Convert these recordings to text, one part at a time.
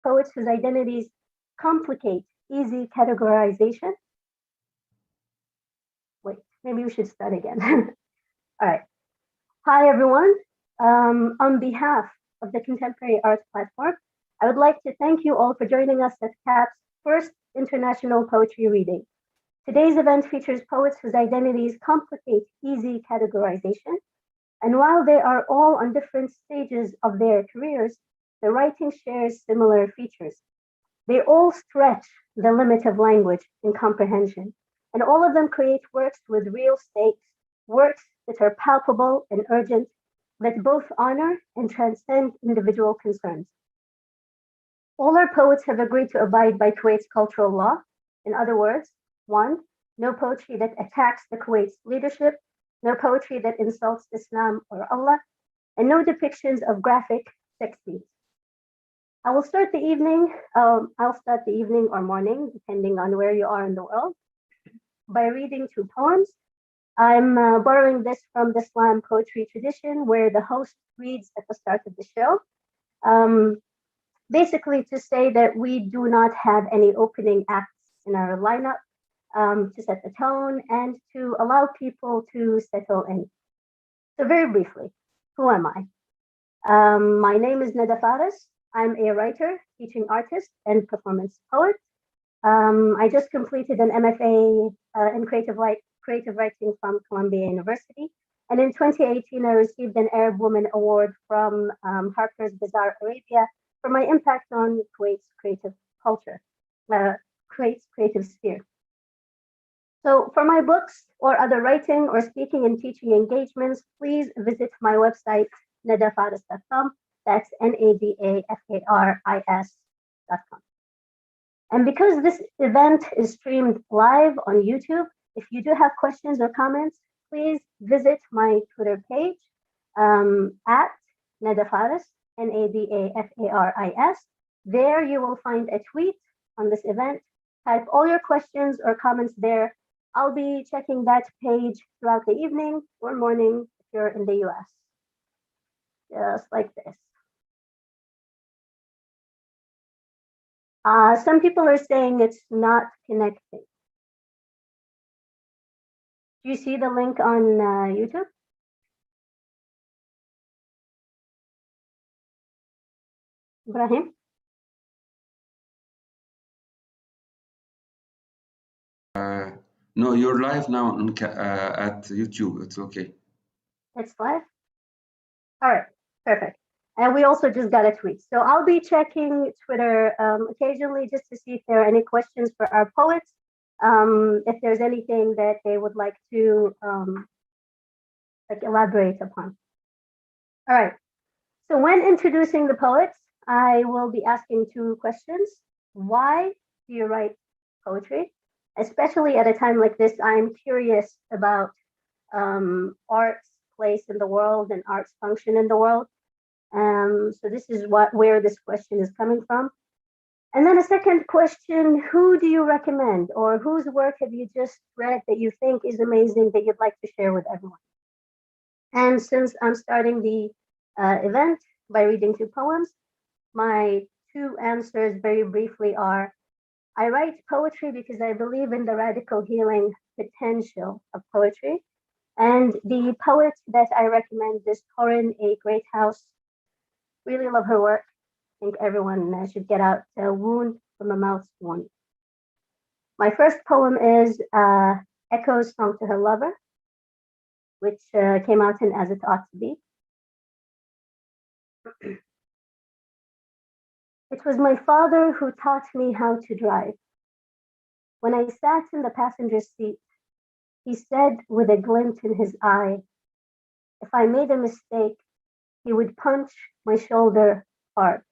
poets whose identities complicate easy categorization. Wait, maybe we should start again. All right. Hi, everyone. On behalf of the Contemporary Arts Platform, I would like to thank you all for joining us at CAP's first international poetry reading. Today's event features poets whose identities complicate easy categorization, and while they are all on different stages of their careers, the writing shares similar features. They all stretch the limit of language and comprehension, and all of them create works with real stakes, works that are palpable and urgent, that both honor and transcend individual concerns. All our poets have agreed to abide by Kuwait's cultural law. In other words, one, no poetry that attacks the Kuwait's leadership, no poetry that insults Islam or Allah, and no depictions of graphic sex scenes. I'll start the evening or morning, depending on where you are in the world, by reading two poems. I'm borrowing this from the slam poetry tradition, where the host reads at the start of the show, basically to say that we do not have any opening acts in our lineup, to set the tone and to allow people to settle in. So very briefly, who am I? My name is Nada Faris. I'm a writer, teaching artist, and performance poet. I just completed an MFA in creative writing from Columbia University. And in 2018, I received an Arab Woman Award from Harper's Bazaar Arabia for my impact on Kuwait's creative culture, Kuwait's creative sphere. So for my books or other writing or speaking and teaching engagements, please visit my website, nadafaris.com. That's nadafaris.com. And because this event is streamed live on YouTube, if you do have questions or comments, please visit my Twitter page at Nada Faris, Nadafaris. There you will find a tweet on this event. Type all your questions or comments there. I'll be checking that page throughout the evening or morning if you're in the US. Just like this. Some people are saying it's not connecting. Do you see the link on YouTube? Ibrahim? No, you're live now on at YouTube. It's okay. It's live? All right, perfect. And we also just got a tweet. So I'll be checking Twitter occasionally just to see if there are any questions for our poets, if there's anything that they would like to elaborate upon. All right, so when introducing the poets, I will be asking two questions. Why do you write poetry? Especially at a time like this, I'm curious about art's place in the world and art's function in the world. So this is where this question is coming from. And then a second question, who do you recommend, or whose work have you just read that you think is amazing that you'd like to share with everyone? And since I'm starting the event by reading two poems, my two answers very briefly are, I write poetry because I believe in the radical healing potential of poetry. And the poet that I recommend is Corinne A. Greathouse. Really love her work. I think everyone should get out A Wound from a Mouth's Wound. My first poem is Echo's Song to Her Lover, which came out in As It Ought to Be. It was my father who taught me how to drive. When I sat in the passenger seat, he said with a glint in his eye, if I made a mistake, he would punch my shoulder hard.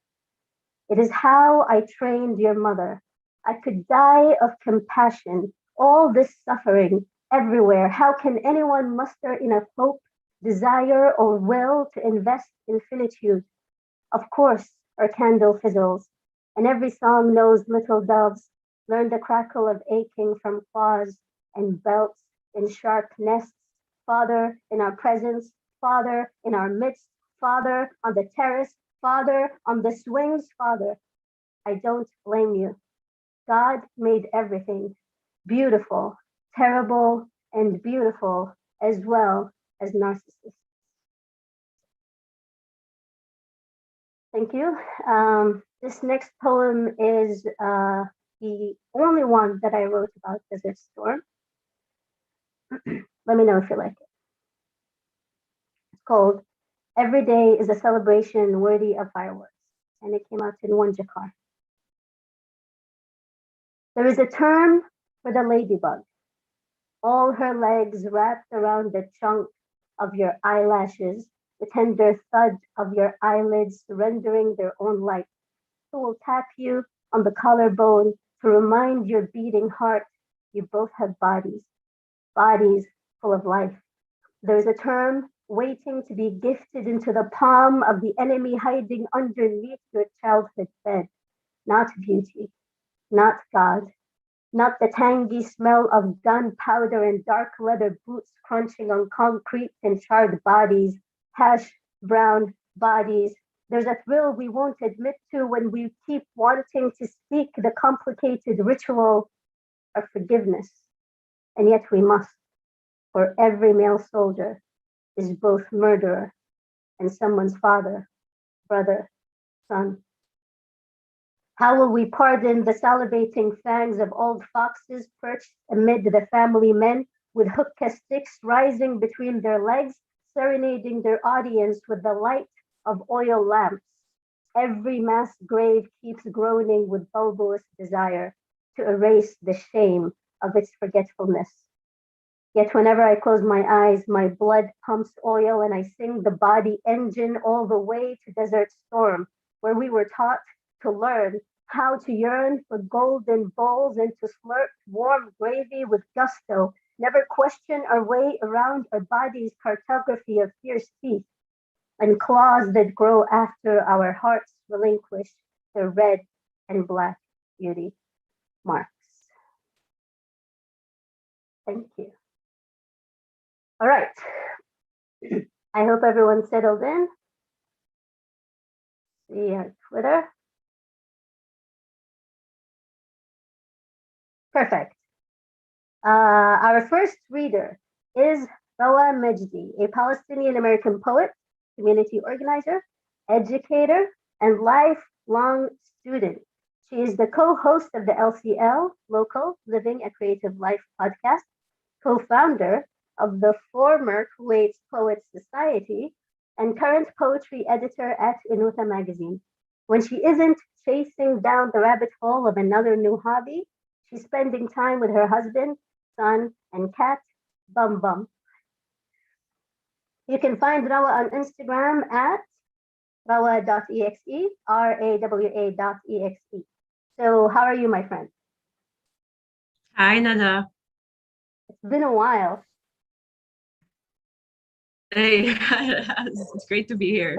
It is how I trained your mother. I could die of compassion, all this suffering everywhere. How can anyone muster enough hope, desire, or will to invest in finitude? Of course, our candle fizzles, and every song knows little doves learn the crackle of aching from claws and belts in sharp nests. Father, in our presence, Father, in our midst, Father, on the terrace, Father, on the swings, Father. I don't blame you. God made everything beautiful, terrible, and beautiful, as well as narcissists. Thank you. This next poem is the only one that I wrote about Desert Storm. Let me know if you like it. It's called Every Day is a Celebration Worthy of Fireworks, and it came out in one Jakar. There is a term for the ladybug, all her legs wrapped around the chunk of your eyelashes, the tender thud of your eyelids surrendering their own light, who will tap you on the collarbone to remind your beating heart you both have bodies, bodies full of life. There is a term waiting to be gifted into the palm of the enemy hiding underneath your childhood bed. Not beauty, not God, not the tangy smell of gunpowder and dark leather boots crunching on concrete and charred bodies, hash brown bodies. There's a thrill we won't admit to when we keep wanting to speak the complicated ritual of forgiveness. And yet we must, for every male soldier is both murderer and someone's father, brother, son. How will we pardon the salivating fangs of old foxes perched amid the family men with hookah sticks rising between their legs, serenading their audience with the light of oil lamps? Every mass grave keeps groaning with bulbous desire to erase the shame of its forgetfulness. Yet whenever I close my eyes, my blood pumps oil and I sing the body engine all the way to Desert Storm, where we were taught to learn how to yearn for golden bowls and to slurp warm gravy with gusto, never question our way around our body's cartography of fierce teeth and claws that grow after our hearts relinquish their red and black beauty marks. Thank you. All right. I hope everyone settled in. See our Twitter. Perfect. Our first reader is Rawa Majdi, a Palestinian American poet, community organizer, educator, and lifelong student. She is the co-host of the LCL, Local Living a Creative Life podcast, co-founder of the former Kuwait's Poets Society, and current poetry editor at Inuta magazine. When she isn't chasing down the rabbit hole of another new hobby, she's spending time with her husband, son, and cat, Bum Bum. You can find Rawa on Instagram at rawa.exe, rawa.exe. So how are you, my friend? Hi, Nada. It's been a while. Hey, it's great to be here.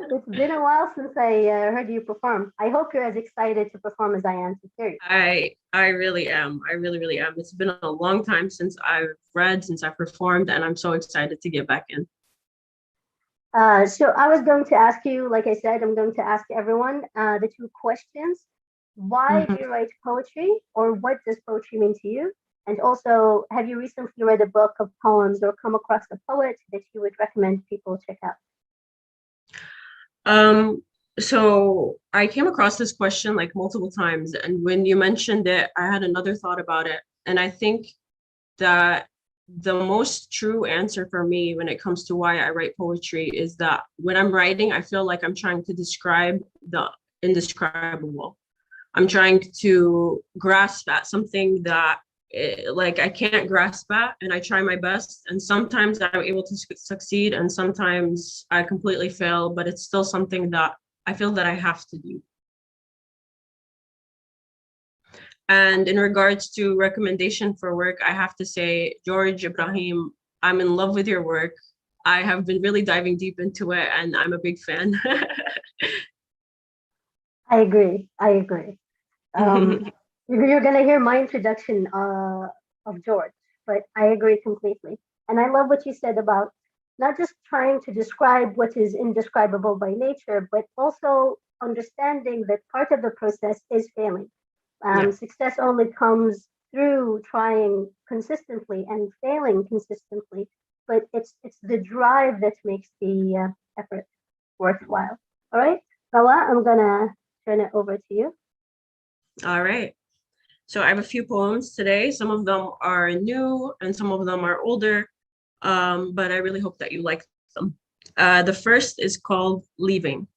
It's been a while since I heard you perform. I hope you're as excited to perform as I am to hear you. I really am. I really, really am. It's been a long time since I've read, since I've performed, and I'm so excited to get back in. So I was going to ask you, like I said, I'm going to ask everyone the two questions. Why do you write poetry, or what does poetry mean to you? And also, have you recently read a book of poems or come across a poet that you would recommend people check out? So I came across this question like multiple times, and when you mentioned it, I had another thought about it. And I think that the most true answer for me when it comes to why I write poetry is that when I'm writing, I feel like I'm trying to describe the indescribable. I'm trying to grasp at something that like I can't grasp at, and I try my best, and sometimes I'm able to succeed and sometimes I completely fail, but it's still something that I feel that I have to do. And in regards to recommendation for work, I have to say, George Ibrahim, I'm in love with your work. I have been really diving deep into it and I'm a big fan. I agree. You're gonna hear my introduction of George, but I agree completely. And I love what you said about not just trying to describe what is indescribable by nature, but also understanding that part of the process is failing. Yeah. Success only comes through trying consistently and failing consistently, but it's the drive that makes the effort worthwhile. All right, Rawa, I'm gonna turn it over to you. All right. So I have a few poems today. Some of them are new and some of them are older, but I really hope that you like them. The first is called Leaving.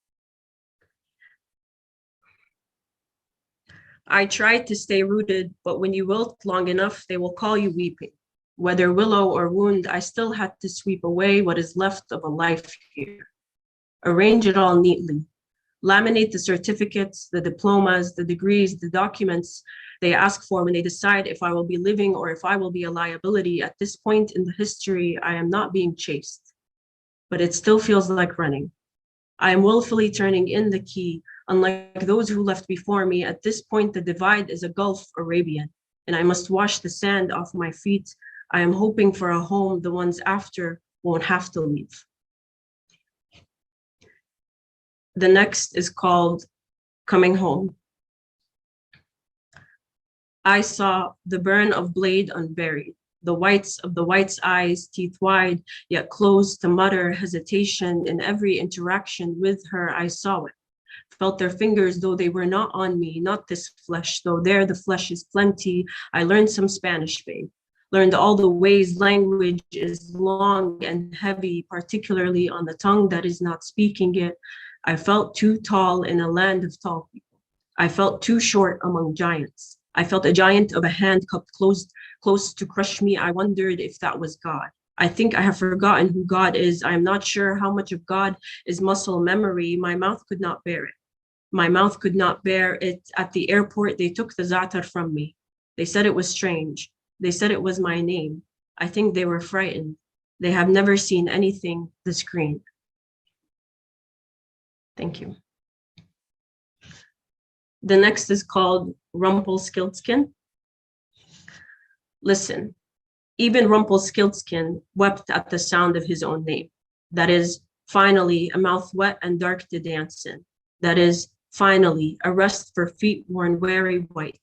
I tried to stay rooted, but when you wilt long enough, they will call you weeping. Whether willow or wound, I still had to sweep away what is left of a life here. Arrange it all neatly. Laminate the certificates, the diplomas, the degrees, the documents they ask for when they decide if I will be living or if I will be a liability. At this point in the history, I am not being chased, but it still feels like running. I am willfully turning in the key. Unlike those who left before me, at this point, the divide is a Gulf Arabian, and I must wash the sand off my feet. I am hoping for a home the ones after won't have to leave. The next is called Coming Home. I saw the burn of blade unburied, the whites of the white's eyes, teeth wide, yet closed to mutter hesitation in every interaction with her. I saw it, felt their fingers, though they were not on me, not this flesh, though there the flesh is plenty. I learned some Spanish, babe. Learned all the ways language is long and heavy, particularly on the tongue that is not speaking it. I felt too tall in a land of tall people. I felt too short among giants. I felt a giant of a hand cupped close to crush me. I wondered if that was God. I think I have forgotten who God is. I am not sure how much of God is muscle memory. My mouth could not bear it. My mouth could not bear it. At the airport, they took the za'atar from me. They said it was strange. They said it was my name. I think they were frightened. They have never seen anything this green. Thank you. The next is called Rumpelstiltskin. Listen, even Rumpelstiltskin wept at the sound of his own name. That is, finally, a mouth wet and dark to dance in. That is, finally, a rest for feet worn weary white.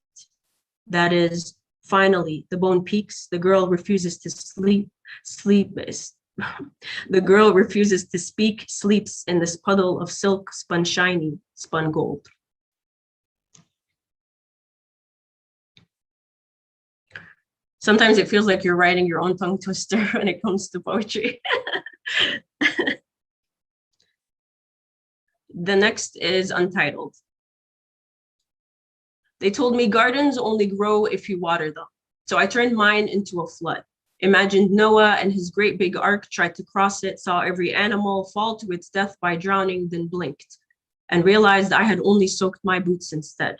That is, finally, the bone peaks, the girl refuses to sleep, the girl refuses to speak, sleeps in this puddle of silk spun shiny, spun gold. Sometimes it feels like you're writing your own tongue twister when it comes to poetry. The next is Untitled. They told me gardens only grow if you water them. So I turned mine into a flood. Imagined Noah and his great big ark, tried to cross it, saw every animal fall to its death by drowning, then blinked, and realized I had only soaked my boots instead.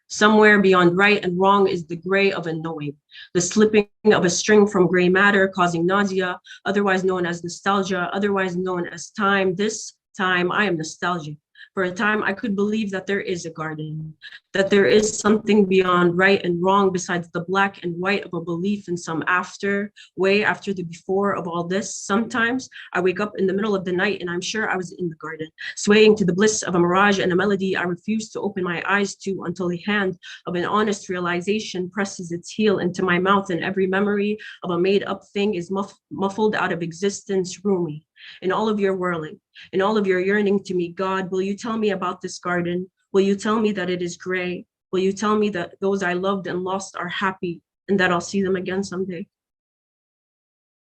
Somewhere beyond right and wrong is the gray of a knowing, the slipping of a string from gray matter causing nausea, otherwise known as nostalgia, otherwise known as time. This time I am nostalgic. For a time, I could believe that there is a garden, that there is something beyond right and wrong besides the black and white of a belief in some after, way after the before of all this. Sometimes I wake up in the middle of the night and I'm sure I was in the garden, swaying to the bliss of a mirage and a melody I refuse to open my eyes to until the hand of an honest realization presses its heel into my mouth and every memory of a made up thing is muffled out of existence, roomy. In all of your whirling, in all of your yearning to me, God, will you tell me about this garden? Will you tell me that it is gray? Will you tell me that those I loved and lost are happy and that I'll see them again someday?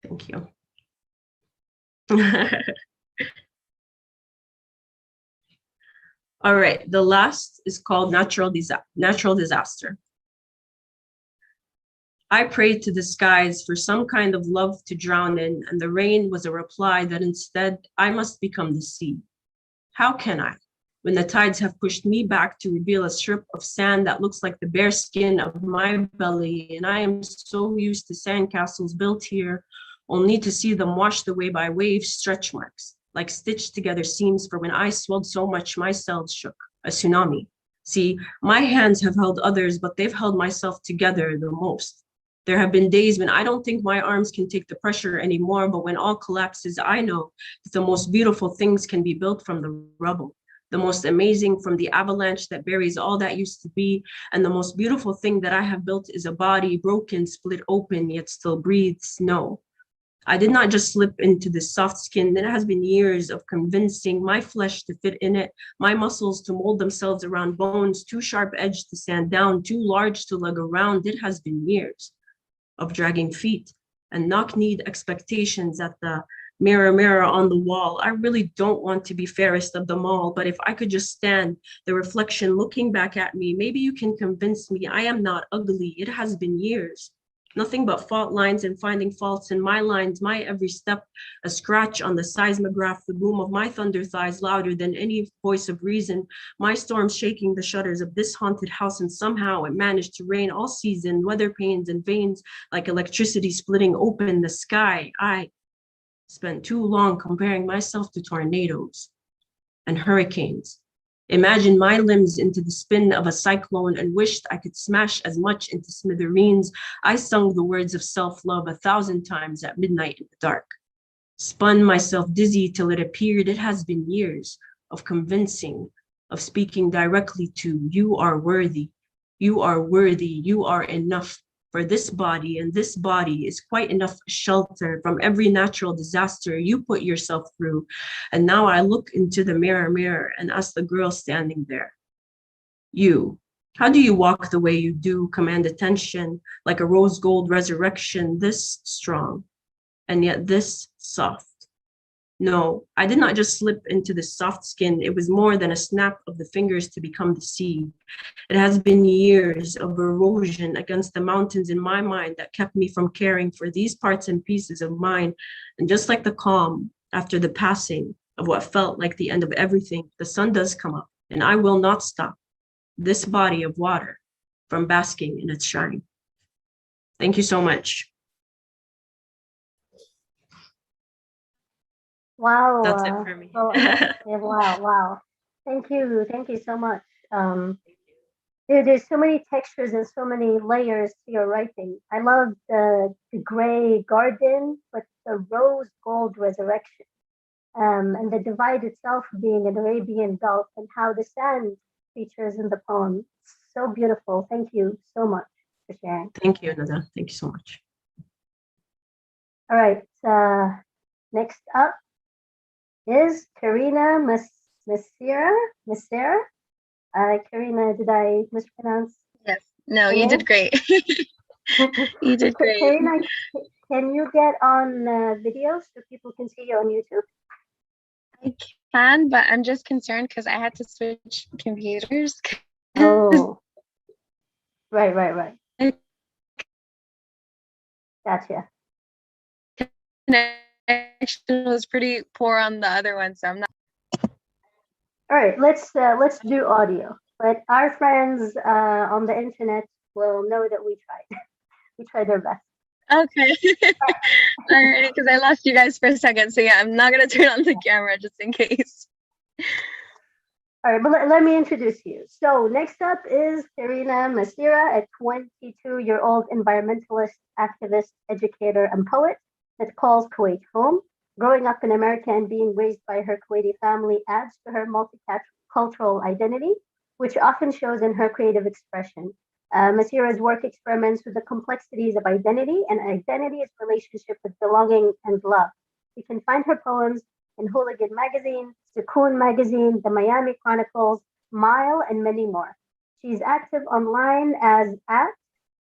Thank you. All right, the last is called Natural Disaster. I prayed to the skies for some kind of love to drown in, and the rain was a reply that instead I must become the sea. How can I, when the tides have pushed me back to reveal a strip of sand that looks like the bare skin of my belly, and I am so used to sandcastles built here, only to see them washed away by waves, stretch marks, like stitched together seams for when I swelled so much my cells shook, a tsunami. See, my hands have held others, but they've held myself together the most. There have been days when I don't think my arms can take the pressure anymore, but when all collapses, I know that the most beautiful things can be built from the rubble. the most amazing from the avalanche that buries all that used to be. And the most beautiful thing that I have built is a body broken, split open, yet still breathes. No, I did not just slip into this soft skin. It has been years of convincing my flesh to fit in it, my muscles to mold themselves around bones, too sharp-edged to stand down, too large to lug around. It has been years of dragging feet and knock-kneed expectations at the mirror, mirror on the wall. I really don't want to be fairest of them all, but if I could just stand the reflection looking back at me, maybe you can convince me I am not ugly. It has been years. Nothing but fault lines and finding faults in my lines, my every step, a scratch on the seismograph, the boom of my thunder thighs louder than any voice of reason, my storms shaking the shutters of this haunted house, and somehow it managed to rain all season, weather pains and veins like electricity splitting open the sky. I spent too long comparing myself to tornadoes and hurricanes. Imagined my limbs into the spin of a cyclone and wished I could smash as much into smithereens. I sung the words of self-love 1,000 times at midnight in the dark. Spun myself dizzy till it appeared. It has been years of convincing, of speaking directly to, you are worthy, you are worthy, you are enough for this body, and this body is quite enough shelter from every natural disaster you put yourself through. And now I look into the mirror, mirror, and ask the girl standing there, you, how do you walk the way you do, command attention like a rose gold resurrection, this strong, and yet this soft? No, I did not just slip into this soft skin. It was more than a snap of the fingers to become the seed. It has been years of erosion against the mountains in my mind that kept me from caring for these parts and pieces of mine. And just like the calm after the passing of what felt like the end of everything, the sun does come up, and I will not stop this body of water from basking in its shine. Thank you so much. Wow. That's it for me. Wow. Thank you so much. There's so many textures and so many layers to your writing. I love the gray garden, but the rose gold resurrection, and the divide itself being an Arabian Gulf, and how the sand features in the poem. So beautiful. Thank you so much for sharing. Thank you, Nada. Thank you so much. All right. Next up is Karina Masira. Karina, did I mispronounce? Yes. No, you did great. You did great. Karina, can you get on video so people can see you on YouTube? I can, but I'm just concerned because I had to switch computers. Oh, right. Gotcha. Connection was pretty poor on the other one, so I'm not. All right, let's do audio. But our friends on the internet will know that we tried. We tried our best. Okay. Alrighty, because I lost you guys for a second, so yeah, I'm not gonna turn on the camera just in case. All right, but let me introduce you. So next up is Karina Masira, a 22-year-old environmentalist, activist, educator, and poet that calls Kuwait home. Growing up in America and being raised by her Kuwaiti family adds to her multicultural identity, which often shows in her creative expression. Masira's work experiments with the complexities of identity and identity's relationship with belonging and love. You can find her poems in Hooligan Magazine, Sukoon Magazine, the Miami Chronicles, Mile, and many more. She's active online as at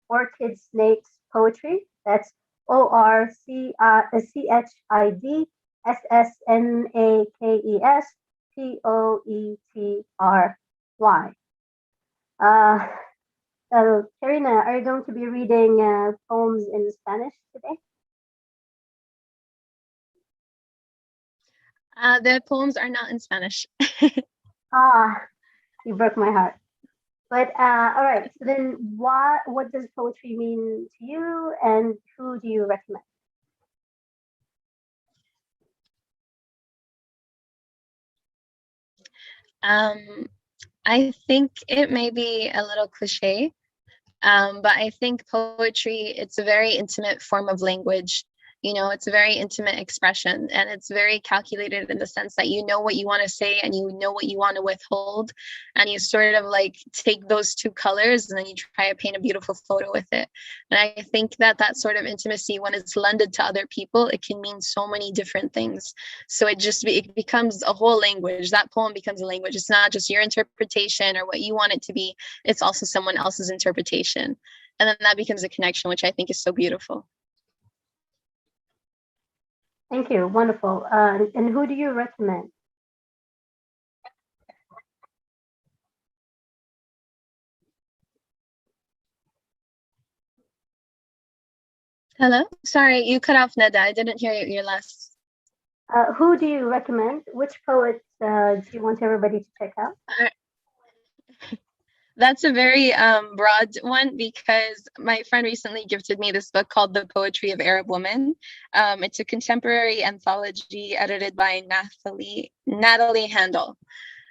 Orchid Snakes Poetry. That's ORCHIDSSNAKESPOETRY. Karina, are you going to be reading poems in Spanish today? The poems are not in Spanish. You broke my heart. But all right, so then what does poetry mean to you, and who do you recommend? I think it may be a little cliche, but I think poetry, it's a very intimate form of language, You know, it's a very intimate expression, and it's very calculated in the sense that you know what you want to say and you know what you want to withhold, and you sort of like take those two colors and then you try to paint a beautiful photo with it. And I think that that sort of intimacy, when it's lended to other people, it can mean so many different things. So it becomes a whole language. That poem becomes a language. It's not just your interpretation or what you want it to be, it's also someone else's interpretation. And then that becomes a connection, which I think is so beautiful. Thank you. Wonderful. And who do you recommend? Hello? Sorry, you cut off, Nada. I didn't hear your last. Who do you recommend? Which poets do you want everybody to check out? That's a very broad one, because my friend recently gifted me this book called The Poetry of Arab Women. It's a contemporary anthology edited by Natalie Handel.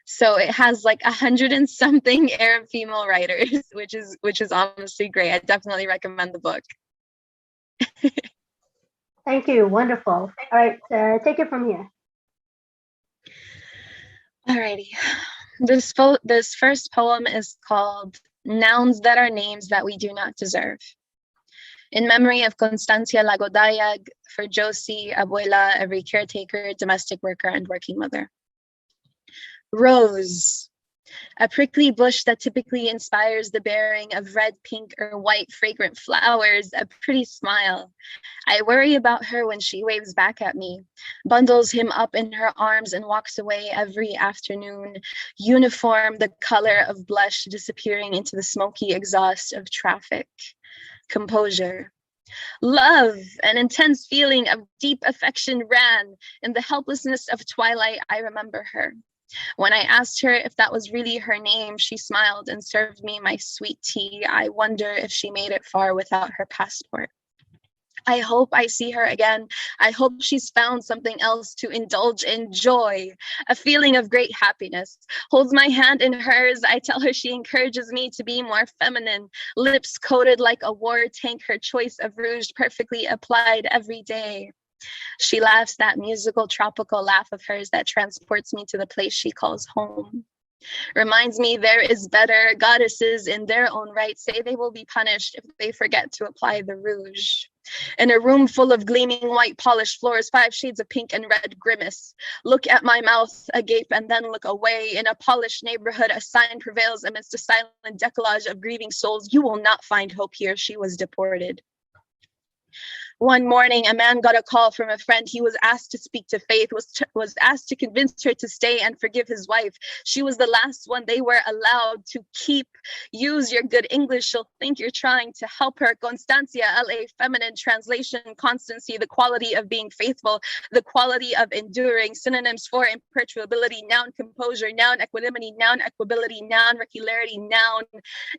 So it has like 100 and something Arab female writers, which is honestly great. I definitely recommend the book. Thank you. Wonderful. All right, take it from here. Alrighty. This first poem is called Nouns That Are Names That We Do Not Deserve. In memory of Constancia Lagodayag, for Josie, Abuela, every caretaker, domestic worker, and working mother. Rose, a prickly bush that typically inspires the bearing of red, pink, or white fragrant flowers, a pretty smile. I worry about her when she waves back at me, bundles him up in her arms and walks away every afternoon, uniform, the color of blush disappearing into the smoky exhaust of traffic. Composure. Love, an intense feeling of deep affection ran. In the helplessness of twilight, I remember her. When I asked her if that was really her name, she smiled and served me my sweet tea. I wonder if she made it far without her passport. I hope I see her again. I hope she's found something else to indulge in joy, a feeling of great happiness. Holds my hand in hers. I tell her she encourages me to be more feminine, lips coated like a war tank, her choice of rouge perfectly applied every day. She laughs that musical, tropical laugh of hers that transports me to the place she calls home. Reminds me there is better. Goddesses in their own right say they will be punished if they forget to apply the rouge. In a room full of gleaming white polished floors, 5 shades of pink and red grimace. Look at my mouth agape and then look away. In a polished neighborhood, a sign prevails amidst a silent decollage of grieving souls. You will not find hope here. She was deported. One morning, a man got a call from a friend. He was asked to speak to Faith, was asked to convince her to stay and forgive his wife. She was the last one they were allowed to keep. Use your good English. She'll think you're trying to help her. Constancia, LA, feminine, translation, constancy, the quality of being faithful, the quality of enduring. Synonyms for imperturbability, noun composure, noun equanimity, noun equability, noun regularity, noun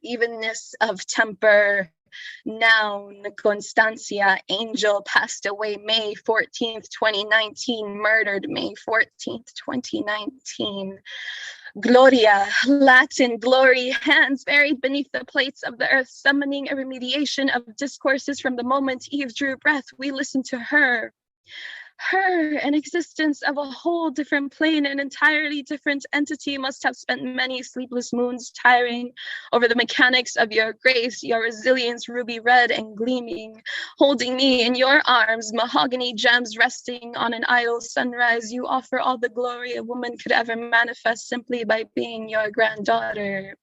evenness of temper. Noun, Constancia, angel, passed away May 14th, 2019, murdered May 14th, 2019. Gloria, Latin glory, hands buried beneath the plates of the earth, summoning a remediation of discourses from the moment Eve drew breath. We listened to her. Her, an existence of a whole different plane, an entirely different entity, must have spent many sleepless moons tiring over the mechanics of your grace, your resilience, ruby red and gleaming, holding me in your arms, mahogany gems resting on an idle sunrise. You offer all the glory a woman could ever manifest simply by being your granddaughter.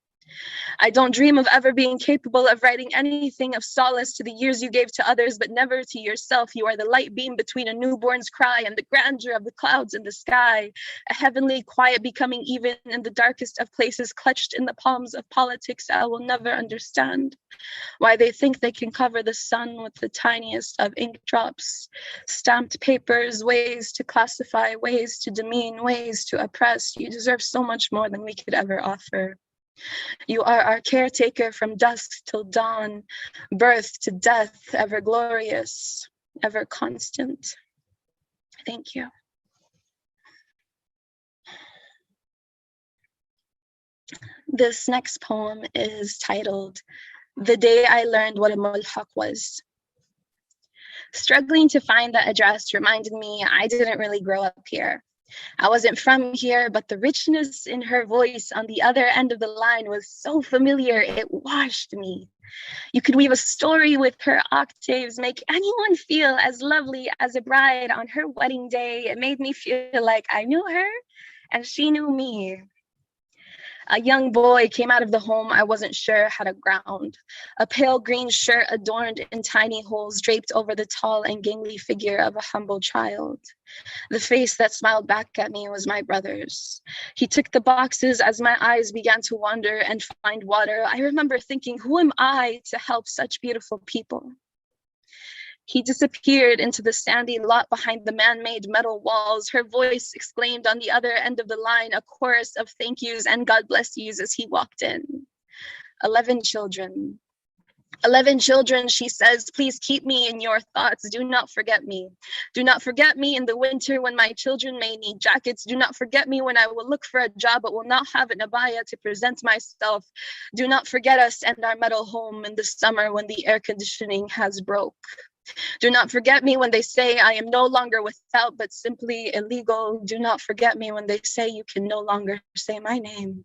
I don't dream of ever being capable of writing anything of solace to the years you gave to others, but never to yourself. You are the light beam between a newborn's cry and the grandeur of the clouds in the sky, a heavenly quiet becoming even in the darkest of places, clutched in the palms of politics. I will never understand why they think they can cover the sun with the tiniest of ink drops, stamped papers, ways to classify, ways to demean, ways to oppress. You deserve so much more than we could ever offer. You are our caretaker from dusk till dawn, birth to death, ever glorious, ever constant. Thank you. This next poem is titled, The Day I Learned What a Mulhaq Was. Struggling to find that address reminded me I didn't really grow up here. I wasn't from here, but the richness in her voice on the other end of the line was so familiar, it washed me. You could weave a story with her octaves, make anyone feel as lovely as a bride on her wedding day. It made me feel like I knew her and she knew me. A young boy came out of the home I wasn't sure had a ground. A pale green shirt adorned in tiny holes draped over the tall and gangly figure of a humble child. The face that smiled back at me was my brother's. He took the boxes as my eyes began to wander and find water. I remember thinking, who am I to help such beautiful people? He disappeared into the sandy lot behind the man-made metal walls. Her voice exclaimed on the other end of the line, a chorus of thank yous and God bless yous as he walked in. 11 children. 11 children, she says, please keep me in your thoughts. Do not forget me. Do not forget me in the winter when my children may need jackets. Do not forget me when I will look for a job but will not have an abaya to present myself. Do not forget us and our metal home in the summer when the air conditioning has broke. Do not forget me when they say I am no longer without but simply illegal. Do not forget me when they say you can no longer say my name.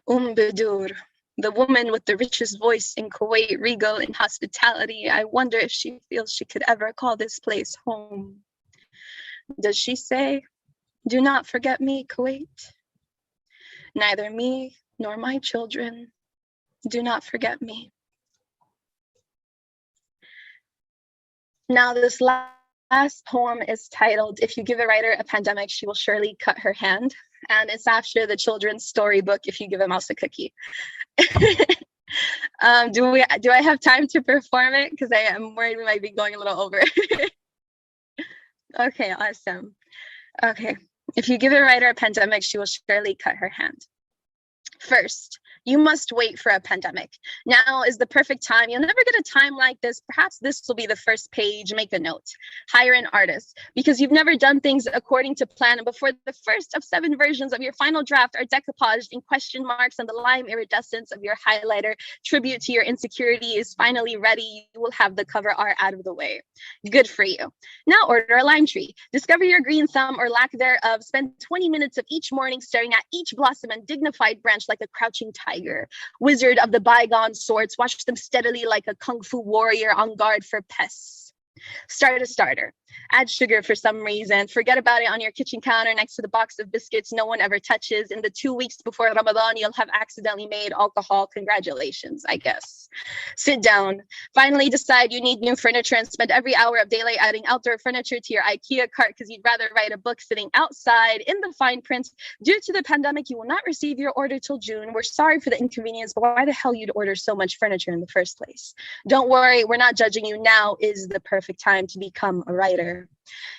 Bedur, the woman with the richest voice in Kuwait, regal in hospitality. I wonder if she feels she could ever call this place home. Does she say, do not forget me, Kuwait? Neither me nor my children. Do not forget me. Now this last poem is titled, If You Give a Writer a Pandemic, She Will Surely Cut Her Hand. And it's after the children's storybook, If You Give a Mouse a Cookie. Do I have time to perform it? Because I am worried we might be going a little over. Okay, awesome. Okay, if you give a writer a pandemic, she will surely cut her hand. First, you must wait for a pandemic. Now is the perfect time. You'll never get a time like this. Perhaps this will be the first page. Make a note. Hire an artist because you've never done things according to plan. And before the first of 7 versions of your final draft are decoupaged in question marks and the lime iridescence of your highlighter, tribute to your insecurity is finally ready. You will have the cover art out of the way. Good for you. Now order a lime tree. Discover your green thumb or lack thereof. Spend 20 minutes of each morning staring at each blossom and dignified branch like a crouching tiger. Wizard of the bygone sorts, watch them steadily like a kung fu warrior on guard for pests. Start a starter. Add sugar for some reason. Forget about it on your kitchen counter next to the box of biscuits no one ever touches. In the 2 weeks before Ramadan, you'll have accidentally made alcohol. Congratulations, I guess. Sit down. Finally decide you need new furniture and spend every hour of daylight adding outdoor furniture to your IKEA cart because you'd rather write a book sitting outside in the fine print. Due to the pandemic, you will not receive your order till June. We're sorry for the inconvenience, but why the hell you'd order so much furniture in the first place? Don't worry, we're not judging you. Now is the perfect time to become a writer.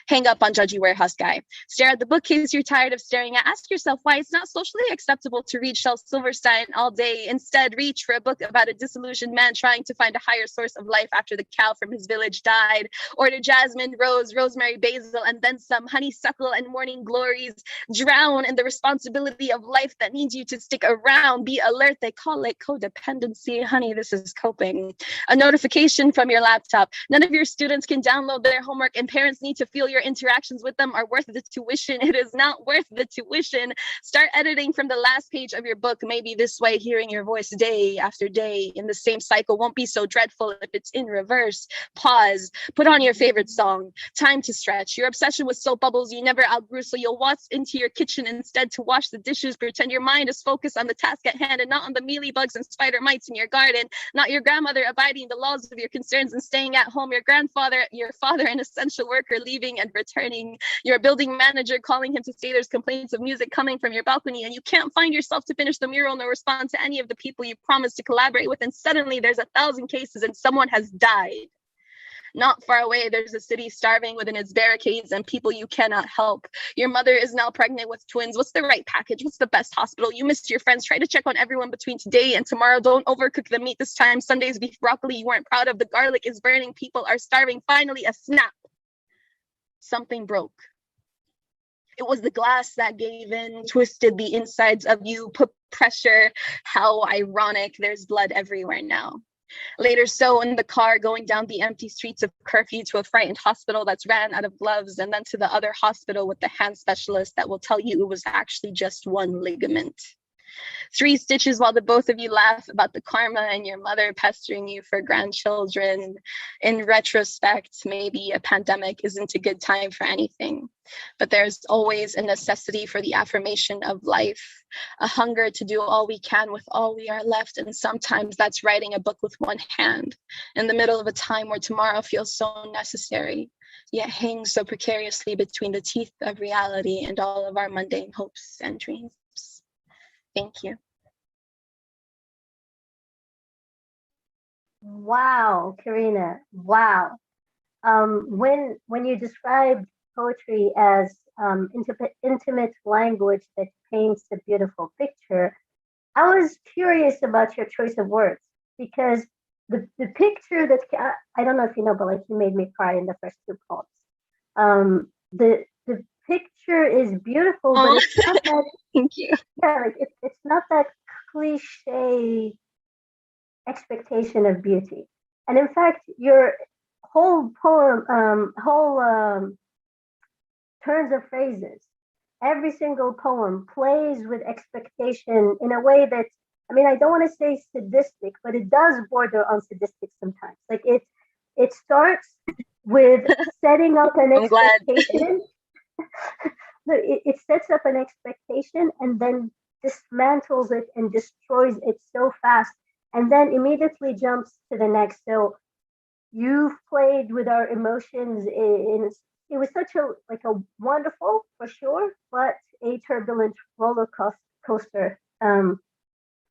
Hang up on judgy warehouse guy. Stare at the bookcase you're tired of staring at. Ask yourself why it's not socially acceptable to read Shel Silverstein all day. Instead, reach for a book about a disillusioned man trying to find a higher source of life after the cow from his village died. Order jasmine, rose, rosemary, basil, and then some honeysuckle and morning glories. Drown in the responsibility of life that needs you to stick around. Be alert. They call it codependency. Honey, this is coping. A notification from your laptop. None of your students can download their homework and parents need to feel your interactions with them are worth the tuition. It is not worth the tuition. Start editing from the last page of your book. Maybe this way, hearing your voice day after day in the same cycle won't be so dreadful if it's in reverse. Pause. Put on your favorite song. Time to stretch. Your obsession with soap bubbles you never outgrew, so you'll waltz into your kitchen instead to wash the dishes. Pretend your mind is focused on the task at hand and not on the mealy bugs and spider mites in your garden. Not your grandmother abiding the laws of your concerns and staying at home. Your father, an essential worker, leaving and returning. Your building manager calling him to say there's complaints of music coming from your balcony and you can't find yourself to finish the mural nor respond to any of the people you promised to collaborate with, and suddenly there's 1,000 cases and someone has died. Not far away, there's a city starving within its barricades and people you cannot help. Your mother is now pregnant with twins. What's the right package? What's the best hospital? You missed your friends. Try to check on everyone between today and tomorrow. Don't overcook the meat this time. Sunday's beef broccoli you weren't proud of. The garlic is burning. People are starving. Finally, a snap. Something broke. It was the glass that gave in, twisted the insides of you, put pressure. How ironic. There's blood everywhere now. Later, so in the car going down the empty streets of curfew to a frightened hospital that's ran out of gloves, and then to the other hospital with the hand specialist that will tell you it was actually just one ligament. 3 stitches while the both of you laugh about the karma and your mother pestering you for grandchildren. In retrospect, maybe a pandemic isn't a good time for anything, but there's always a necessity for the affirmation of life, a hunger to do all we can with all we are left, and sometimes that's writing a book with one hand, in the middle of a time where tomorrow feels so necessary, yet hangs so precariously between the teeth of reality and all of our mundane hopes and dreams. Thank you. Wow, Karina, wow. When you described poetry as intimate language that paints a beautiful picture, I was curious about your choice of words, because the picture that I don't know if you know, but like you made me cry in the first 2 poems. The picture is beautiful, but it's not that. Thank you. Yeah, like it's not that cliche expectation of beauty. And in fact, your whole poem, turns of phrases, every single poem plays with expectation in a way that, I mean, I don't want to say sadistic, but it does border on sadistic sometimes. Like it starts with setting up an expectation. It sets up an expectation and then dismantles it and destroys it so fast, and then immediately jumps to the next. So you've played with our emotions in it was such a wonderful, for sure, but a turbulent roller coaster. For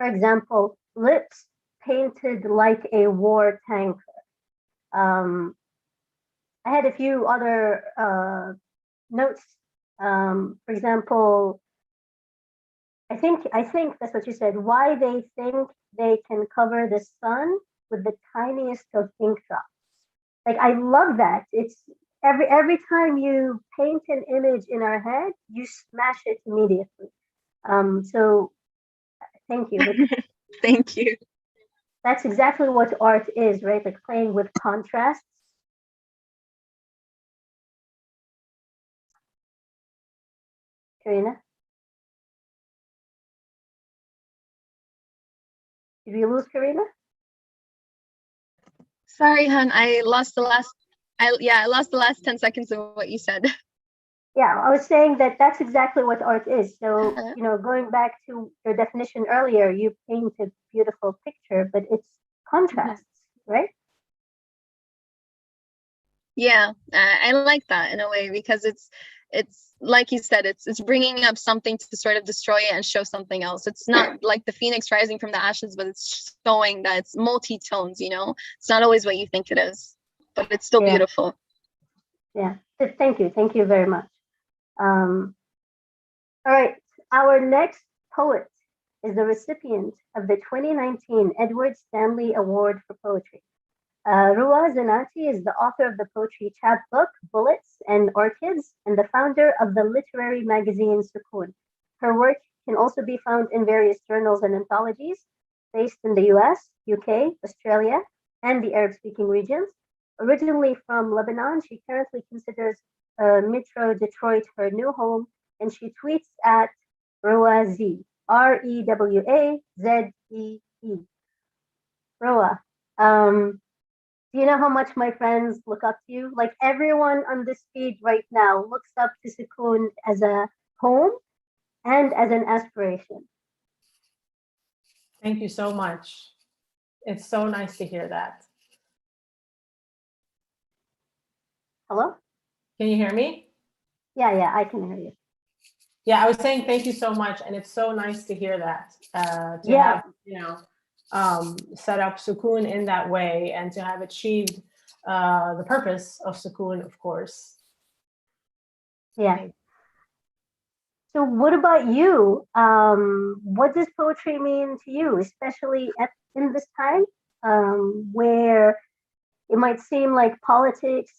example, lips painted like a war tanker. I had a few other notes. For example, I think that's what you said. Why they think they can cover the sun with the tiniest of ink drops. Like, I love that. It's every time you paint an image in our head, you smash it immediately. So thank you. Thank you. That's exactly what art is, right? Like playing with contrasts. Karina? Did we lose Karina? Sorry, hun, I lost the last 10 seconds of what you said. Yeah, I was saying that's exactly what art is. So, going back to your definition earlier, you paint a beautiful picture, but it's contrasts, right? Yeah, I like that in a way, because it's like you said, it's bringing up something to sort of destroy it and show something else. It's not like the phoenix rising from the ashes, but it's showing that it's multi-tones, it's not always what you think it is, but it's still beautiful. Yeah, thank you very much. All right, our next poet is the recipient of the 2019 Edward Stanley Award for Poetry. Ruaz Zenati is the author of the poetry chapbook Bullets and Orchids and the founder of the literary magazine Sukoon. Her work can also be found in various journals and anthologies based in the US, UK, Australia, and the Arab-speaking regions. Originally from Lebanon, she currently considers Metro Detroit her new home, and she tweets at Ruazi, REWAZEE. Roa, do you know how much my friends look up to you? Like, everyone on this feed right now looks up to Sukoon as a home and as an aspiration. Thank you so much. It's so nice to hear that. Hello? Can you hear me? Yeah, I can hear you. Yeah, I was saying thank you so much, and it's so nice to hear that. Have set up Sukoon in that way, and to have achieved the purpose of Sukoon, of course. Yeah. So what about you? What does poetry mean to you, especially in this time where it might seem like politics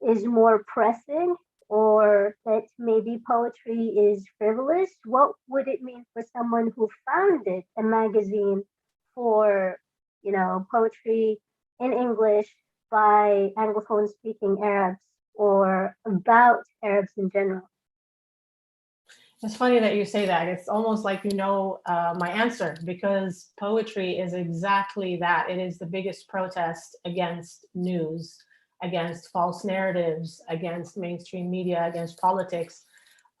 is more pressing, or that maybe poetry is frivolous? What would it mean for someone who founded a magazine for, poetry in English by Anglophone speaking Arabs or about Arabs in general? It's funny that you say that. It's almost like my answer, because poetry is exactly that. It is the biggest protest against news, against false narratives, against mainstream media, against politics,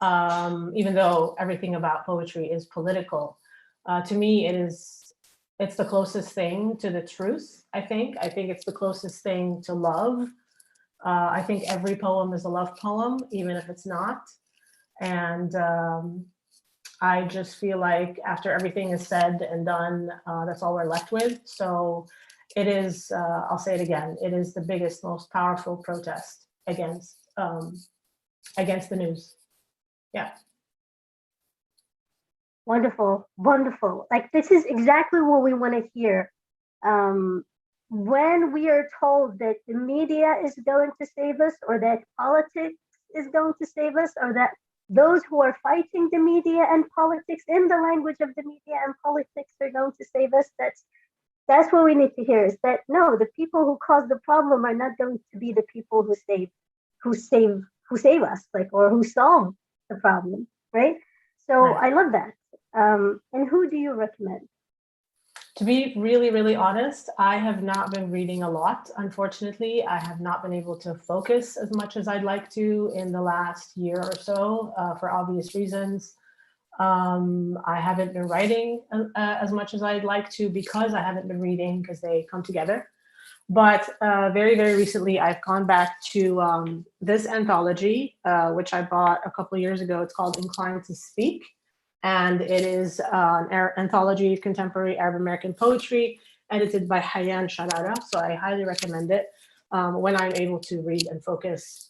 even though everything about poetry is political. To me, it's the closest thing to the truth, I think. I think it's the closest thing to love. I think every poem is a love poem, even if it's not. And I just feel like after everything is said and done, that's all we're left with. So it is, I'll say it again, it is the biggest, most powerful protest against the news. Yeah. Wonderful, wonderful. Like, this is exactly what we want to hear. When we are told that the media is going to save us, or that politics is going to save us, or that those who are fighting the media and politics in the language of the media and politics are going to save us, that's what we need to hear, is that no, the people who cause the problem are not going to be the people who save us, like, or who solve the problem, right? So Right. I love that. And who do you recommend? To be really, really honest, I have not been reading a lot. Unfortunately, I have not been able to focus as much as I'd like to in the last year or so, for obvious reasons. I haven't been writing as much as I'd like to, because I haven't been reading, because they come together. But very, very recently, I've gone back to this anthology, which I bought a couple of years ago. It's called Inclined to Speak. And it is an anthology of contemporary Arab American poetry, edited by Hayyan Sharara. So I highly recommend it. When I'm able to read and focus,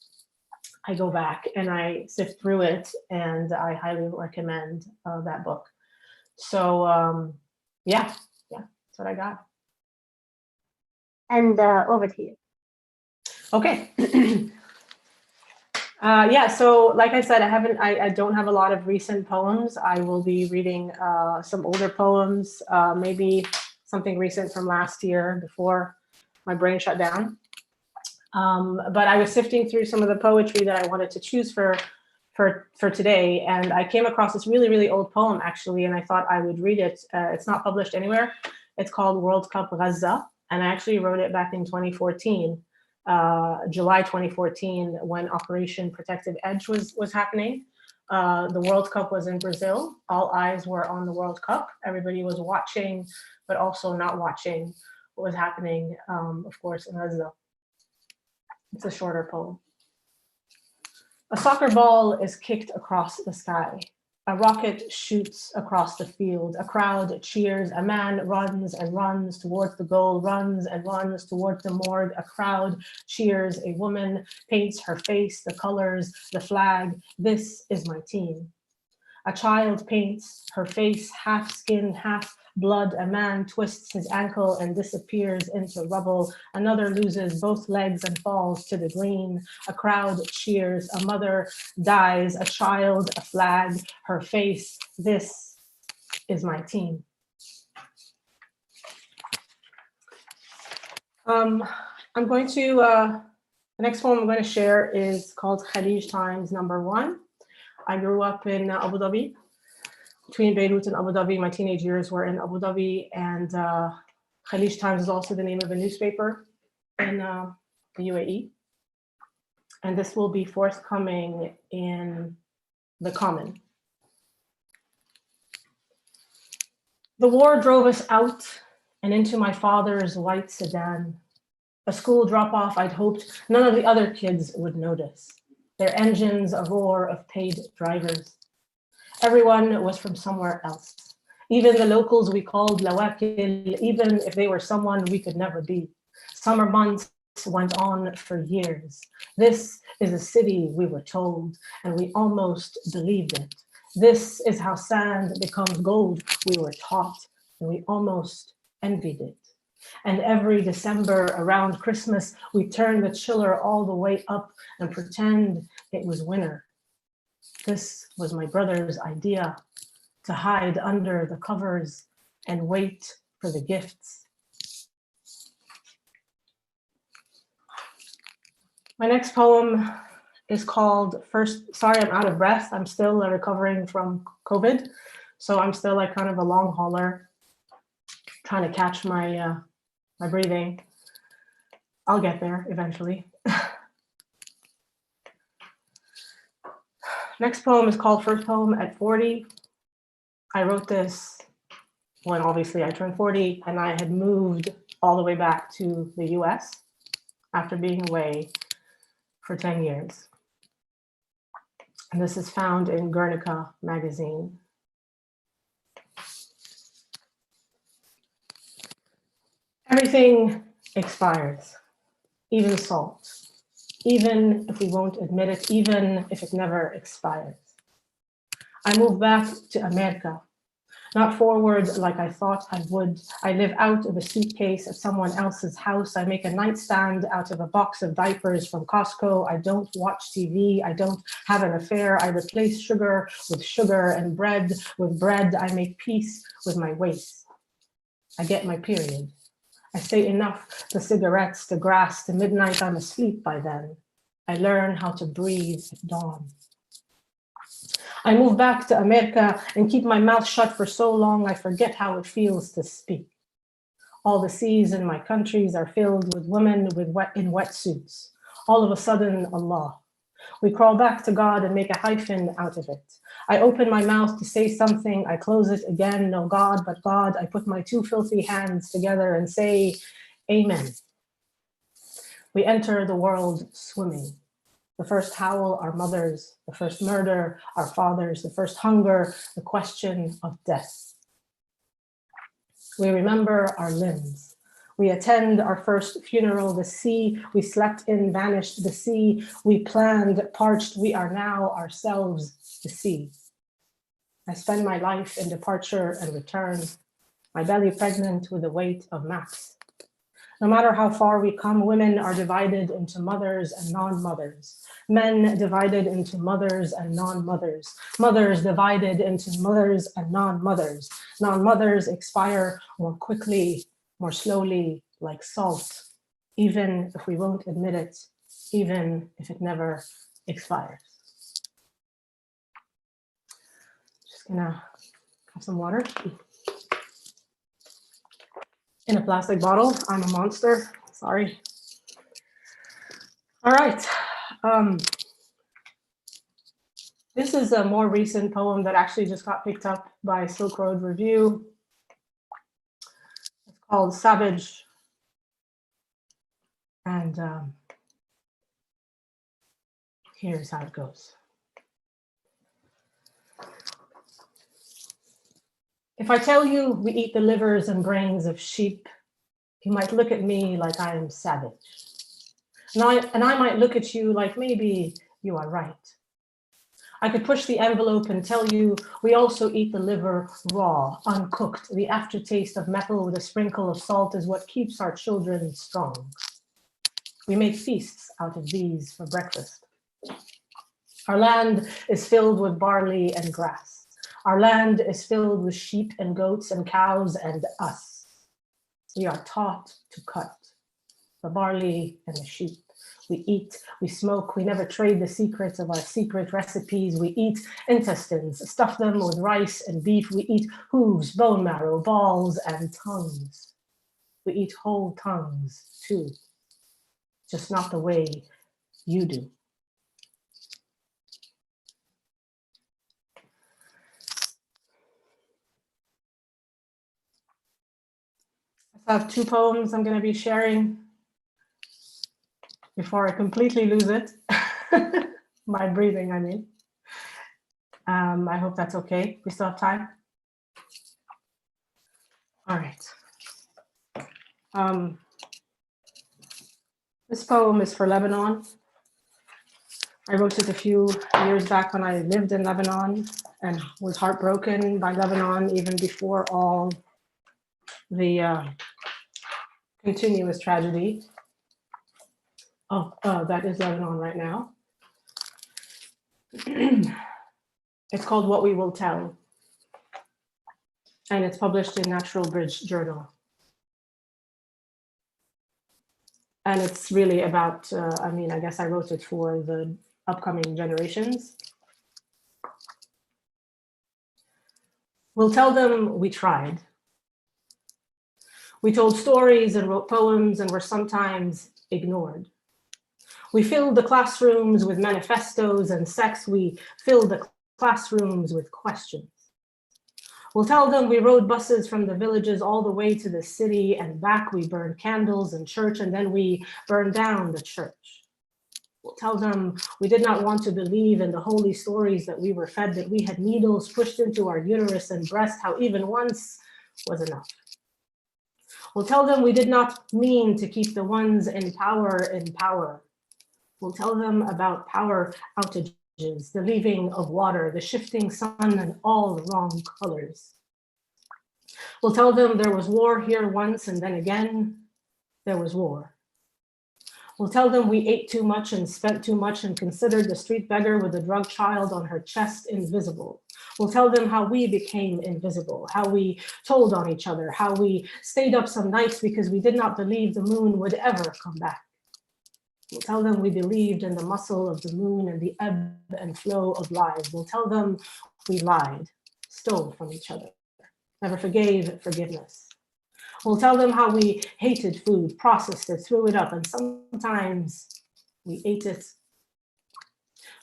I go back and I sift through it, and I highly recommend that book. So yeah, that's what I got. And over to you. Okay. Yeah, so like I said, I don't have a lot of recent poems. I will be reading some older poems, maybe something recent from last year before my brain shut down. But I was sifting through some of the poetry that I wanted to choose for today, and I came across this really, really old poem, actually, and I thought I would read it. It's not published anywhere. It's called World Cup Gaza, and I actually wrote it back in 2014. July 2014, when Operation Protective Edge was happening. The World Cup was in Brazil. All eyes were on the World Cup. Everybody was watching, but also not watching what was happening, of course, in Gaza. It's a shorter poem. A soccer ball is kicked across the sky. A rocket shoots across the field. A crowd cheers. A man runs and runs towards the goal, runs and runs towards the morgue. A crowd cheers. A woman paints her face, the colors, the flag. This is my team. A child paints her face, half skin, half blood. A man twists his ankle and disappears into rubble. Another loses both legs and falls to the green. A crowd cheers. A mother dies. A child, a flag, her face. This is my team. I'm going to, the next poem I'm going to share is called Khalij Times #1. I grew up in Abu Dhabi, between Beirut and Abu Dhabi. My teenage years were in Abu Dhabi, and Khalij Times is also the name of a newspaper in the UAE. And this will be forthcoming in the Common. The war drove us out and into my father's white sedan. A school drop-off I'd hoped none of the other kids would notice. Their engines a roar of paid drivers. Everyone was from somewhere else. Even the locals we called Lawakil, even if they were someone we could never be. Summer months went on for years. This is a city, we were told, and we almost believed it. This is how sand becomes gold, we were taught, and we almost envied it. And every December around Christmas, we turn the chiller all the way up and pretend it was winter. This was my brother's idea, to hide under the covers and wait for the gifts. My next poem is called First. Sorry, I'm out of breath. I'm still recovering from COVID. So I'm still like kind of a long hauler, trying to catch my my breathing. I'll get there eventually. Next poem is called First Poem at 40. I wrote this when obviously I turned 40 and I had moved all the way back to the US after being away for 10 years. And this is found in Guernica magazine. Everything expires, even salt, even if we won't admit it, even if it never expires. I moved back to America, not forward like I thought I would. I live out of a suitcase at someone else's house. I make a nightstand out of a box of diapers from Costco. I don't watch TV. I don't have an affair. I replace sugar with sugar and bread with bread. I make peace with my waste. I get my period. I say enough to cigarettes, to grass, to midnight. I'm asleep by then. I learn how to breathe at dawn. I move back to America and keep my mouth shut for so long I forget how it feels to speak. All the seas in my countries are filled with women in wetsuits. All of a sudden, Allah. We crawl back to God and make a hyphen out of it. I open my mouth to say something, I close it again, no God but God. I put my two filthy hands together and say, Amen. We enter the world swimming. The first howl, our mothers. The first murder, our fathers. The first hunger, the question of death. We remember our limbs. We attend our first funeral, the sea we slept in vanished, the sea we planned parched, we are now ourselves the sea. I spend my life in departure and return, my belly pregnant with the weight of maps. No matter how far we come, women are divided into mothers and non-mothers. Men divided into mothers and non-mothers. Mothers divided into mothers and non-mothers. Non-mothers expire more quickly, more slowly, like salt, even if we won't admit it, even if it never expires. Just gonna have some water. In a plastic bottle. I'm a monster, sorry. All right. This is a more recent poem that actually just got picked up by Silk Road Review. It's called Savage. And here's how it goes. If I tell you we eat the livers and brains of sheep, you might look at me like I am savage. And I might look at you like maybe you are right. I could push the envelope and tell you we also eat the liver raw, uncooked. The aftertaste of metal with a sprinkle of salt is what keeps our children strong. We make feasts out of these for breakfast. Our land is filled with barley and grass. Our land is filled with sheep and goats and cows and us. We are taught to cut the barley and the sheep. We eat, we smoke, we never trade the secrets of our secret recipes. We eat intestines, stuff them with rice and beef. We eat hooves, bone marrow, balls, and tongues. We eat whole tongues too, just not the way you do. I have two poems I'm going to be sharing before I completely lose it. My breathing, I mean. I hope that's okay. We still have time. All right. This poem is for Lebanon. I wrote it a few years back when I lived in Lebanon and was heartbroken by Lebanon even before all the continuous tragedy. Oh, that is Lebanon right now. It's called What We Will Tell, and it's published in Natural Bridge Journal. And it's really about, I mean, I guess I wrote it for the upcoming generations. We'll tell them we tried. We told stories and wrote poems and were sometimes ignored. We filled the classrooms with manifestos and sex. We filled the classrooms with questions. We'll tell them we rode buses from the villages all the way to the city and back. We burned candles in church and then we burned down the church. We'll tell them we did not want to believe in the holy stories that we were fed, that we had needles pushed into our uterus and breast, how even once was enough. We'll tell them we did not mean to keep the ones in power in power. We'll tell them about power outages, the leaving of water, the shifting sun, and all the wrong colors. We'll tell them there was war here once, and then again, there was war. We'll tell them we ate too much and spent too much and considered the street beggar with a drug child on her chest invisible. We'll tell them how we became invisible, how we told on each other, how we stayed up some nights because we did not believe the moon would ever come back. We'll tell them we believed in the muscle of the moon and the ebb and flow of lives. We'll tell them we lied, stole from each other, never forgave forgiveness. We'll tell them how we hated food, processed it, threw it up, and sometimes we ate it.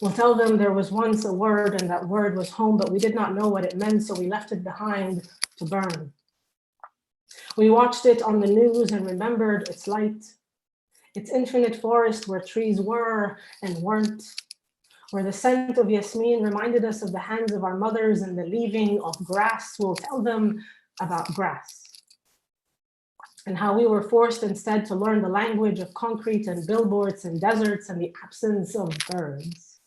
We'll tell them there was once a word and that word was home, but we did not know what it meant, so we left it behind to burn. We watched it on the news and remembered its light, its infinite forest where trees were and weren't, where the scent of Yasmin reminded us of the hands of our mothers and the leaving of grass. We'll tell them about grass and how we were forced instead to learn the language of concrete and billboards and deserts and the absence of birds.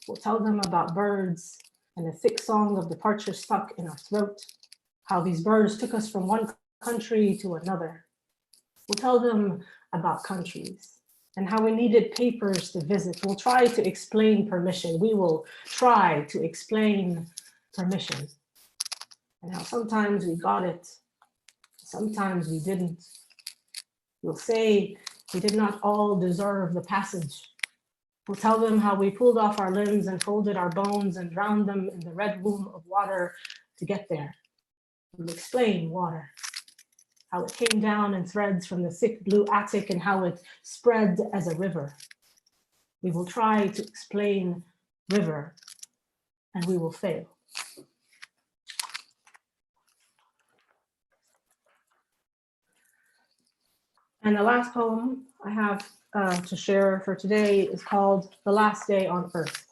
We'll tell them about birds and the thick song of the parcher stuck in our throat, how these birds took us from one country to another. We'll tell them about countries and how we needed papers to visit. We'll try to explain permission. We will try to explain permission and how sometimes we got it, sometimes we didn't. We'll say we did not all deserve the passage. We'll tell them how we pulled off our limbs and folded our bones and drowned them in the red womb of water to get there. We'll explain water, how it came down in threads from the thick blue attic and how it spread as a river. We will try to explain river and we will fail. And the last poem I have to share for today is called The Last Day on Earth,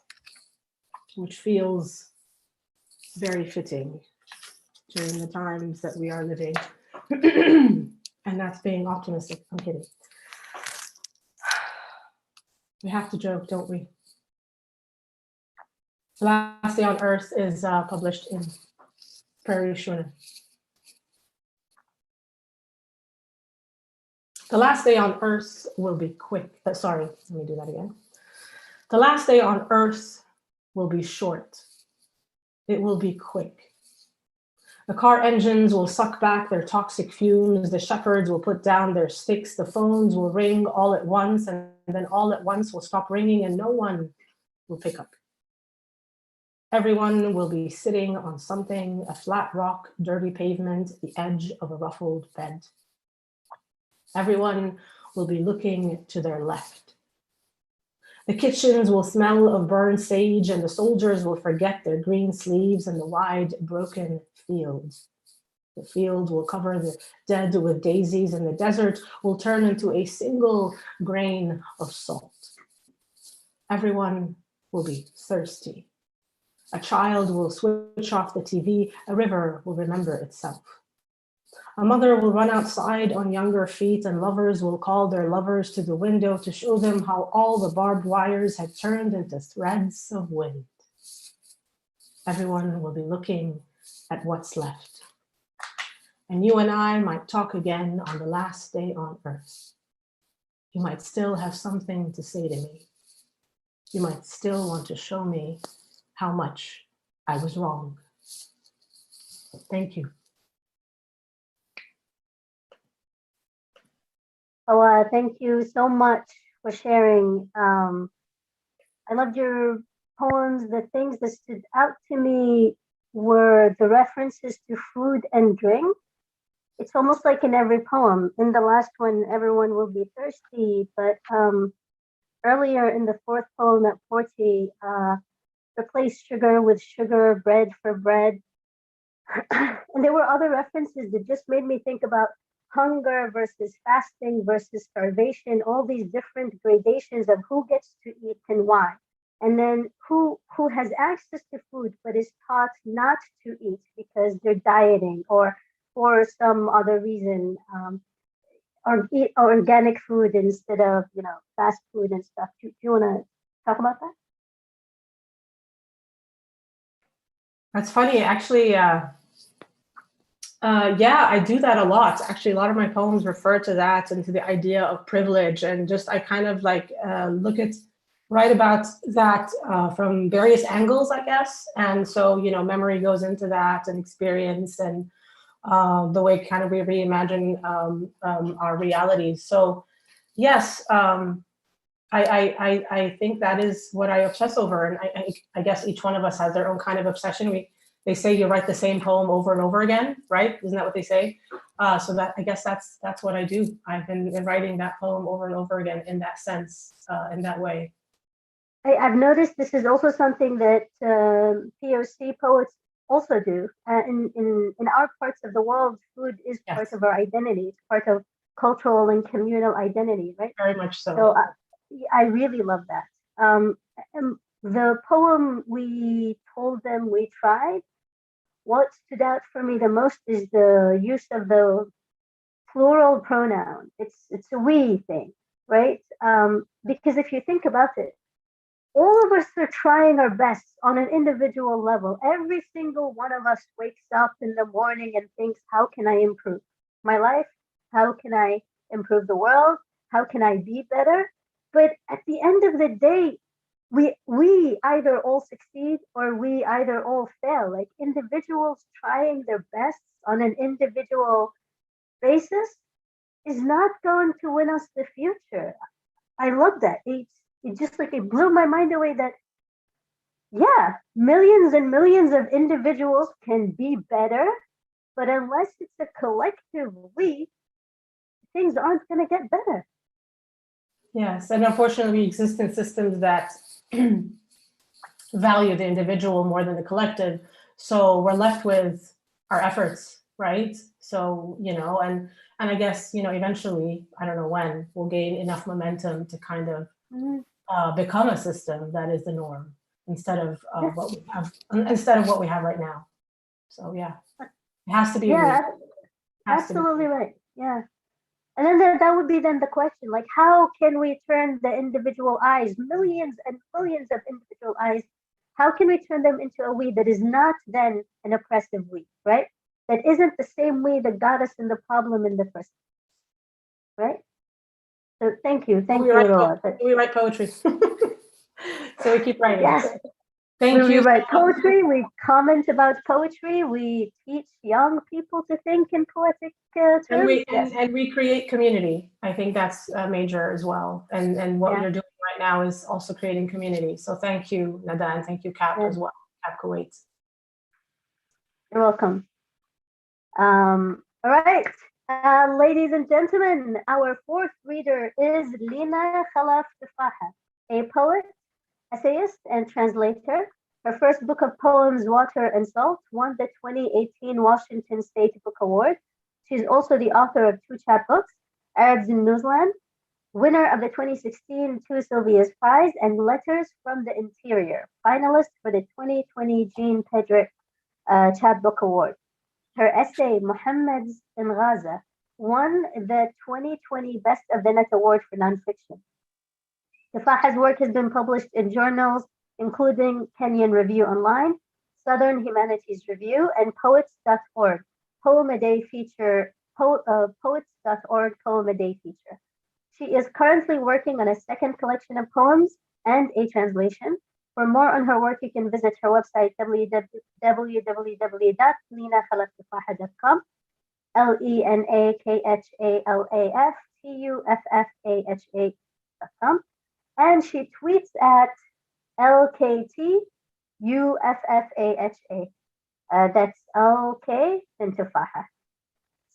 which feels very fitting during the times that we are living. And that's being optimistic. I'm kidding. We have to joke, don't we? The Last Day on Earth is published in Prairie Schooner. The last day on Earth will be quick. Sorry, let me do that again. The last day on Earth will be short. It will be quick. The car engines will suck back their toxic fumes. The shepherds will put down their sticks. The phones will ring all at once, and then all at once will stop ringing and no one will pick up. Everyone will be sitting on something, a flat rock, dirty pavement, the edge of a ruffled bed. Everyone will be looking to their left. The kitchens will smell of burned sage and the soldiers will forget their green sleeves and the wide broken fields. The field will cover the dead with daisies and the desert will turn into a single grain of salt. Everyone will be thirsty. A child will switch off the TV. A river will remember itself. A mother will run outside on younger feet and lovers will call their lovers to the window to show them how all the barbed wires had turned into threads of wind. Everyone will be looking at what's left. And you and I might talk again on the last day on Earth. You might still have something to say to me. You might still want to show me how much I was wrong. Thank you. Thank you so much for sharing. I loved your poems. The things that stood out to me were the references to food and drink. It's almost like in every poem. In the last one, everyone will be thirsty, but earlier in the fourth poem at 40, replace sugar with sugar, bread for bread. And there were other references that just made me think about hunger versus fasting versus starvation, all these different gradations of who gets to eat and why. And then who has access to food but is taught not to eat because they're dieting or for some other reason, or eat organic food instead of fast food and stuff. Do you want to talk about that? That's funny. Actually, yeah, I do that a lot. Actually, a lot of my poems refer to that and to the idea of privilege. And just I kind of like write about that from various angles, I guess. And so, memory goes into that and experience and the way kind of we reimagine our realities. So yes, I think that is what I obsess over. And I guess each one of us has their own kind of obsession. They say you write the same poem over and over again, right? Isn't that what they say? So that I guess that's what I do. I've been writing that poem over and over again in that sense, in that way. I've noticed this is also something that POC poets also do. In our parts of the world, food is part of our identity. It's part of cultural and communal identity, right? Very much so. So I really love that. And the poem "We Told Them We Tried," what stood out for me the most is the use of the plural pronoun. It's a we thing, right? Because if you think about it, all of us are trying our best on an individual level. Every single one of us wakes up in the morning and thinks, how can I improve my life? How can I improve the world? How can I be better? But at the end of the day, we either all succeed or we either all fail. Like individuals trying their best on an individual basis is not going to win us the future. I love that. It just like it blew my mind away that millions and millions of individuals can be better, but unless it's a collective we, things aren't going to get better. Yes, and unfortunately, we exist in systems that value the individual more than the collective. So we're left with our efforts, right? So, and I guess, eventually, I don't know when, we'll gain enough momentum to kind of become a system that is the norm instead of what we have right now. So yeah, it has to be. Yeah, absolutely right. Yeah. And then that would be then the question, like, how can we turn the individual eyes, millions and millions of individual eyes, how can we turn them into a we that is not then an oppressive we, right? That isn't the same we that got us in the problem in the first place, right? So thank you, Ruaz. We write poetry, so we keep writing. Yes. Thank you. We write poetry, we comment about poetry, we teach young people to think in poetic terms. And we create community. I think that's major as well. And what you're doing right now is also creating community. So thank you, Nada, and thank you, Cap, as well, Cap Kuwait. You're welcome. All right, ladies and gentlemen, our fourth reader is Lina Khalaf Tufaha, a poet, essayist, and translator. Her first book of poems, Water and Salt, won the 2018 Washington State Book Award. She's also the author of two chapbooks, Arabs in Newsland, winner of the 2016 Two Sylvia's Prize, and Letters from the Interior, finalist for the 2020 Jean Pedrick Chapbook Award. Her essay, Muhammad's in Gaza, won the 2020 Best of the Net Award for Nonfiction. Tufaha's work has been published in journals including Kenyan Review Online, Southern Humanities Review, and Poets.org, Poem a Day feature, Poets.org Poem a Day feature. She is currently working on a second collection of poems and a translation. For more on her work, you can visit her website, www.linakhalaftufaha.com, LENAKHALAFTUFAHA.com. TUFFAHA.com. And she tweets at LKTUFFAHA. That's LK and Tufaha.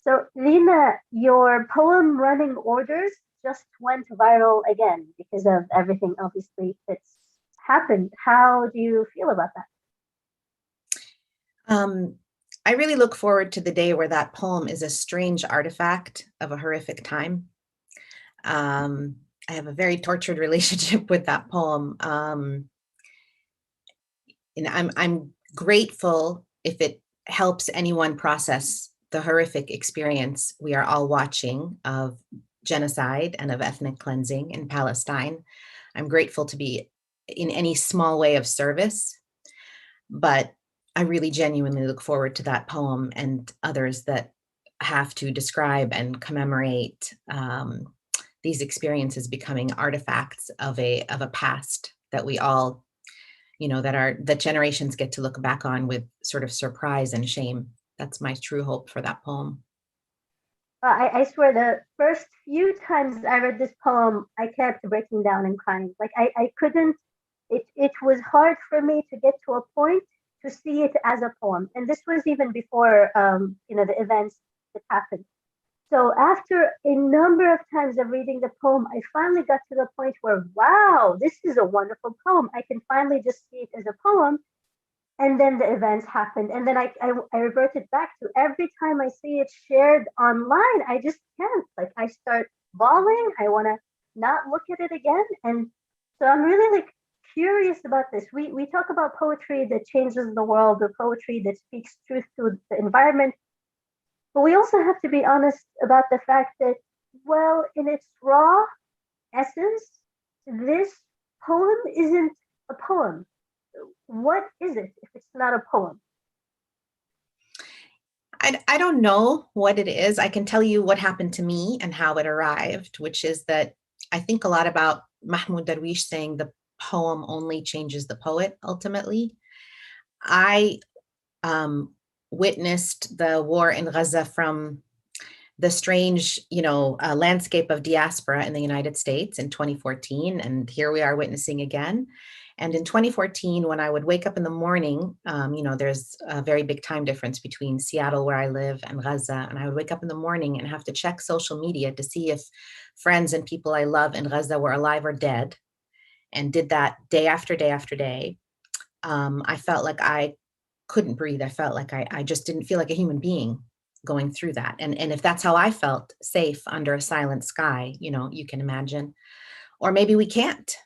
So, Lina, your poem Running Orders just went viral again because of everything, obviously, that's happened. How do you feel about that? I really look forward to the day where that poem is a strange artifact of a horrific time. I have a very tortured relationship with that poem. And I'm grateful if it helps anyone process the horrific experience we are all watching of genocide and of ethnic cleansing in Palestine. I'm grateful to be in any small way of service, but I really genuinely look forward to that poem and others that have to describe and commemorate these experiences becoming artifacts of a past that we all, that generations get to look back on with sort of surprise and shame. That's my true hope for that poem. I swear the first few times I read this poem, I kept breaking down and crying. Like I couldn't, it was hard for me to get to a point to see it as a poem. And this was even before, the events that happened. So after a number of times of reading the poem, I finally got to the point where, wow, this is a wonderful poem. I can finally just see it as a poem. And then the events happened. And then I reverted back to every time I see it shared online, I just can't. Like I start bawling. I want to not look at it again. And so I'm really curious about this. We talk about poetry that changes the world, or poetry that speaks truth to the environment. But we also have to be honest about the fact that, well, in its raw essence, this poem isn't a poem. What is it if it's not a poem? I don't know what it is. I can tell you what happened to me and how it arrived, which is that I think a lot about Mahmoud Darwish saying the poem only changes the poet ultimately. I witnessed the war in Gaza from the strange, landscape of diaspora in the United States in 2014. And here we are witnessing again. And in 2014, when I would wake up in the morning, there's a very big time difference between Seattle, where I live, and Gaza. And I would wake up in the morning and have to check social media to see if friends and people I love in Gaza were alive or dead, and did that day after day after day. I felt like I couldn't breathe. I felt like I just didn't feel like a human being going through that. And if that's how I felt, safe under a silent sky, you can imagine. Or maybe we can't.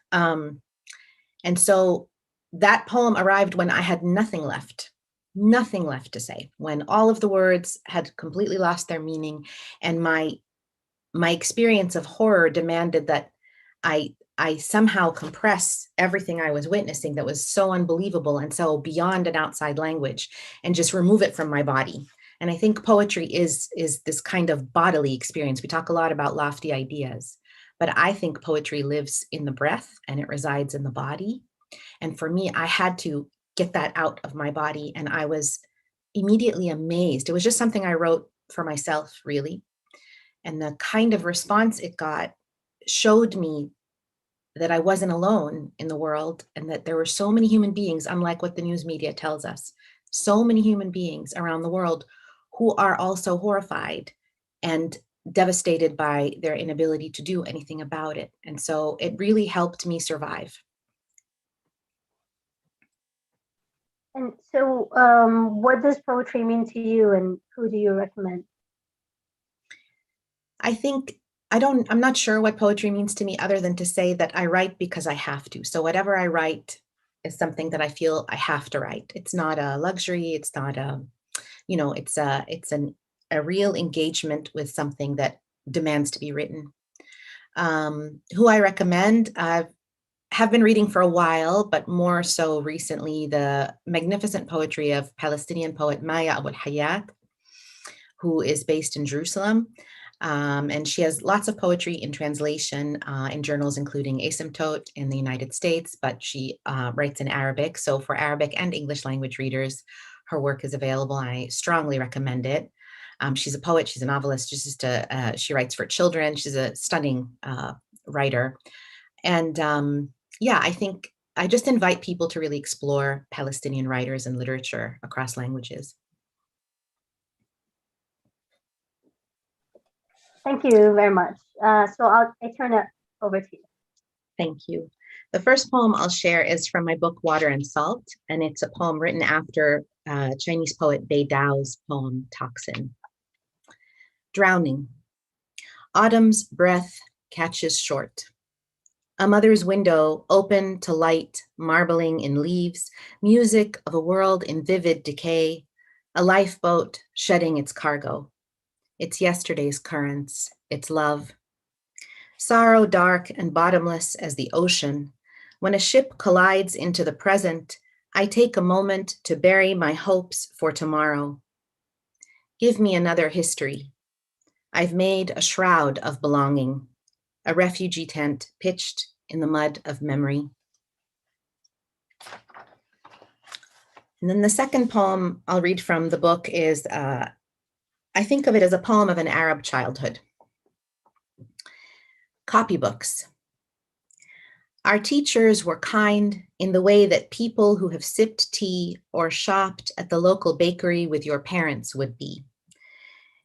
And so that poem arrived when I had nothing left to say, when all of the words had completely lost their meaning, and my experience of horror demanded that I somehow compress everything I was witnessing that was so unbelievable and so beyond an outside language, and just remove it from my body. And I think poetry is this kind of bodily experience. We talk a lot about lofty ideas, but I think poetry lives in the breath and it resides in the body. And for me, I had to get that out of my body. And I was immediately amazed. It was just something I wrote for myself, really. And the kind of response it got showed me that I wasn't alone in the world, and that there were so many human beings, unlike what the news media tells us, so many human beings around the world who are also horrified and devastated by their inability to do anything about it. And so it really helped me survive. And so what does poetry mean to you, and who do you recommend? I think I'm not sure what poetry means to me, other than to say that I write because I have to. So whatever I write is something that I feel I have to write. It's not a luxury. It's not it's a real engagement with something that demands to be written. Who I recommend, I have been reading for a while, but more so recently, the magnificent poetry of Palestinian poet Maya Abu al-Hayat, who is based in Jerusalem. And she has lots of poetry in translation in journals, including Asymptote in the United States, but she writes in Arabic. So for Arabic and English language readers, her work is available. I strongly recommend it. She's a poet, she's a novelist, she writes for children. She's a stunning writer. And yeah, I think I just invite people to really explore Palestinian writers and literature across languages. Thank you very much. So I turn it over to you. Thank you. The first poem I'll share is from my book, Water and Salt, and it's a poem written after Chinese poet Bei Dao's poem, Toxin. Drowning. Autumn's breath catches short. A mother's window open to light, marbling in leaves, music of a world in vivid decay, a lifeboat shedding its cargo. It's yesterday's currents, its love. Sorrow dark and bottomless as the ocean. When a ship collides into the present, I take a moment to bury my hopes for tomorrow. Give me another history. I've made a shroud of belonging, a refugee tent pitched in the mud of memory. And then the second poem I'll read from the book is, I think of it as a poem of an Arab childhood. Copybooks. Our teachers were kind in the way that people who have sipped tea or shopped at the local bakery with your parents would be.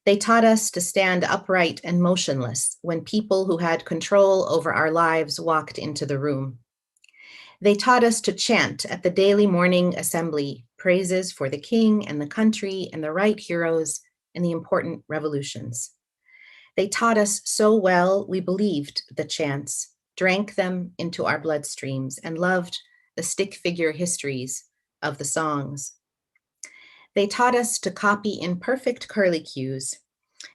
They taught us to stand upright and motionless when people who had control over our lives walked into the room. They taught us to chant at the daily morning assembly praises for the king and the country and the right heroes and the important revolutions. They taught us so well we believed the chants, drank them into our bloodstreams, and loved the stick figure histories of the songs. They taught us to copy in perfect curlicues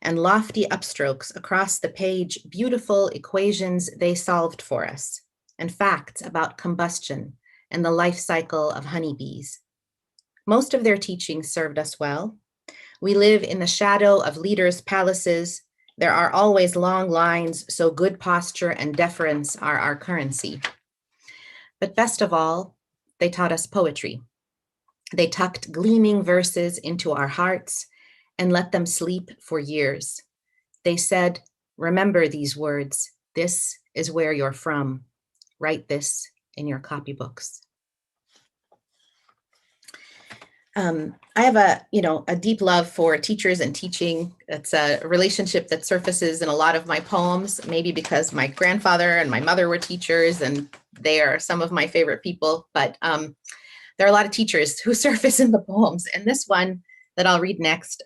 and lofty upstrokes across the page beautiful equations they solved for us, and facts about combustion and the life cycle of honeybees. Most of their teachings served us well. We live in the shadow of leaders' palaces. There are always long lines, so good posture and deference are our currency. But best of all, they taught us poetry. They tucked gleaming verses into our hearts and let them sleep for years. They said, remember these words. This is where you're from. Write this in your copybooks. I have a deep love for teachers and teaching. It's a relationship that surfaces in a lot of my poems, maybe because my grandfather and my mother were teachers and they are some of my favorite people, but there are a lot of teachers who surface in the poems. And this one that I'll read next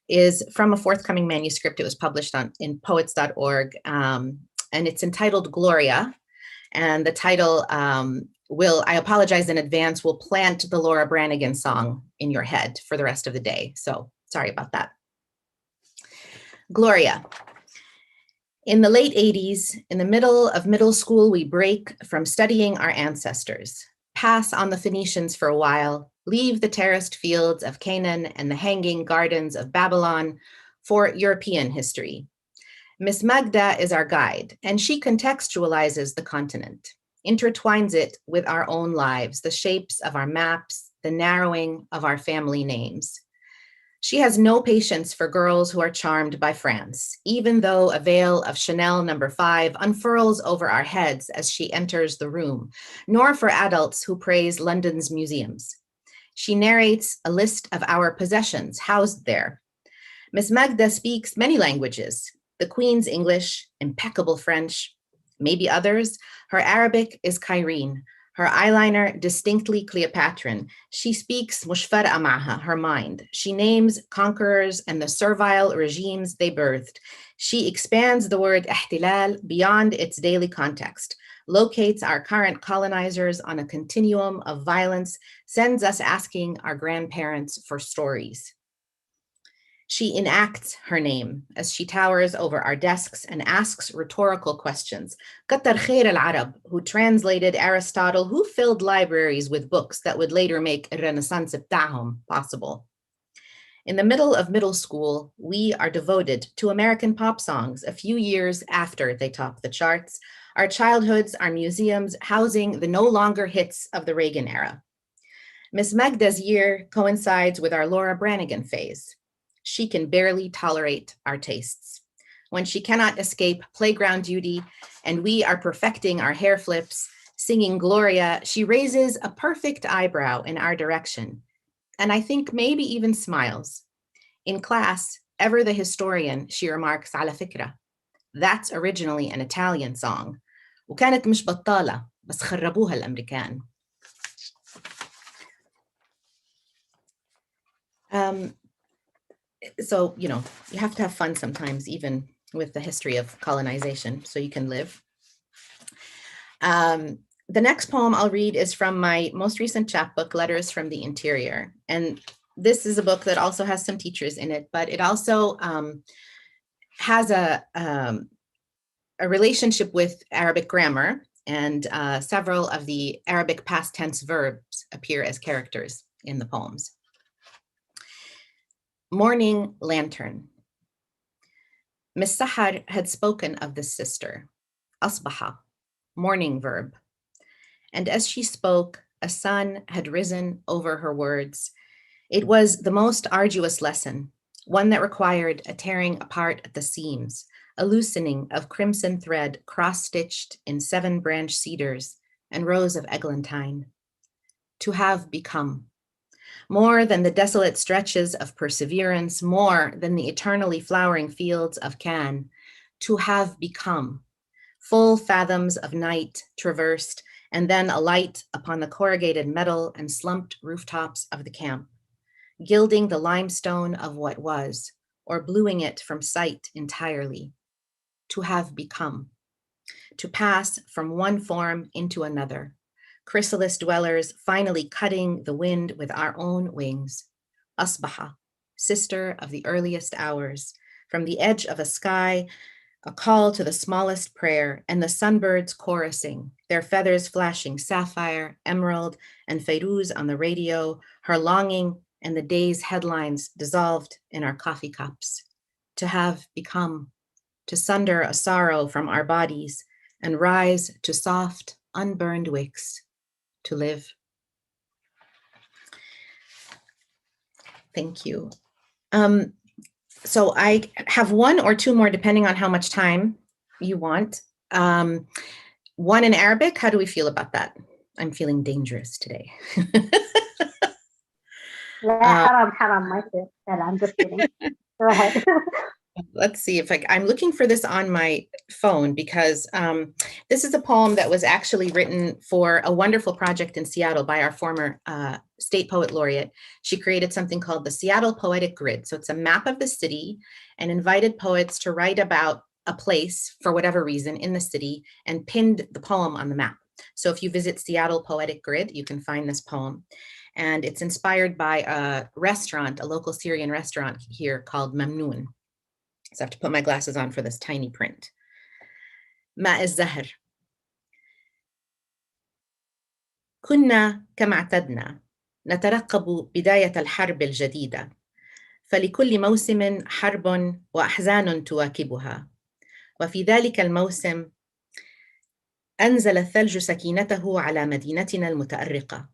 is from a forthcoming manuscript. It was published in poets.org, and it's entitled Gloria. And the title I apologize in advance, will plant the Laura Branigan song in your head for the rest of the day. So sorry about that. Gloria. In the late 80s, in the middle of middle school, we break from studying our ancestors, pass on the Phoenicians for a while, leave the terraced fields of Canaan and the hanging gardens of Babylon for European history. Miss Magda is our guide, and she contextualizes the continent, intertwines it with our own lives, the shapes of our maps, the narrowing of our family names. She has no patience for girls who are charmed by France, even though a veil of Chanel No. 5 unfurls over our heads as she enters the room, nor for adults who praise London's museums. She narrates a list of our possessions housed there. Miss Magda speaks many languages, the Queen's English, impeccable French, maybe others. Her Arabic is Cairene, her eyeliner distinctly Cleopatran. She speaks mushfara ma'ha, her mind. She names conquerors and the servile regimes they birthed. She expands the word ihtilal beyond its daily context, locates our current colonizers on a continuum of violence, sends us asking our grandparents for stories. She enacts her name as she towers over our desks and asks rhetorical questions. Katar khair al-Arab, who translated Aristotle, who filled libraries with books that would later make Renaissance b'ta'hum possible. In the middle of middle school, we are devoted to American pop songs a few years after they top the charts. Our childhoods are museums housing the no longer hits of the Reagan era. Miss Magda's year coincides with our Laura Branigan phase. she can barely tolerate our tastes. When she cannot escape playground duty and we are perfecting our hair flips, singing Gloria, she raises a perfect eyebrow in our direction, and I think maybe even smiles. In class, ever the historian, she remarks, على فكرة, that's originally an Italian song. وكانت مش بطالة, بس خربوها الأمريكان. So, you know, you have to have fun sometimes, even with the history of colonization, so you can live. The next poem I'll read is from my most recent chapbook, Letters from the Interior. And this is a book that also has some teachers in it, but it also has a relationship with Arabic grammar, and several of the Arabic past tense verbs appear as characters in the poems. Morning Lantern. Miss Sahar had spoken of this sister, asbaha, morning verb. And as she spoke, a sun had risen over her words. It was the most arduous lesson, one that required a tearing apart at the seams, a loosening of crimson thread cross-stitched in 7-branch cedars and rows of eglantine. To have become. More than the desolate stretches of perseverance, more than the eternally flowering fields of Cannes, to have become. Full fathoms of night traversed, and then a light upon the corrugated metal and slumped rooftops of the camp, gilding the limestone of what was, or bluing it from sight entirely. To have become. To pass from one form into another. Chrysalis dwellers finally cutting the wind with our own wings. Asbaha, sister of the earliest hours, from the edge of a sky, a call to the smallest prayer, and the sunbirds chorusing, their feathers flashing sapphire, emerald, and Feiruz on the radio, her longing and the day's headlines dissolved in our coffee cups. To have become, to sunder a sorrow from our bodies and rise to soft, unburned wicks, to live. Thank you. So I have one or two more, depending on how much time you want. One in Arabic, how do we feel about that? I'm feeling dangerous today. haram, my sis. I'm just kidding. Go ahead. Let's see if I'm looking for this on my phone, because this is a poem that was actually written for a wonderful project in Seattle by our former state poet laureate. She created something called the Seattle Poetic Grid. So it's a map of the city and invited poets to write about a place for whatever reason in the city and pinned the poem on the map. So if you visit Seattle Poetic Grid, you can find this poem. And it's inspired by a restaurant, a local Syrian restaurant here called Mamnoon. So I have to put my glasses on for this tiny print. ماء الزهر. كنا كما اعتدنا نترقب بداية الحرب الجديدة، فلكل موسم حرب وأحزان تواكبها، وفي ذلك الموسم أنزل الثلج سكينته على مدينتنا المتأرقة،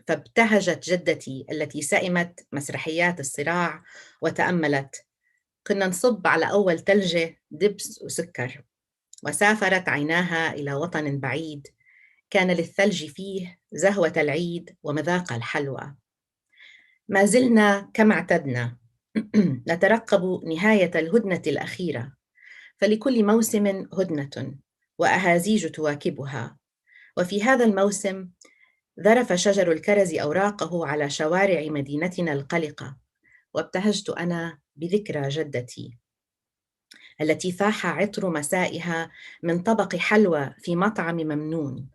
فابتهجت جدتي التي سئمت مسرحيات الصراع وتأملت: كنا نصب على أول ثلجة دبس وسكر، وسافرت عيناها إلى وطن بعيد كان للثلج فيه زهوة العيد ومذاق الحلوى. ما زلنا كما اعتدنا نترقب نهاية الهدنة الأخيرة، فلكل موسم هدنة وأهازيج تواكبها، وفي هذا الموسم ذرف شجر الكرز أوراقه على شوارع مدينتنا القلقة، وابتهجت أنا بذكرى جدتي التي فاح عطر مسائها من طبق حلوى في مطعم ممنون،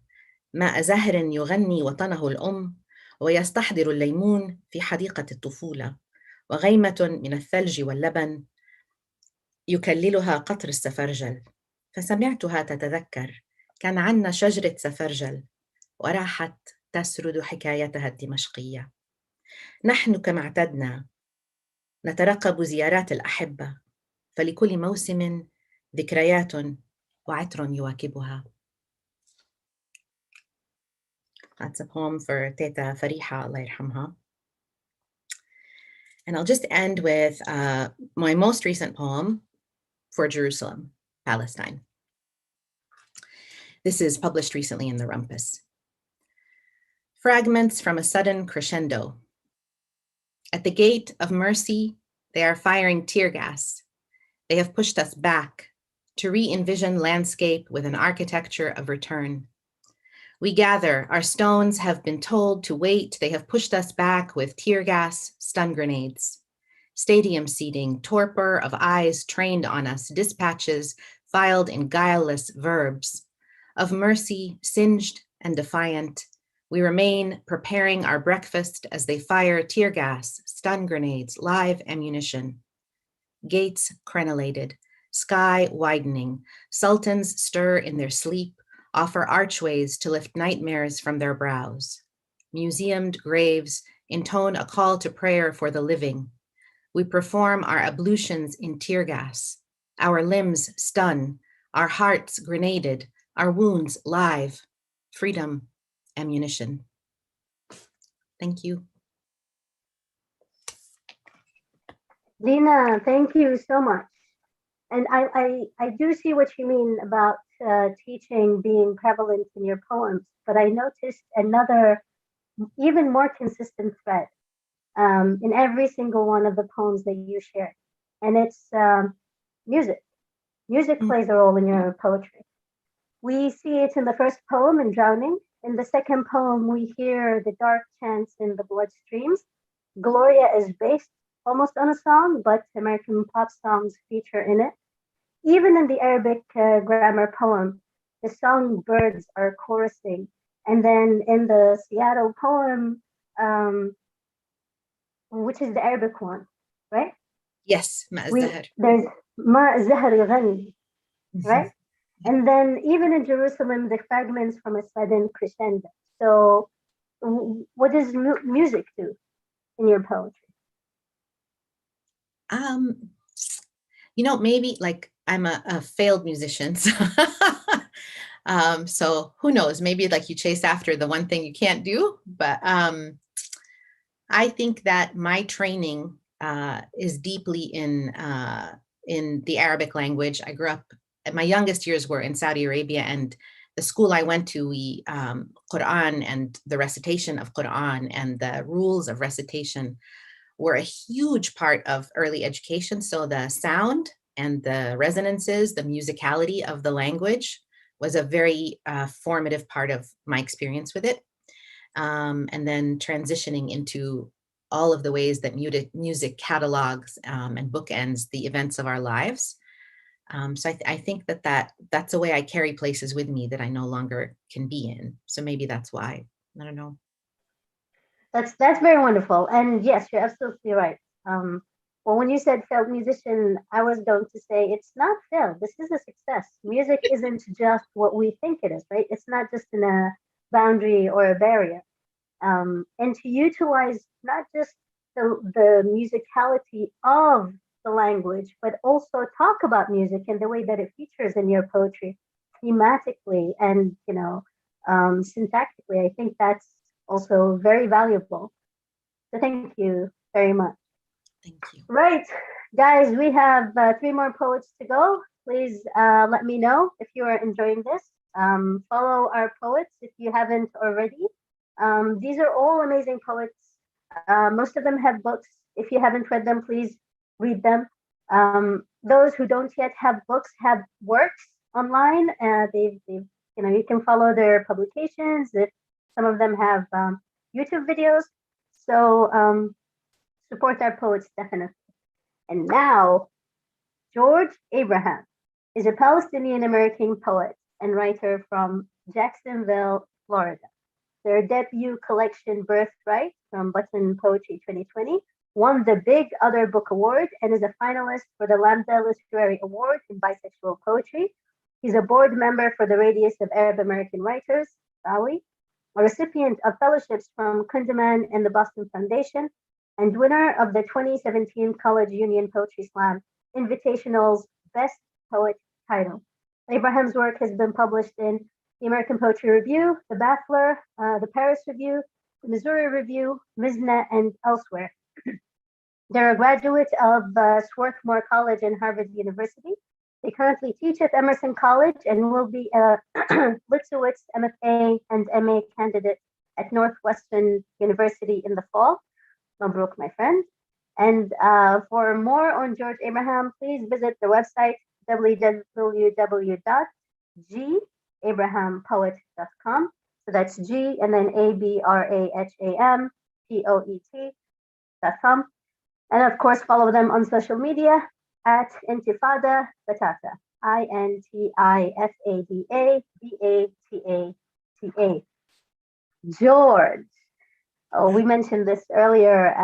ماء زهر يغني وطنه الأم ويستحضر الليمون في حديقة الطفولة، وغيمة من الثلج واللبن يكللها قطر السفرجل. فسمعتها تتذكر كان عنا شجرة سفرجل، وراحت تسرد حكايتها الدمشقية. نحن كما اعتدنا نترقب زيارات الأحبة، فلكل موسم ذكريات وعطر يواكبها. That's a poem for Teta Fariha, Allah yarhamha. And I'll just end with my most recent poem for Jerusalem, Palestine. This is published recently in the Rumpus. Fragments from a sudden crescendo. At the gate of mercy, they are firing tear gas. They have pushed us back to re-envision landscape with an architecture of return. We gather, our stones have been told to wait. They have pushed us back with tear gas, stun grenades. Stadium seating, torpor of eyes trained on us, dispatches filed in guileless verbs. Of mercy, singed and defiant, we remain preparing our breakfast as they fire tear gas, stun grenades, live ammunition. Gates crenellated, sky widening, sultans stir in their sleep, offer archways to lift nightmares from their brows. Museumed graves intone a call to prayer for the living. We perform our ablutions in tear gas, our limbs stun, our hearts grenaded, our wounds live. Freedom, ammunition. Thank you. Lina, thank you so much. And I do see what you mean about teaching being prevalent in your poems, but I noticed another even more consistent thread in every single one of the poems that you shared. And it's music. Music plays a role in your poetry. We see it in the first poem in Drowning. In the second poem, we hear the dark chants in the bloodstreams. Gloria is based almost on a song, but American pop songs feature in it. Even in the Arabic grammar poem, the songbirds are chorusing. And then in the Seattle poem, which is the Arabic one, right? Yes, there's Ma Zahr Ghani, right? And then even in Jerusalem, the fragments from a sudden crescendo. So what does music do in your poetry? You know, maybe like I'm a failed musician. So who knows, maybe like you chase after the one thing you can't do. But I think that my training is deeply in the Arabic language. I grew up, my youngest years were in Saudi Arabia, and the school I went to, we Quran and the recitation of Quran and the rules of recitation were a huge part of early education. So the sound and the resonances, the musicality of the language was a very formative part of my experience with it. And then transitioning into all of the ways that music catalogs and bookends the events of our lives. So I think that's a way I carry places with me that I no longer can be in. So maybe that's why. I don't know. That's very wonderful. And yes, you're absolutely right. Well, when you said failed musician, I was going to say it's not failed. This is a success. Music isn't just what we think it is, right? It's not just in a boundary or a barrier. And to utilize not just the musicality of the language, but also talk about music and the way that it features in your poetry thematically and, syntactically. I think that's also very valuable. So thank you very much. Thank you. Right, guys, we have 3 more poets to go. Please let me know if you are enjoying this. Follow our poets if you haven't already. These are all amazing poets. Most of them have books. If you haven't read them, please read them. Those who don't yet have books have works online. They've you can follow their publications. Some of them have YouTube videos. So support our poets definitely. And now, George Abraham is a Palestinian American poet and writer from Jacksonville, Florida. Their debut collection, Birthright, from Button Poetry 2020, won the Big Other Book Award and is a finalist for the Lambda Literary Award in Bisexual Poetry. He's a board member for the Radius of Arab American Writers, BAWI, a recipient of fellowships from Kundiman and the Boston Foundation, and winner of the 2017 College Union Poetry Slam Invitational's Best Poet title. Abraham's work has been published in the American Poetry Review, the Baffler, the Paris Review, the Missouri Review, Mizna, and elsewhere. They're a graduate of Swarthmore College and Harvard University. They currently teach at Emerson College and will be a Litzowitz MFA and MA candidate at Northwestern University in the fall. Mabruk, my friend. And for more on George Abraham, please visit the website www.gabrahampoet.com. So that's G and then ABRAHAMPOET.com. And of course, follow them on social media at Intifada Batata. INTIFADA George. Oh, we mentioned this earlier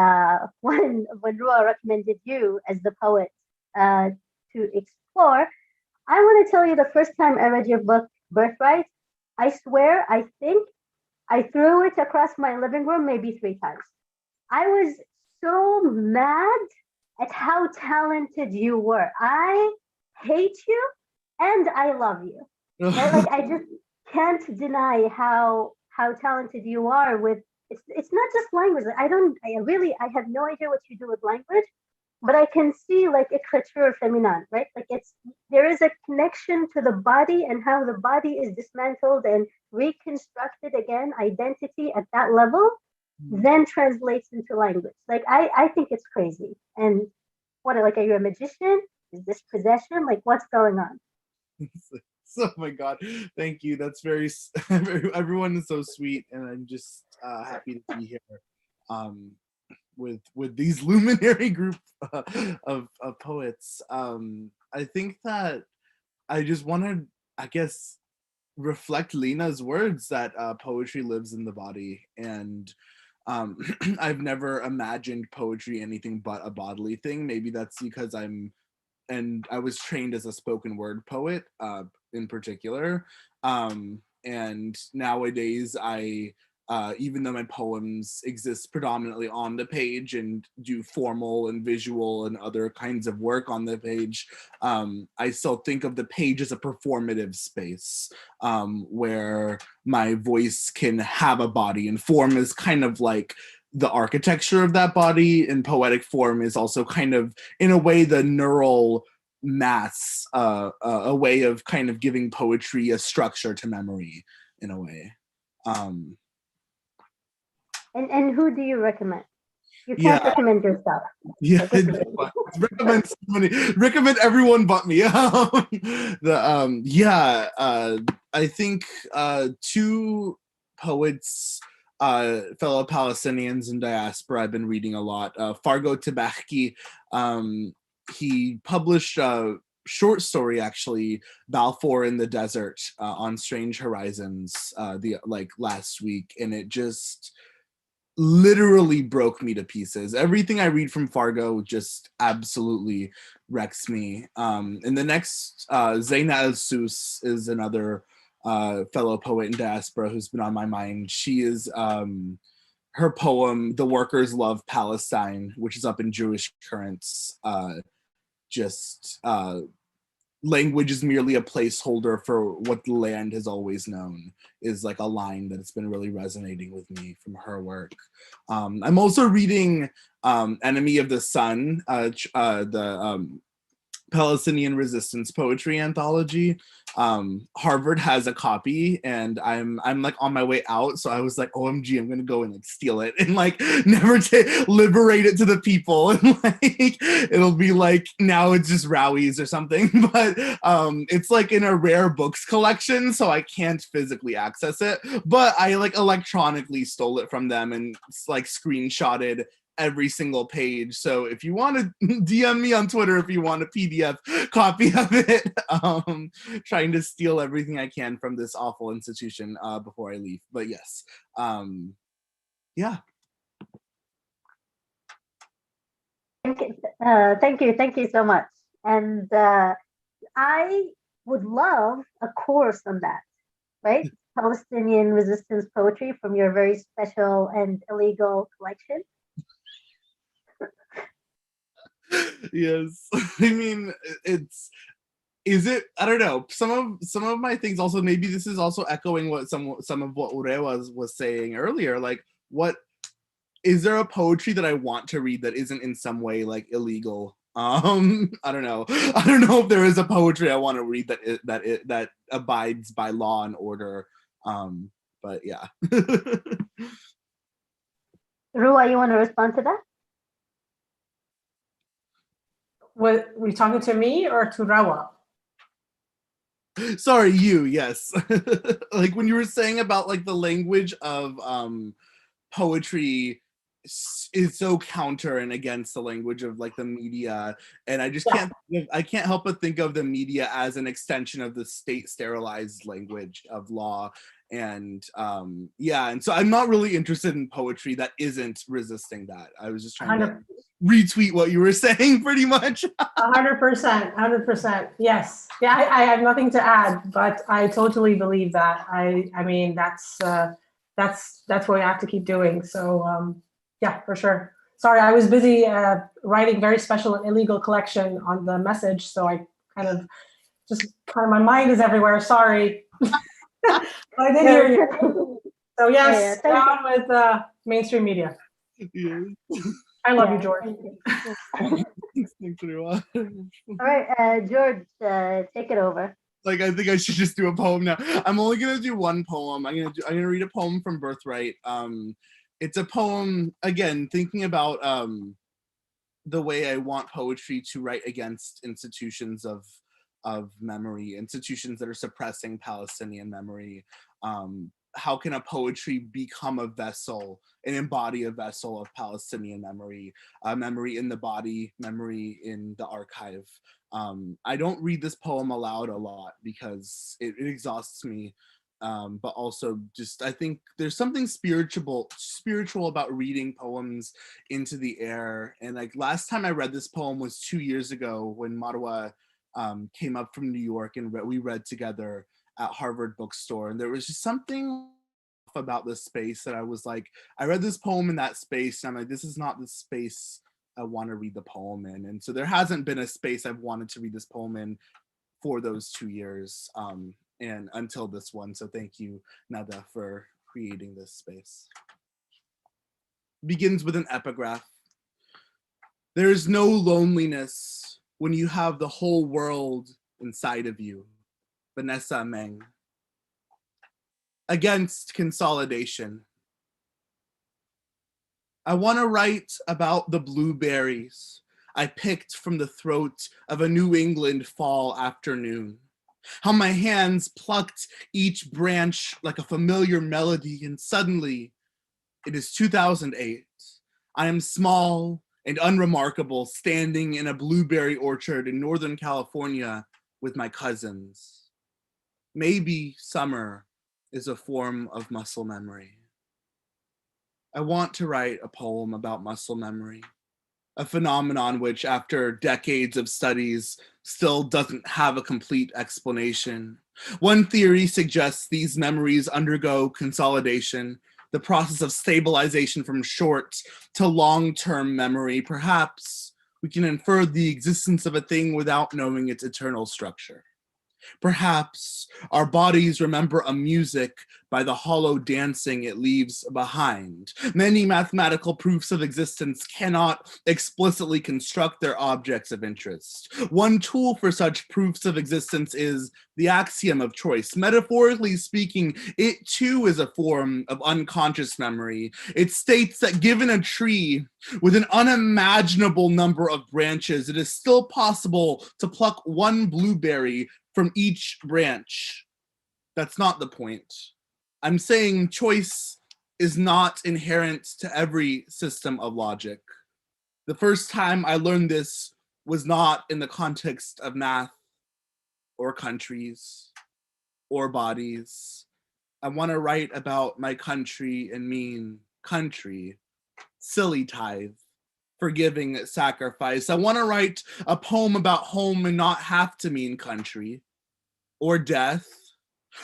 when Ruah recommended you as the poet to explore. I want to tell you the first time I read your book, Birthright, I swear, I think I threw it across my living room maybe 3 times. I was so mad at how talented you were. I hate you and I love you. Right? Like I just can't deny how talented you are with it's not just language. I have no idea what you do with language, but I can see like écriture féminin, right? Like there is a connection to the body and how the body is dismantled and reconstructed again, identity at that level, then translates into language. Like I think it's crazy. And what, like, are you a magician? Is this possession? Like, what's going on? Oh my God, thank you. That's very everyone is so sweet, and I'm just happy to be here with these luminary group of poets. I think that I just want to, I guess, reflect Lena's words that poetry lives in the body, and I've never imagined poetry anything but a bodily thing. Maybe that's because I was trained as a spoken word poet in particular. And nowadays I, even though my poems exist predominantly on the page and do formal and visual and other kinds of work on the page, I still think of the page as a performative space where my voice can have a body, and form is kind of like the architecture of that body, and poetic form is also kind of, in a way, the neural mass, a way of kind of giving poetry a structure to memory, in a way. And who do you recommend? You can't recommend yourself. Yeah, recommend everyone but me. I think 2 poets, fellow Palestinians in diaspora I've been reading a lot. Fargo Tabachki, he published a short story, actually, Balfour in the Desert, on Strange Horizons, last week, and it just literally broke me to pieces. Everything I read from Fargo just absolutely wrecks me. And the next, Zaina El-Sous is another fellow poet in diaspora who's been on my mind. She is, her poem, The Workers Love Palestine, which is up in Jewish Currents, language is merely a placeholder for what the land has always known, is like a line that's been really resonating with me from her work. I'm also reading Enemy of the Sun, the Palestinian resistance poetry anthology. Harvard has a copy, and I'm like on my way out, so I was like, OMG, I'm gonna go and like steal it and like never liberate it to the people, and like it'll be like, now it's just Rowie's or something, but it's like in a rare books collection, so I can't physically access it, but I like electronically stole it from them and like screenshotted every single page. So if you want to DM me on Twitter if you want a PDF copy of it. Trying to steal everything I can from this awful institution before I leave. But yes, yeah. Thank you so much. And I would love a course on that, right? Palestinian resistance poetry from your very special and illegal collection. Yes, I mean, I don't know, some of my things also, maybe this is also echoing what some of what Ure was saying earlier, like what is there a poetry that I want to read that isn't in some way like illegal? I don't know. I don't know if there is a poetry I want to read that abides by law and order. But yeah. Rua, you want to respond to that? Were you talking to me or to Rawa? Sorry, you, yes. Like when you were saying about like the language of poetry is so counter and against the language of like the media, and I just I can't help but think of the media as an extension of the state sterilized language of law. And yeah, and so I'm not really interested in poetry that isn't resisting that. I was just trying to retweet what you were saying pretty much. 100%. Yes. Yeah, I have nothing to add, but I totally believe that. I mean, that's what we have to keep doing. So yeah, for sure. Sorry, I was busy writing very special and illegal collection on the message, so I kind of my mind is everywhere. Sorry. But I did hear you. So yes, down with mainstream media. Yeah. I love you, George. Thanks, Ruaz. All right, George, take it over. Like, I think I should just do a poem now. I'm only gonna do one poem. I'm gonna read a poem from Birthright. It's a poem, again, thinking about the way I want poetry to write against institutions of memory, institutions that are suppressing Palestinian memory. How can a poetry become a vessel and embody a vessel of Palestinian memory, memory in the body, memory in the archive. I don't read this poem aloud a lot because it exhausts me, but also just I think there's something spiritual about reading poems into the air. And like last time I read this poem was 2 years ago when Marwa came up from New York and we read together at Harvard Bookstore, and there was just something about this space that I was like, I read this poem in that space and I'm like, this is not the space I want to read the poem in. And so there hasn't been a space I've wanted to read this poem in for those 2 years and until this one. So thank you, Nada, for creating this space. Begins with an epigraph. There is no loneliness when you have the whole world inside of you. Vanessa Meng. Against consolidation. I want to write about the blueberries I picked from the throat of a New England fall afternoon. How my hands plucked each branch like a familiar melody, and suddenly it is 2008. I am small and unremarkable, standing in a blueberry orchard in Northern California with my cousins. Maybe summer is a form of muscle memory. I want to write a poem about muscle memory, a phenomenon which, after decades of studies, still doesn't have a complete explanation. One theory suggests these memories undergo consolidation, the process of stabilization from short to long-term memory. Perhaps we can infer the existence of a thing without knowing its eternal structure. Perhaps our bodies remember a music by the hollow dancing it leaves behind. Many mathematical proofs of existence cannot explicitly construct their objects of interest. One tool for such proofs of existence is the axiom of choice. Metaphorically speaking, it too is a form of unconscious memory. It states that given a tree with an unimaginable number of branches, it is still possible to pluck one blueberry from each branch. That's not the point. I'm saying choice is not inherent to every system of logic. The first time I learned this was not in the context of math or countries or bodies. I want to write about my country and mean country, silly tithe, forgiving sacrifice. I want to write a poem about home and not have to mean country or death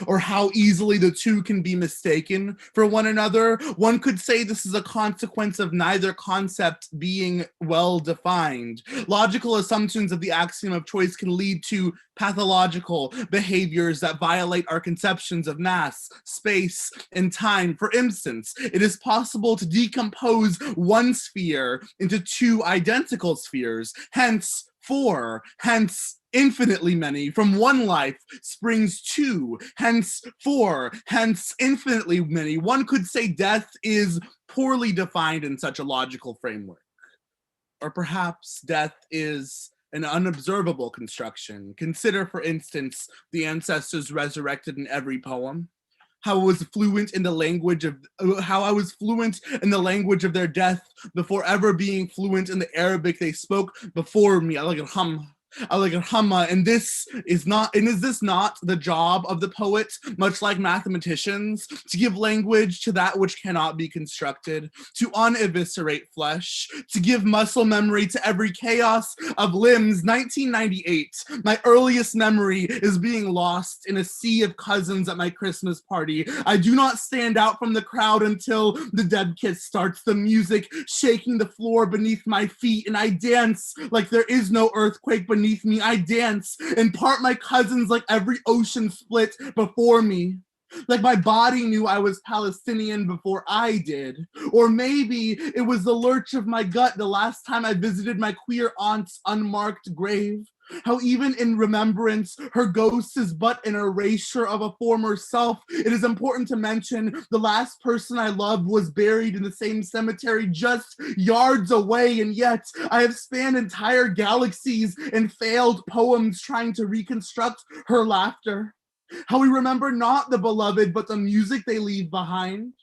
or how easily the two can be mistaken for one another. One could say this is a consequence of neither concept being well defined. Logical assumptions of the axiom of choice can lead to pathological behaviors that violate our conceptions of mass, space, and time. For instance, it is possible to decompose one sphere into two identical spheres, hence four, hence infinitely many. From one life springs two, hence four, hence infinitely many. One could say death is poorly defined in such a logical framework. Or perhaps death is an unobservable construction. Consider, for instance, the ancestors resurrected in every poem. How I was fluent in the language of their death before ever being fluent in the Arabic they spoke before me. And is this not the job of the poet, much like mathematicians, to give language to that which cannot be constructed, to uneviscerate flesh, to give muscle memory to every chaos of limbs? 1998, my earliest memory is being lost in a sea of cousins at my Christmas party. I do not stand out from the crowd until the dead kiss starts, the music shaking the floor beneath my feet, and I dance like there is no earthquake beneath me. I dance and part my cousins like every ocean split before me. Like my body knew I was Palestinian before I did. Or maybe it was the lurch of my gut the last time I visited my queer aunt's unmarked grave. How even in remembrance, her ghost is but an erasure of a former self. It is important to mention the last person I loved was buried in the same cemetery just yards away, and yet I have spanned entire galaxies and failed poems trying to reconstruct her laughter. How we remember not the beloved, but the music they leave behind.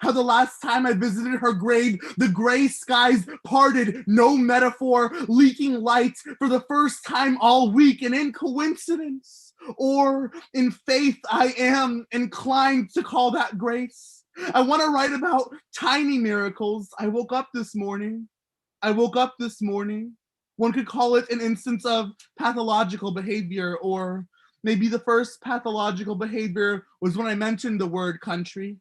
How the last time I visited her grave, the gray skies parted, no metaphor, leaking light for the first time all week, and in coincidence or in faith, I am inclined to call that grace. I want to write about tiny miracles. I woke up this morning. One could call it an instance of pathological behavior, or maybe the first pathological behavior was when I mentioned the word country,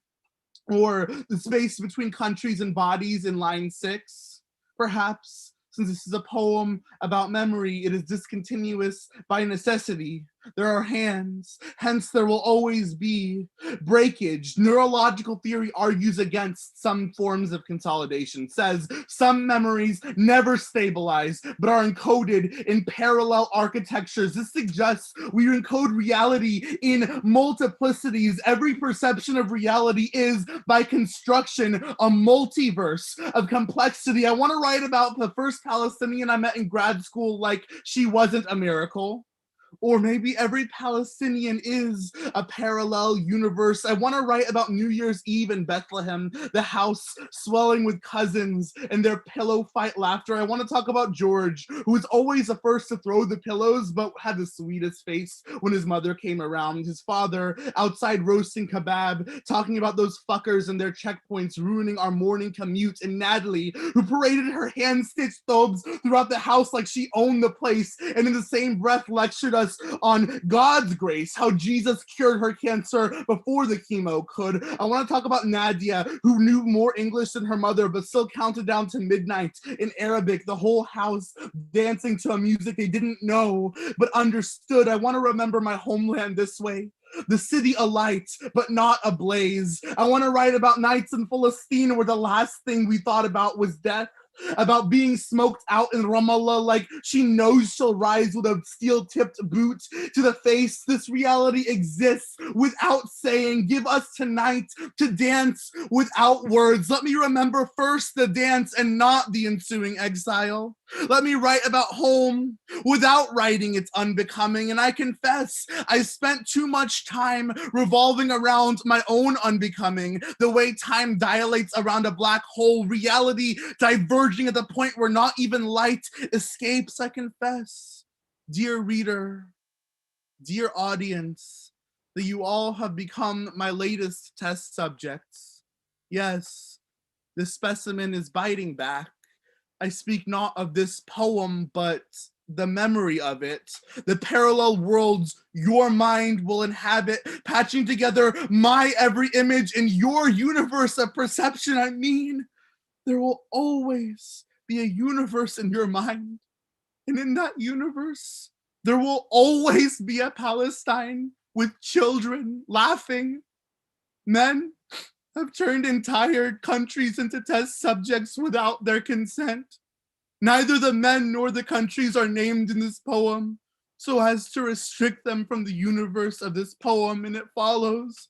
or the space between countries and bodies in line 6. Perhaps, since this is a poem about memory, it is discontinuous by necessity. There are hands, hence there will always be breakage. Neurological theory argues against some forms of consolidation, says some memories never stabilize, but are encoded in parallel architectures. This suggests we encode reality in multiplicities. Every perception of reality is, by construction, a multiverse of complexity. I want to write about the first Palestinian I met in grad school like she wasn't a miracle. Or maybe every Palestinian is a parallel universe. I want to write about New Year's Eve in Bethlehem, the house swelling with cousins and their pillow fight laughter. I want to talk about George, who was always the first to throw the pillows, but had the sweetest face when his mother came around. His father outside roasting kebab, talking about those fuckers and their checkpoints ruining our morning commute. And Natalie, who paraded her hand-stitched thobes throughout the house like she owned the place, and in the same breath lectured us on God's grace, how Jesus cured her cancer before the chemo could. I want to talk about Nadia, who knew more English than her mother, but still counted down to midnight in Arabic, the whole house dancing to a music they didn't know, but understood. I want to remember my homeland this way. The city alight, but not ablaze. I want to write about nights in Palestine where the last thing we thought about was death. About being smoked out in Ramallah like she knows she'll rise with a steel-tipped boot to the face. This reality exists without saying. Give us tonight to dance without words. Let me remember first the dance and not the ensuing exile. Let me write about home without writing its unbecoming. And I confess, I spent too much time revolving around my own unbecoming, the way time dilates around a black hole, reality diverging at the point where not even light escapes. I confess, dear reader, dear audience, that you all have become my latest test subjects. Yes, this specimen is biting back. I speak not of this poem, but the memory of it, the parallel worlds your mind will inhabit, patching together my every image in your universe of perception. I mean, there will always be a universe in your mind. And in that universe, there will always be a Palestine with children laughing. Men have turned entire countries into test subjects without their consent. Neither the men nor the countries are named in this poem, so as to restrict them from the universe of this poem, and it follows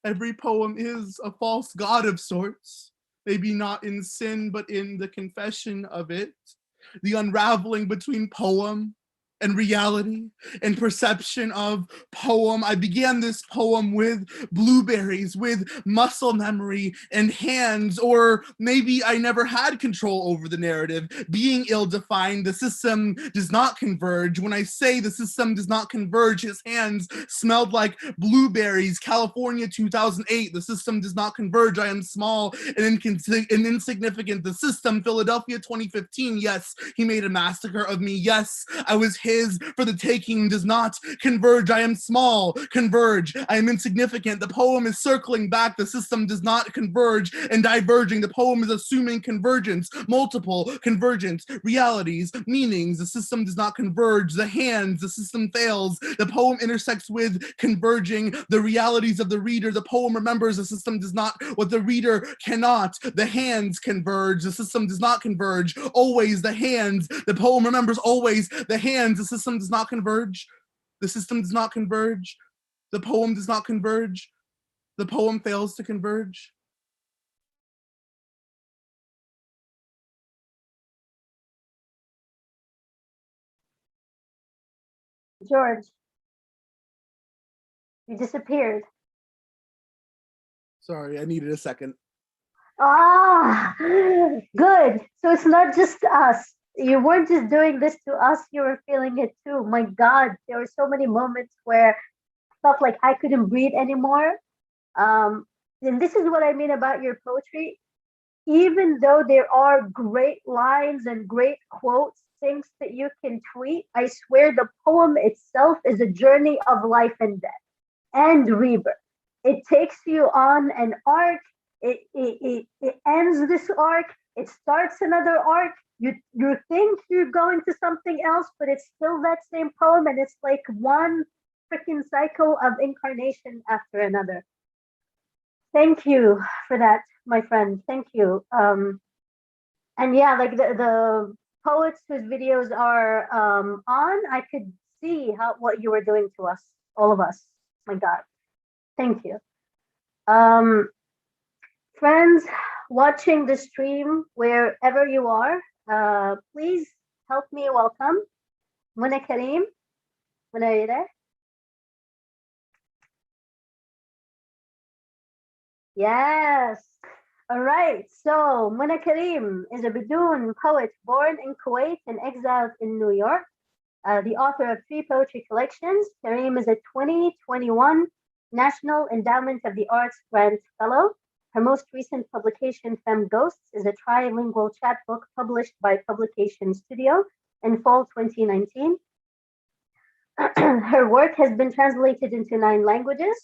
every poem is a false god of sorts, maybe not in sin, but in the confession of it, the unraveling between poem and reality and perception of poem. I began this poem with blueberries, with muscle memory and hands, or maybe I never had control over the narrative. Being ill-defined, the system does not converge. When I say the system does not converge, his hands smelled like blueberries. California 2008, the system does not converge. I am small and insignificant. The system, Philadelphia 2015, yes, he made a massacre of me. Yes, I was his for the taking, does not converge. I am small, converge. I am insignificant. The poem is circling back. The system does not converge and diverging. The poem is assuming convergence, multiple convergence, realities, meanings. The system does not converge. The hands, the system fails. The poem intersects with converging the realities of the reader. The poem remembers the system does not, what the reader cannot. The hands converge. The system does not converge. Always the hands. The poem remembers always the hands. The system does not converge. The system does not converge. The poem does not converge. The poem fails to converge. George, you disappeared. Sorry, I needed a second. Ah, good. So it's not just us. You weren't just doing this to us, you were feeling it too. My God, there were so many moments where I felt like I couldn't breathe anymore. And this is what I mean about your poetry. Even though there are great lines and great quotes, things that you can tweet, I swear the poem itself is a journey of life and death and rebirth. It takes you on an arc. It ends this arc. It starts another arc. You think you're going to something else, but it's still that same poem, and it's like one freaking cycle of incarnation after another. Thank you for that, my friend. Thank you. And yeah, like the poets whose videos are on, I could see what you were doing to us, all of us. My God, thank you. Friends watching the stream wherever you are, please help me welcome Muna Karim. Muna, are you there? Yes. All right. So Muna Karim is a Bedouin poet born in Kuwait and exiled in New York. The author of 3 poetry collections. Karim is a 2021 National Endowment of the Arts Grant Fellow. Her most recent publication, Femme Ghosts, is a trilingual chapbook published by Publication Studio in fall 2019. Her work has been translated into 9 languages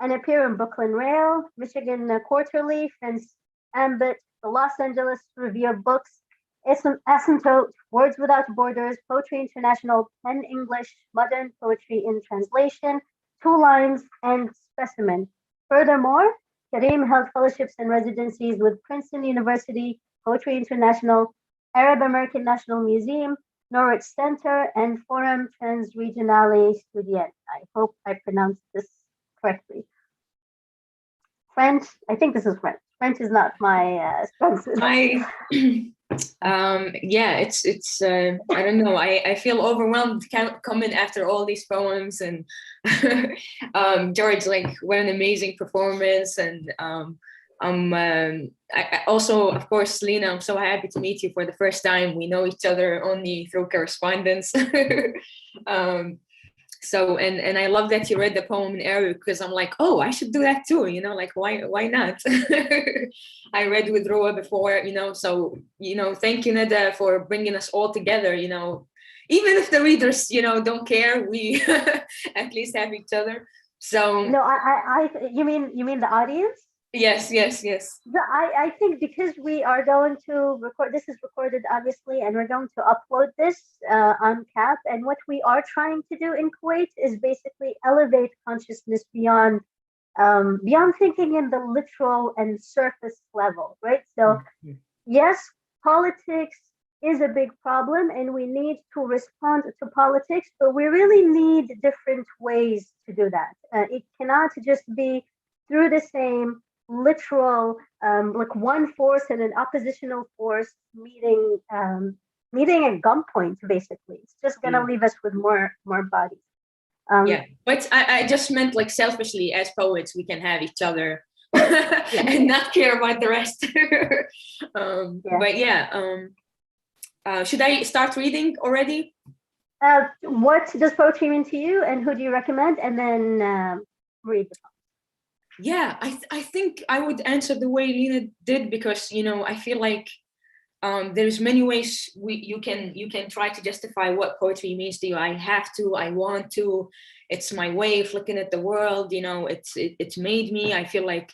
and appear in Brooklyn Rail, Michigan Quarterly, Friends Ambit, the Los Angeles Review of Books, Asymptote, Words Without Borders, Poetry International, Pen English, Modern Poetry in Translation, 2 Lines, and Specimen. Furthermore, Karim held fellowships and residencies with Princeton University, Poetry International, Arab American National Museum, Norwich Center, and Forum Transregionale Studien. I hope I pronounced this correctly. French, I think this is French. French is not my strong suit. Yeah, it's I don't know. I feel overwhelmed coming after all these poems, and George, like, what an amazing performance. And I also, of course, Lena, I'm so happy to meet you for the first time. We know each other only through correspondence. So, and I love that you read the poem in Arabic, because I'm like, oh, I should do that too, you know, like, why not? I read with Roa before, you know, so, you know, thank you, Nada, for bringing us all together, you know, even if the readers, don't care, we at least have each other. So No, you mean the audience? yes. I think because we are going to record, this is recorded obviously, and we're going to upload this on CAP. And what we are trying to do in Kuwait is basically elevate consciousness beyond thinking in the literal and surface level, right? So yes, politics is a big problem and we need to respond to politics, but we really need different ways to do that. It cannot just be through the same literal, like one force and an oppositional force meeting at gunpoint, basically. It's just going to leave us with more bodies. Yeah, but I just meant like selfishly as poets, we can have each other and not care about the rest. But should I start reading already? What does poetry mean to you, and who do you recommend? And then read the poem. Yeah, I think I would answer the way Lena did, because I feel like there's many ways you can try to justify what poetry means to you. I have to, I want to, it's my way of looking at the world. It's made me. I feel like,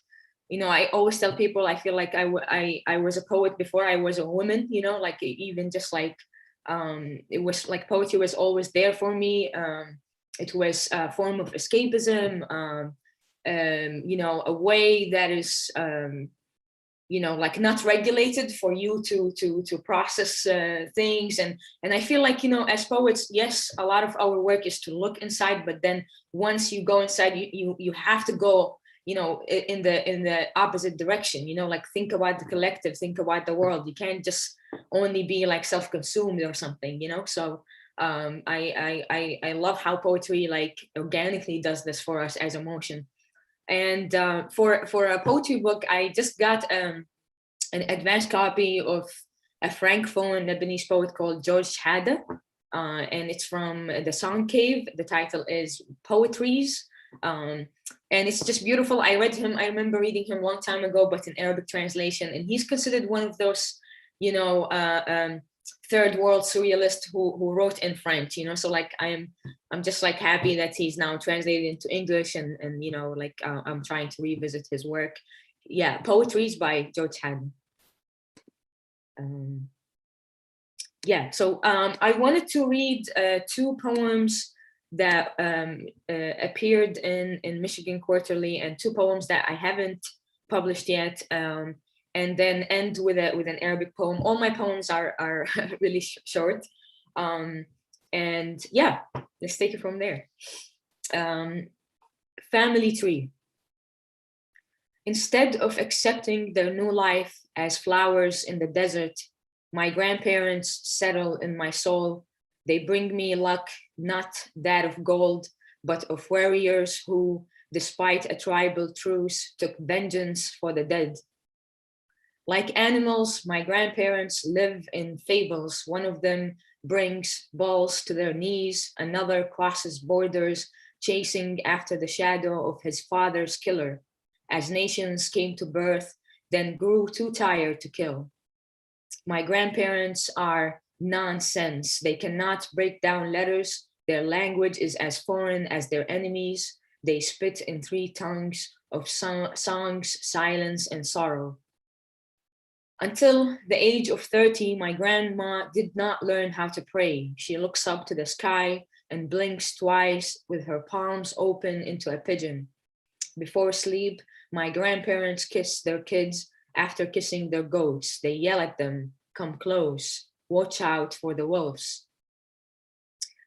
I always tell people I feel like I was a poet before I was a woman. Like even just like it was like poetry was always there for me. It was a form of escapism. A way that is like not regulated for you to process things, and I feel like as poets, yes, a lot of our work is to look inside, but then once you go inside, you have to go in the opposite direction, like think about the collective, think about the world. You can't just only be like self-consumed or something, so I love how poetry like organically does this for us as emotion. And for a poetry book, I just got an advanced copy of a Francophone Lebanese poet called George Hada, and it's from the Song Cave. The title is Poetries, and it's just beautiful. I remember reading him a long time ago, but in Arabic translation, and he's considered one of those, third world surrealist who wrote in French, so like I'm just like happy that he's now translated into English, and I'm trying to revisit his work. Poetries by George Haddon. So I wanted to read two poems that appeared in Michigan Quarterly, and two poems that I haven't published yet, and then end with an Arabic poem. All my poems are really short, and let's take it from there. Family Tree. Instead of accepting their new life as flowers in the desert, my grandparents settle in my soul. They bring me luck, not that of gold, but of warriors who, despite a tribal truce, took vengeance for the dead. Like animals, my grandparents live in fables. One of them brings balls to their knees, another crosses borders, chasing after the shadow of his father's killer, as nations came to birth, then grew too tired to kill. My grandparents are nonsense. They cannot break down letters. Their language is as foreign as their enemies. They spit in three tongues of songs, silence, and sorrow. Until the age of 30, my grandma did not learn how to pray. She looks up to the sky and blinks twice with her palms open into a pigeon. Before sleep, my grandparents kiss their kids after kissing their goats. They yell at them, "Come close, watch out for the wolves."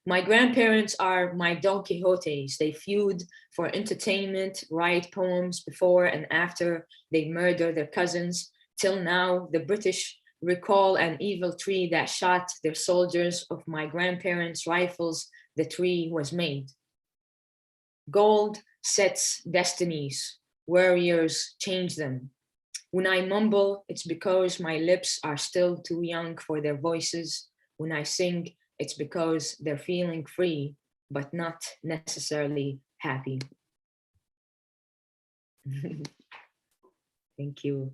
My grandparents are my Don Quixotes. They feud for entertainment, write poems before and after they murder their cousins. Till now, the British recall an evil tree that shot their soldiers of my grandparents' rifles. The tree was made. Gold sets destinies. Warriors change them. When I mumble, it's because my lips are still too young for their voices. When I sing, it's because they're feeling free, but not necessarily happy. Thank you.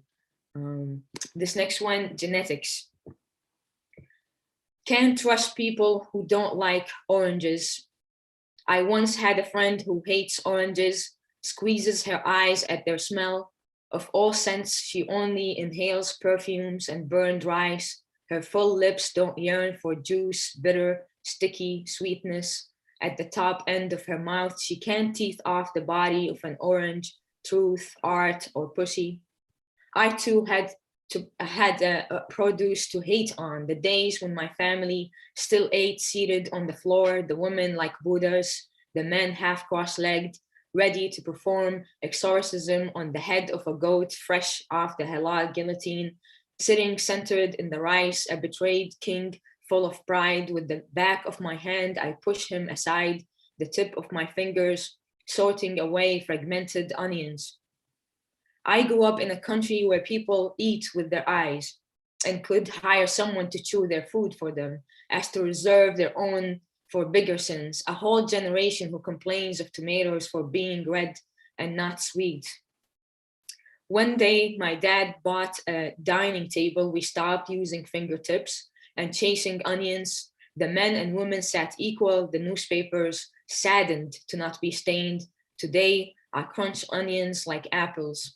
This next one, genetics. Can't trust people who don't like oranges. I once had a friend who hates oranges, squeezes her eyes at their smell. Of all scents, she only inhales perfumes and burned rice. Her full lips don't yearn for juice, bitter, sticky sweetness. At the top end of her mouth, she can't teeth off the body of an orange, truth, art, or pussy. I too had produce to hate on. The days when my family still ate seated on the floor, the women like Buddhas, the men half cross-legged, ready to perform exorcism on the head of a goat fresh off the halal guillotine, sitting centered in the rice, a betrayed king full of pride. With the back of my hand, I push him aside, the tip of my fingers sorting away fragmented onions. I grew up in a country where people eat with their eyes and could hire someone to chew their food for them as to reserve their own for bigger sins. A whole generation who complains of tomatoes for being red and not sweet. One day, my dad bought a dining table. We stopped using fingertips and chasing onions. The men and women sat equal, the newspapers saddened to not be stained. Today, I crunch onions like apples,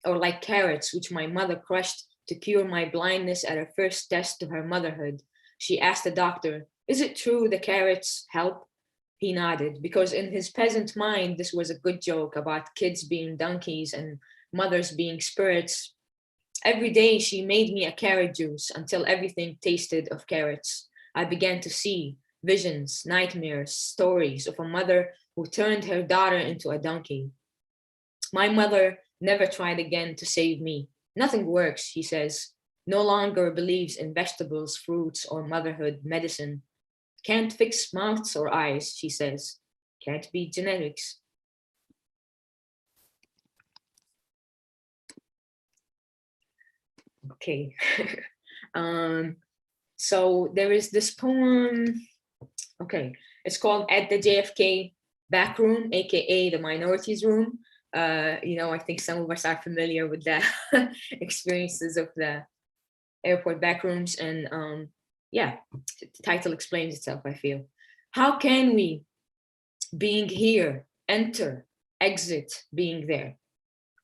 or like carrots, which my mother crushed to cure my blindness at her first test to her motherhood. She asked the doctor, "Is it true the carrots help?" He nodded, because in his peasant mind, this was a good joke about kids being donkeys and mothers being spirits. Every day she made me a carrot juice until everything tasted of carrots. I began to see visions, nightmares, stories of a mother who turned her daughter into a donkey. My mother never tried again to save me. Nothing works, she says. No longer believes in vegetables, fruits, or motherhood medicine. Can't fix mouths or eyes, she says. Can't be genetics. Okay. So there is this poem. Okay, it's called At the JFK Back Room, aka the Minorities Room. I think some of us are familiar with the experiences of the airport backrooms, and yeah, the title explains itself, I feel. How can we, being here, enter, exit, being there?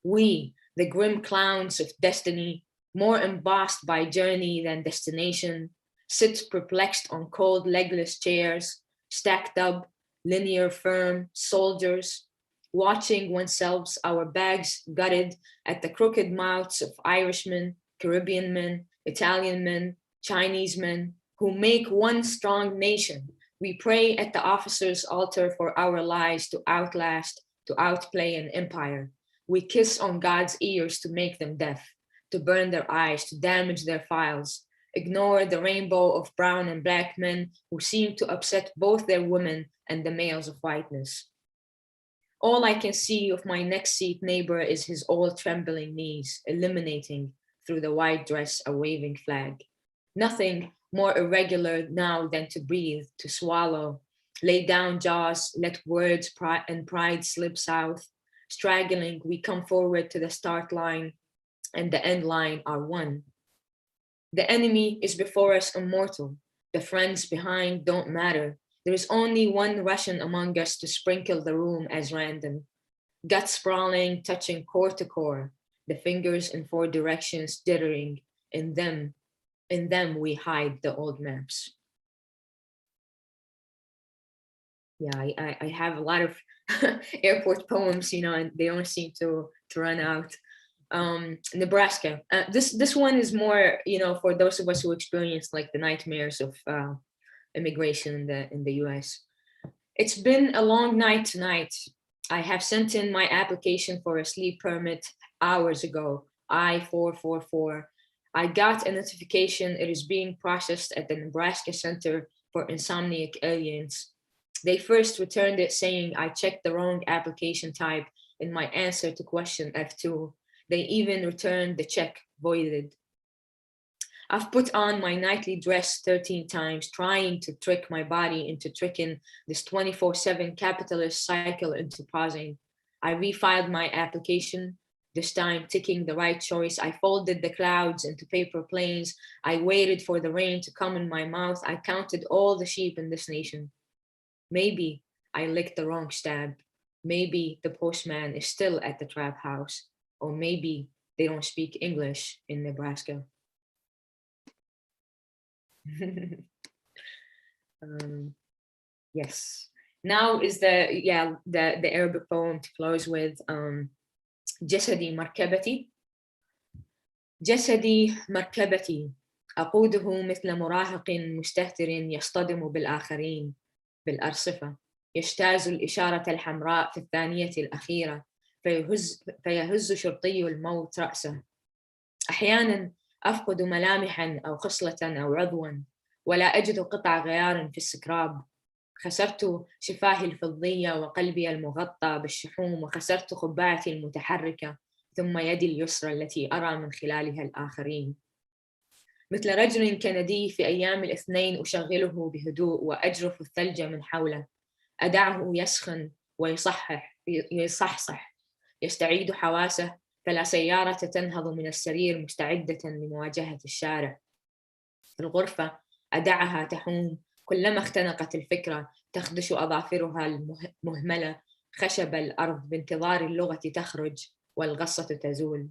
We, the grim clowns of destiny, more embossed by journey than destination, sit perplexed on cold legless chairs, stacked up, linear firm, soldiers, watching oneself, our bags gutted at the crooked mouths of Irishmen, Caribbean men, Italian men, Chinese men, who make one strong nation. We pray at the officer's altar for our lives to outlast, to outplay an empire. We kiss on God's ears to make them deaf, to burn their eyes, to damage their files. Ignore the rainbow of brown and black men who seem to upset both their women and the males of whiteness. All I can see of my next seat neighbor is his old trembling knees, eliminating through the white dress a waving flag. Nothing more irregular now than to breathe, to swallow, lay down jaws, let words and pride slip south. Straggling, we come forward to the start line, and the end line are one. The enemy is before us immortal. The friends behind don't matter. There is only one Russian among us to sprinkle the room as random. Gut sprawling, touching core to core. The fingers in four directions jittering. In them we hide the old maps. Yeah, I have a lot of airport poems, and they don't seem to run out. Nebraska. This one is more, for those of us who experience like the nightmares of immigration in the US. It's been a long night tonight. I have sent in my application for a sleep permit hours ago, I-444. I got a notification it is being processed at the Nebraska Center for Insomniac Aliens. They first returned it saying I checked the wrong application type in my answer to question F2. They even returned the check voided. I've put on my nightly dress 13 times, trying to trick my body into tricking this 24/7 capitalist cycle into pausing. I refiled my application. this time ticking the right choice. I folded the clouds into paper planes. I waited for the rain to come in my mouth. I counted all the sheep in this nation. Maybe I licked the wrong stab. Maybe the postman is still at the trap house. Or maybe they don't speak English in Nebraska. Yes. Now is the Arabic poem to close with. جسدي مركبتي. جسدي مركبتي أقوده مثل مراهق مستهتر يصطدم بالآخرين بالأرصفة، يجتاز الإشارة الحمراء في الثانية الأخيرة فيهز شرطي الموت رأسه. أحيانا أفقد ملامحا أو خصلة أو عضوا ولا أجد قطع غيار في السكراب. خسرت شفاهي الفضية وقلبي المغطى بالشحوم، وخسرت قبعتي المتحركة ثم يدي اليسرى التي أرى من خلالها الآخرين. مثل رجل كندي في أيام الاثنين أشغله بهدوء وأجرف الثلج من حوله، أدعه يسخن ويصحصح، يستعيد حواسه، فلا سيارة تنهض من السرير مستعدة لمواجهة الشارع. في الغرفة أدعها تحوم، كلما اختنقت الفكرة تخدش أظافرها المهملة خشب الأرض بانتظار اللغة تخرج والغصة تزول.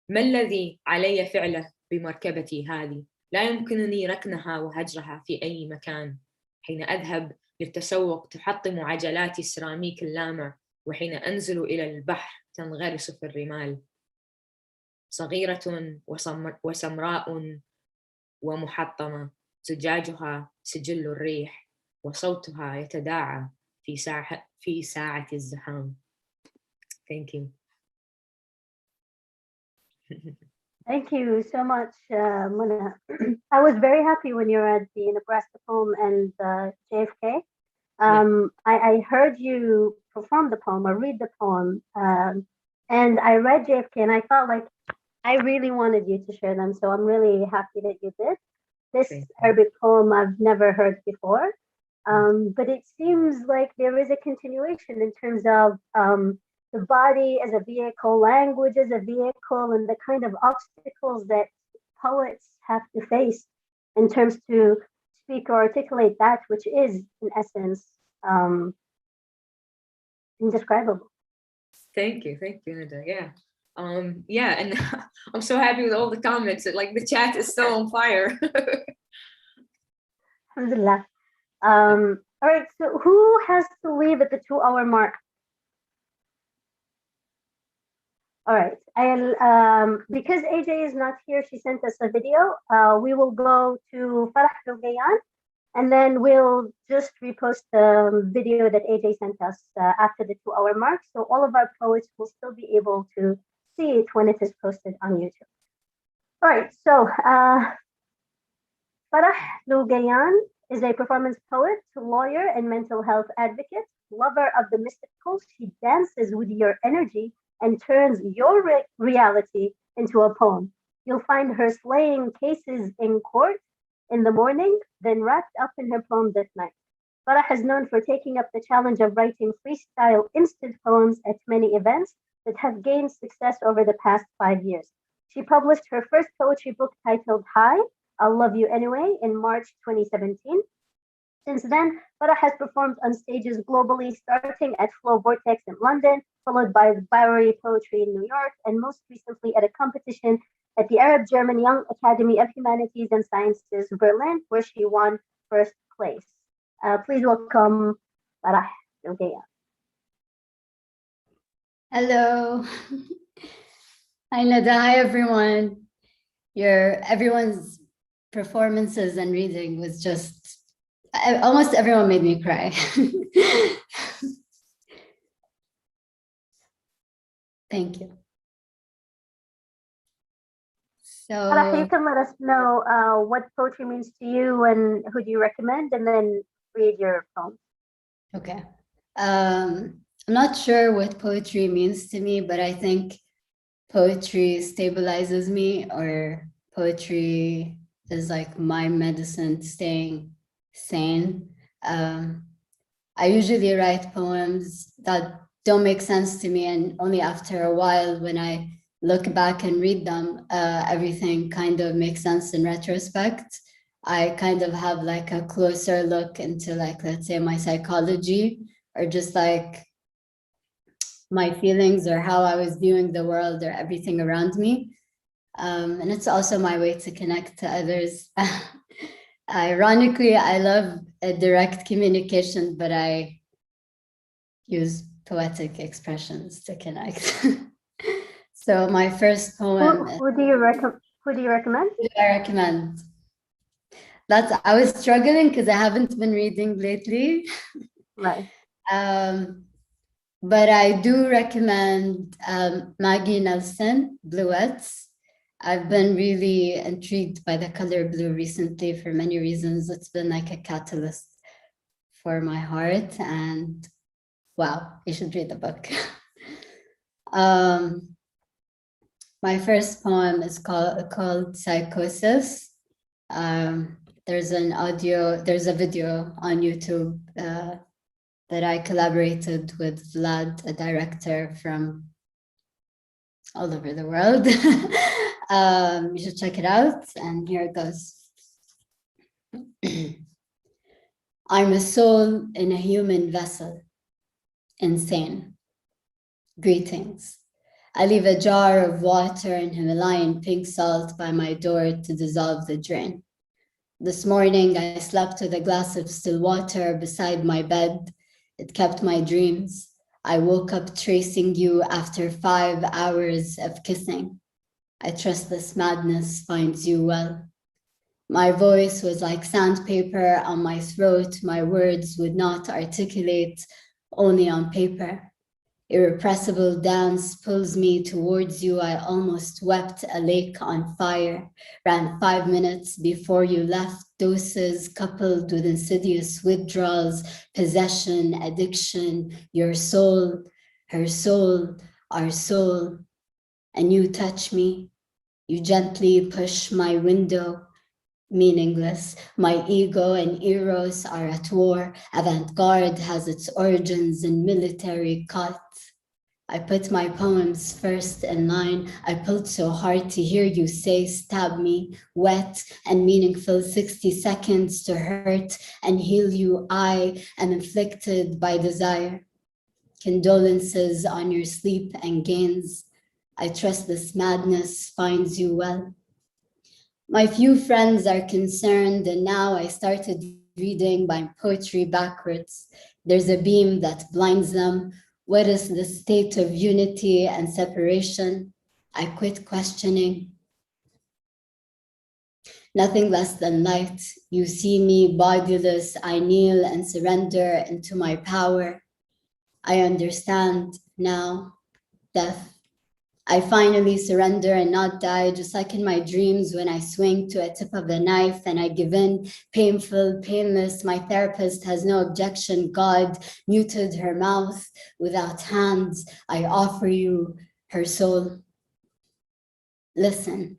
ما الذي علي فعله بمركبتي هذه؟ لا يمكنني ركنها وهجرها في أي مكان. حين أذهب للتسوق تحطم عجلاتي السيراميك اللامع، وحين أنزل إلى البحر تنغرس في الرمال. صغيرة وسمراء ومحطمة، زجاجها سجل الريح وصوتها يتداعى في ساعة الزحام. Thank you. Thank you so much, Mona. I was very happy when you read the Nebraska poem and JFK. I heard you perform the poem or read the poem, and I read JFK and I felt like I really wanted you to share them. So I'm really happy that you did. This Arabic poem I've never heard before, but it seems like there is a continuation in terms of the body as a vehicle, language as a vehicle, and the kind of obstacles that poets have to face in terms to speak or articulate that which is, in essence, indescribable. Thank you, Nada. Yeah, and I'm so happy with all the comments. Like the chat is so on fire. Alhamdulillah. All right, so who has to leave at the 2-hour mark? All right, because AJ is not here, she sent us a video. We will go to Farah Rugayan, and then we'll just repost the video that AJ sent us after the 2-hour mark. So all of our poets will still be able to see it when it is posted on YouTube. All right, so Farah Rugayan is a performance poet, lawyer, and mental health advocate, lover of the mystical. She dances with your energy and turns your reality into a poem. You'll find her slaying cases in court in the morning, then wrapped up in her poems at night. Farah is known for taking up the challenge of writing freestyle instant poems at many events that have gained success over the past 5 years. She published her first poetry book titled Hi, I'll Love You Anyway in March 2017. Since then, Farah has performed on stages globally, starting at Flow Vortex in London, followed by the Bowery Poetry in New York, and most recently at a competition at the Arab-German Young Academy of Humanities and Sciences, Berlin, where she won first place. Please welcome Farah Rugayan. Hello. Hi, Nada. Hi, everyone. Everyone's performances and reading was just, almost everyone made me cry. Thank you. So, Farah, you can let us know what poetry means to you and who do you recommend, and then read your poem. okay. I'm not sure what poetry means to me, but I think poetry stabilizes me, or poetry is like my medicine to staying sane. I usually write poems that don't make sense to me. And only after a while, when I look back and read them, everything kind of makes sense in retrospect. I kind of have like a closer look into like, let's say, my psychology, or just like my feelings, or how I was viewing the world or everything around me. And it's also my way to connect to others. Ironically, I love a direct communication, but I use poetic expressions to connect. So my first poem. Who do you recommend? I recommend. I was struggling because I haven't been reading lately. Right. But I do recommend Maggie Nelson, Bluets. I've been really intrigued by the color blue recently for many reasons. It's been like a catalyst for my heart, and wow, you should read the book. My first poem is called Psychosis. There's a video on YouTube that I collaborated with Vlad, a director from all over the world. You should check it out, and here it goes. I'm a soul in a human vessel, insane. Greetings. I leave a jar of water and Himalayan pink salt by my door to dissolve the drain. This morning, I slept with a glass of still water beside my bed. It kept my dreams. I woke up tracing you after 5 hours of kissing. I trust this madness finds you well. My voice was like sandpaper on my throat. My words would not articulate, only on paper. Irrepressible dance pulls me towards you. I almost wept a lake on fire. Ran 5 minutes before you left. Doses coupled with insidious withdrawals, possession, addiction, your soul, her soul, our soul. And you touch me. You gently push my window. Meaningless. My ego and eros are at war. Avant-garde has its origins in military cuts. I put my poems first in line. I pulled so hard to hear you say, stab me, wet and meaningful 60 seconds to hurt and heal you. I am inflicted by desire. Condolences on your sleep and gains. I trust this madness finds you well. My few friends are concerned, and now I started reading my poetry backwards. There's a beam that blinds them. What is the state of unity and separation? I quit questioning. Nothing less than light. You see me bodiless. I kneel and surrender into my power. I understand now death. I finally surrender and not die, just like in my dreams when I swing to a tip of the knife and I give in, painful, painless. My therapist has no objection. God muted her mouth without hands. I offer you her soul. Listen.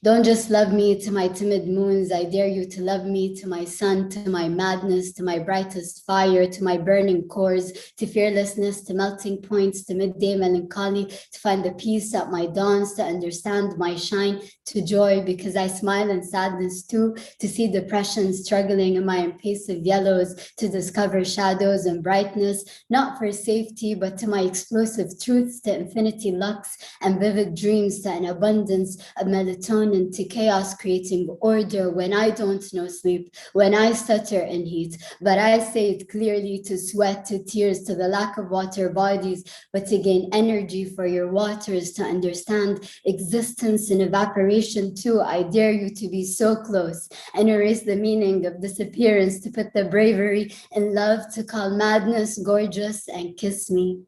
Don't just love me to my timid moons. I dare you to love me to my sun, to my madness, to my brightest fire, to my burning cores, to fearlessness, to melting points, to midday melancholy, to find the peace at my dawns, to understand my shine, to joy because I smile in sadness too, to see depression struggling in my impassive yellows, to discover shadows and brightness, not for safety, but to my explosive truths, to infinity lux and vivid dreams, to an abundance of melatonin, to chaos creating order when I don't know sleep, when I stutter in heat, but I say it clearly, to sweat, to tears, to the lack of water bodies, but to gain energy for your waters, to understand existence in evaporation too. I dare you to be so close and erase the meaning of disappearance, to put the bravery in love, to call madness gorgeous and kiss me.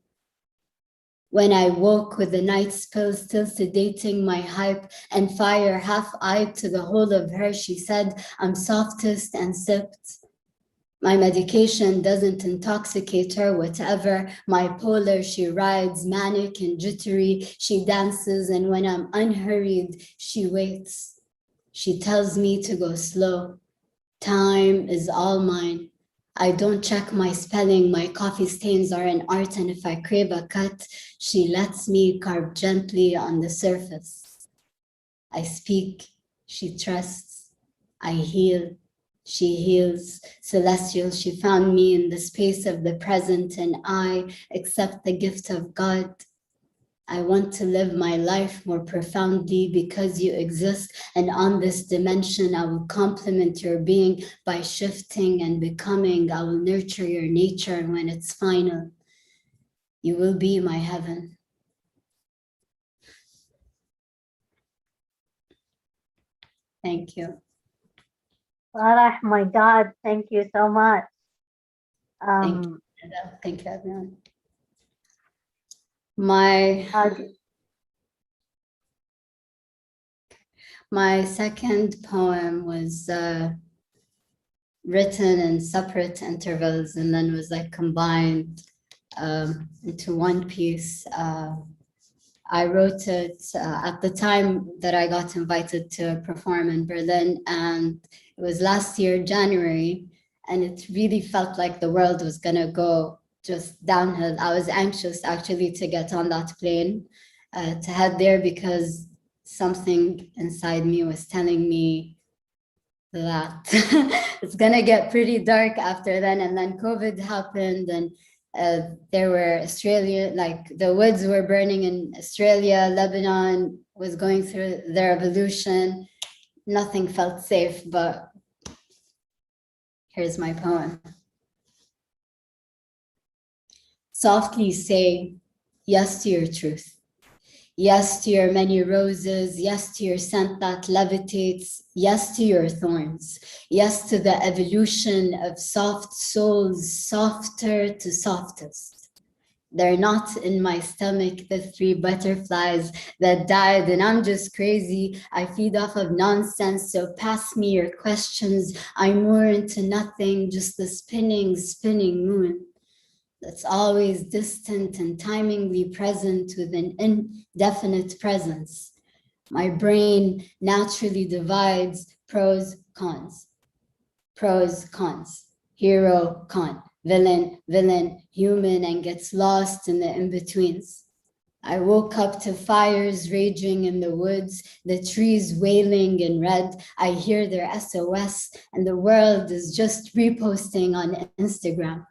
When I woke with the night spill still sedating my hype and fire half-eyed to the whole of her, she said, I'm softest and sipped. My medication doesn't intoxicate her, whatever. My polar, she rides, manic and jittery. She dances, and when I'm unhurried, she waits. She tells me to go slow. Time is all mine. I don't check my spelling, my coffee stains are an art, and if I crave a cut, she lets me carve gently on the surface. I speak, she trusts, I heal, she heals. Celestial, she found me in the space of the present, and I accept the gift of God. I want to live my life more profoundly because you exist, and on this dimension, I will complement your being by shifting and becoming. I will nurture your nature, and when it's final, you will be my heaven. Thank you. Saleh, my God, thank you so much. Thank you. Thank you, everyone. My second poem was written in separate intervals and then was like combined into one piece. I wrote it at the time that I got invited to perform in Berlin, and it was last year, January, and it really felt like the world was gonna go just downhill. I was anxious actually to get on that plane, to head there, because something inside me was telling me that it's gonna get pretty dark after then. And then COVID happened, and there were the woods were burning in Australia, Lebanon was going through the revolution. Nothing felt safe, but here's my poem. Softly say yes to your truth. Yes to your many roses, yes to your scent that levitates, yes to your thorns, yes to the evolution of soft souls, softer to softest. They're not in my stomach, the 3 butterflies that died, and I'm just crazy. I feed off of nonsense, so pass me your questions. I'm more into nothing, just the spinning, spinning moon that's always distant and timingly present with an indefinite presence. My brain naturally divides pros, cons, hero, con, villain, human, and gets lost in the in-betweens. I woke up to fires raging in the woods, the trees wailing in red. I hear their SOS, and the world is just reposting on Instagram.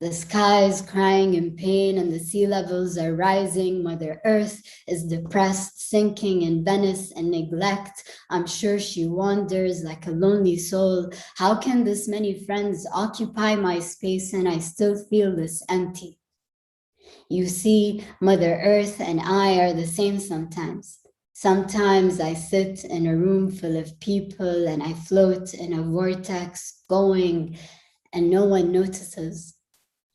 The sky is crying in pain and the sea levels are rising. Mother Earth is depressed, sinking in Venice and neglect. I'm sure she wanders like a lonely soul. How can this many friends occupy my space and I still feel this empty? You see, Mother Earth and I are the same sometimes. Sometimes I sit in a room full of people and I float in a vortex going and no one notices.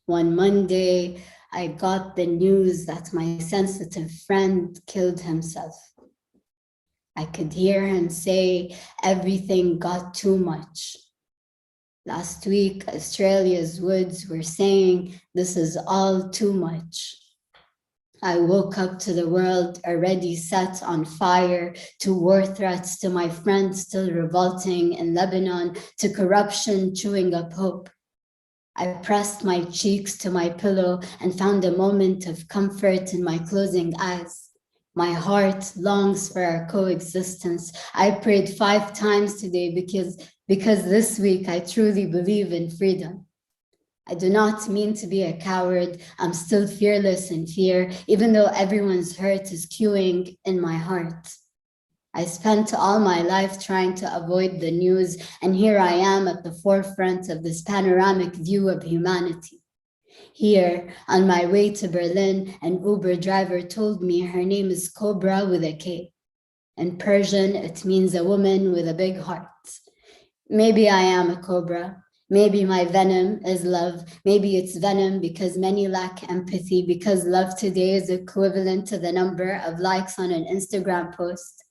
One Monday, I got the news that my sensitive friend killed himself. I could hear him say, everything got too much. Last week, Australia's woods were saying, this is all too much. I woke up to the world already set on fire, to war threats, to my friends still revolting in Lebanon, to corruption chewing up hope. I pressed my cheeks to my pillow and found a moment of comfort in my closing eyes. My heart longs for our coexistence. I prayed 5 times today because this week I truly believe in freedom. I do not mean to be a coward. I'm still fearless in fear, even though everyone's hurt is queuing in my heart. I spent all my life trying to avoid the news, and here I am at the forefront of this panoramic view of humanity. Here, on my way to Berlin, an Uber driver told me her name is Cobra with a K. In Persian, it means a woman with a big heart. Maybe I am a cobra. Maybe my venom is love. Maybe it's venom because many lack empathy, because love today is equivalent to the number of likes on an Instagram post.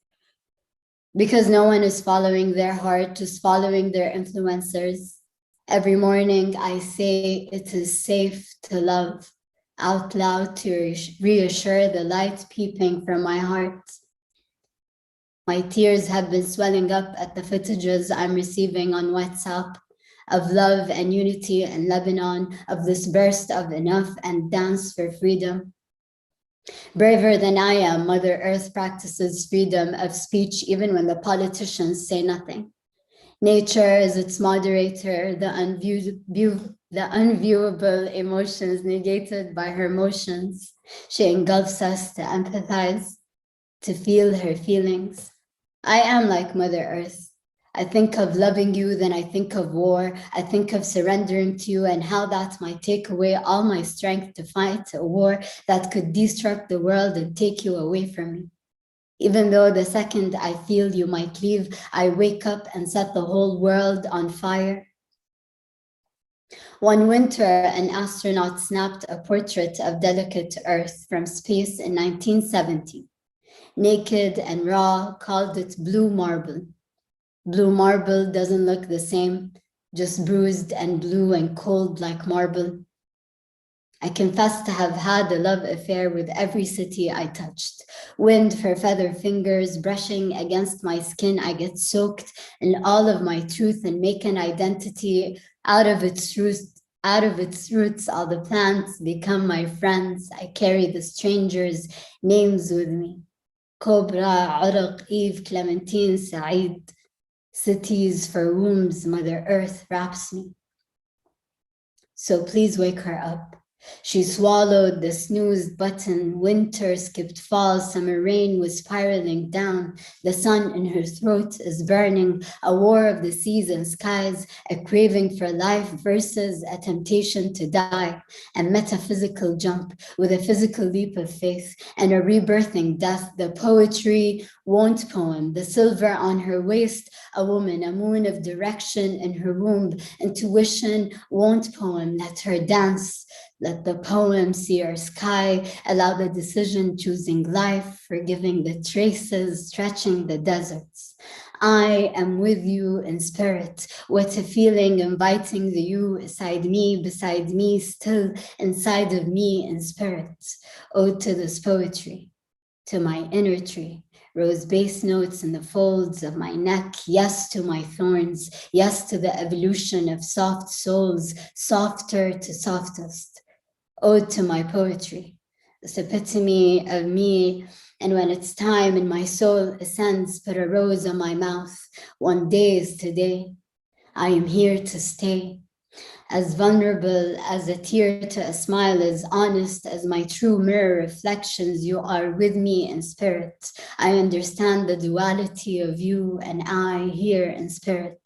Because no one is following their heart, just following their influencers. Every morning I say it is safe to love, out loud to reassure the light peeping from my heart. My tears have been swelling up at the footages I'm receiving on WhatsApp. of love and unity in Lebanon, of this burst of enough and dance for freedom. Braver than I am, Mother Earth practices freedom of speech even when the politicians say nothing. Nature is its moderator, the unviewable emotions negated by her motions. She engulfs us to empathize, to feel her feelings. I am like Mother Earth. I think of loving you, then I think of war. I think of surrendering to you and how that might take away all my strength to fight a war that could destruct the world and take you away from me. Even though the second I feel you might leave, I wake up and set the whole world on fire. One winter, an astronaut snapped a portrait of delicate Earth from space in 1970. Naked and raw, called it blue marble. Blue marble doesn't look the same, just bruised and blue and cold like marble. I confess to have had a love affair with every city I touched. Wind for feather fingers brushing against my skin, I get soaked in all of my truth and make an identity out of its roots. Out of its roots, all the plants become my friends. I carry the strangers' names with me. Cobra, Uraq, Eve, Clementine, Saeed. Cities for wombs, Mother Earth wraps me. So please wake her up. She swallowed the snooze button. Winter skipped fall. Summer rain was spiraling down. The sun in her throat is burning. A war of the seas and skies. A craving for life versus a temptation to die. A metaphysical jump with a physical leap of faith and a rebirthing death. The poetry won't poem. The silver on her waist. A woman, a moon of direction in her womb. Intuition won't poem. Let her dance. Let the poem see our sky, allow the decision choosing life, forgiving the traces, stretching the deserts. I am with you in spirit. What a feeling, inviting the you beside me, still inside of me in spirit. Ode to this poetry, to my inner tree. Rose bass notes in the folds of my neck. Yes to my thorns. Yes to the evolution of soft souls, softer to softest. Ode to my poetry, this epitome of me. And when it's time and my soul ascends, put a rose on my mouth. One day is today. I am here to stay. As vulnerable as a tear to a smile, as honest as my true mirror reflections, you are with me in spirit. I understand the duality of you and I here in spirit.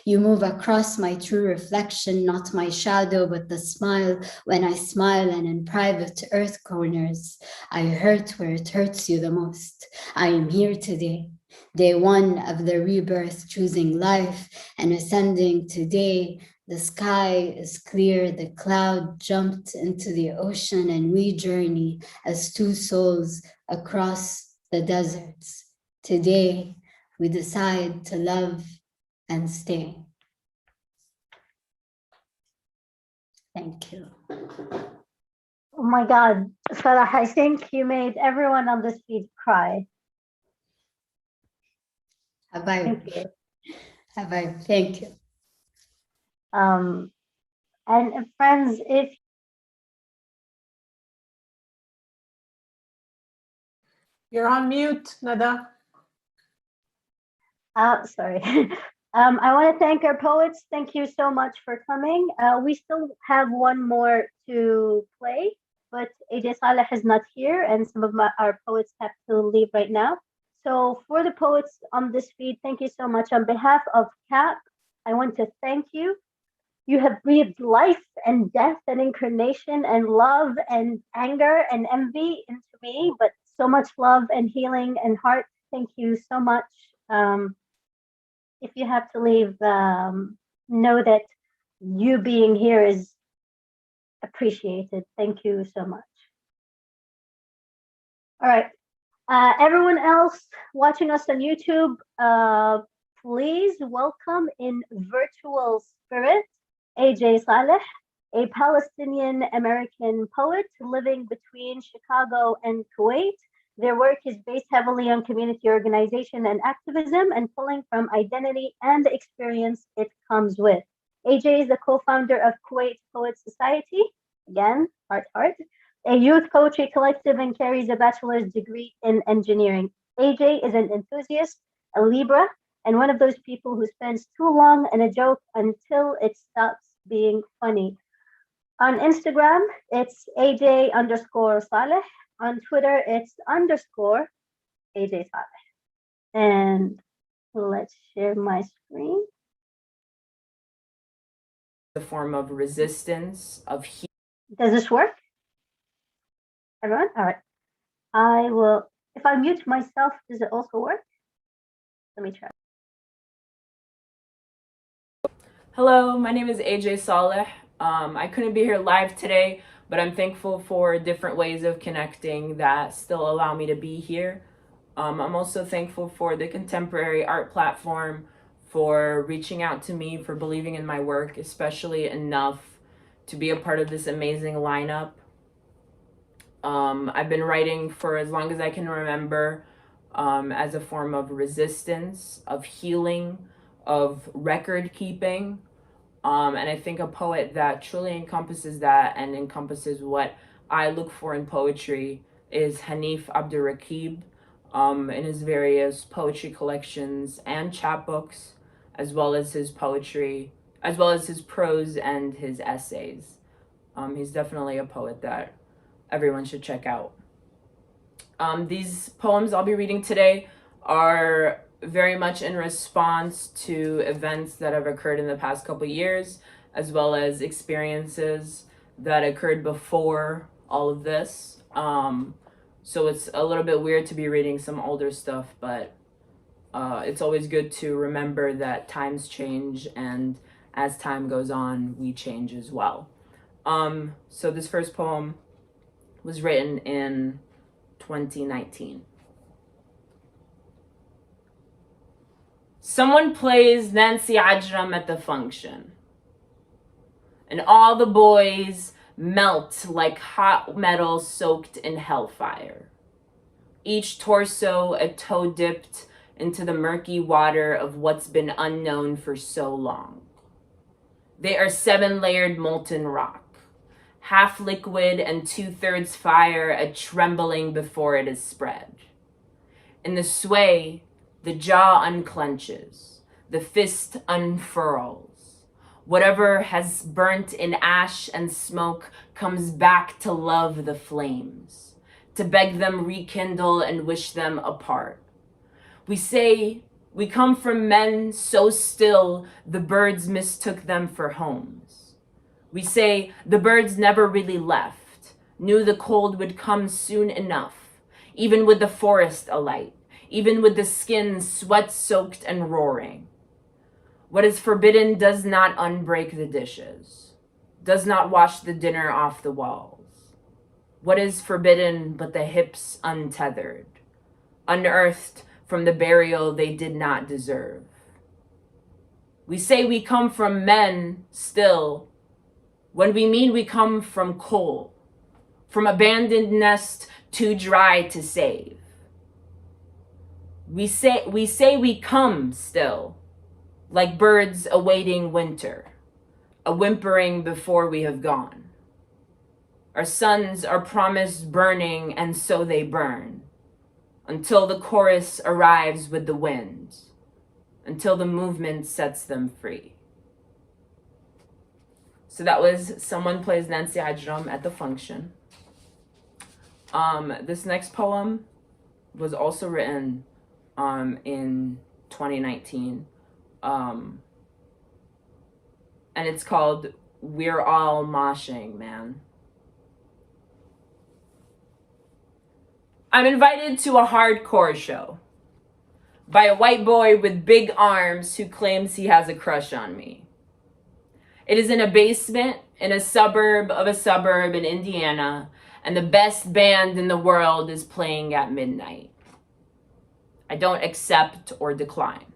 You move across my true reflection, not my shadow, but the smile when I smile, and in private earth corners, I hurt where it hurts you the most. I am here today. Day one of the rebirth, choosing life and ascending today. The sky is clear, the cloud jumped into the ocean, and we journey as two souls across the deserts. Today, we decide to love and stay. Thank you. Oh my God, Salah, I think you made everyone on this feed cry. Thank you. Thank you. And friends, if You're on mute, Nada. sorry. I want to thank our poets. Thank you so much for coming. We still have one more to play, but AJ Saleh is not here, and some of our poets have to leave right now. So for the poets on this feed, thank you so much. On behalf of CAP, I want to thank you. You have breathed life and death and incarnation and love and anger and envy into me, but so much love and healing and heart. Thank you so much. If you have to leave, know that you being here is appreciated. Thank you so much. All right. Everyone else watching us on YouTube, please welcome in virtual spirit AJ Saleh, a Palestinian American poet living between Chicago and Kuwait. Their work is based heavily on community organization and activism and pulling from identity and the experience it comes with. AJ is the co-founder of Kuwait Poet Society, again, heart, a youth poetry collective, and carries a bachelor's degree in engineering. AJ is an enthusiast, a Libra, and one of those people who spends too long in a joke until it stops being funny. On Instagram, it's AJ underscore Saleh. On Twitter, it's underscore AJ Saleh. And let's share my screen. The form of resistance, of heat. Does this work? Everyone? All right. I will, if I mute myself, does it also work? Let me try. Hello, my name is AJ Saleh. I couldn't be here live today, but I'm thankful for different ways of connecting that still allow me to be here. I'm also thankful for the contemporary art platform, for reaching out to me, for believing in my work, especially enough to be a part of this amazing lineup. I've been writing for as long as I can remember, as a form of resistance, of healing, of record keeping. And I think a poet that truly encompasses that and encompasses what I look for in poetry is Hanif Abdul Rakib, in his various poetry collections and chapbooks, as well as his poetry, as well as his prose and his essays. He's definitely a poet that everyone should check out. These poems I'll be reading today are very much in response to events that have occurred in the past couple years, as well as experiences that occurred before all of this. So it's a little bit weird to be reading some older stuff, but it's always good to remember that times change, and as time goes on, we change as well. So this first poem was written in 2019. Someone plays Nancy Ajram at the function, and all the boys melt like hot metal soaked in hellfire. Each torso a toe dipped into the murky water of what's been unknown for so long. They are 7-layered molten rock, half liquid and 2/3 fire, a trembling before it is spread. In the sway, the jaw unclenches, the fist unfurls. Whatever has burnt in ash and smoke comes back to love the flames, to beg them rekindle and wish them apart. We say we come from men so still the birds mistook them for homes. We say the birds never really left, knew the cold would come soon enough, even with the forest alight, even with the skin sweat-soaked and roaring. What is forbidden does not unbreak the dishes, does not wash the dinner off the walls. What is forbidden but the hips untethered, unearthed from the burial they did not deserve? We say we come from men still, when we mean we come from coal, from abandoned nest too dry to save. We say we come still, like birds awaiting winter, a whimpering before we have gone. Our suns are promised burning, and so they burn, until the chorus arrives with the wind, until the movement sets them free. So that was Someone Plays Nancy Ajram at the Function. This next poem was also written in 2019. And it's called We're All Moshing, Man. I'm invited to a hardcore show by a white boy with big arms who claims he has a crush on me. It is in a basement in a suburb of a suburb in Indiana, and the best band in the world is playing at midnight. I don't accept or decline.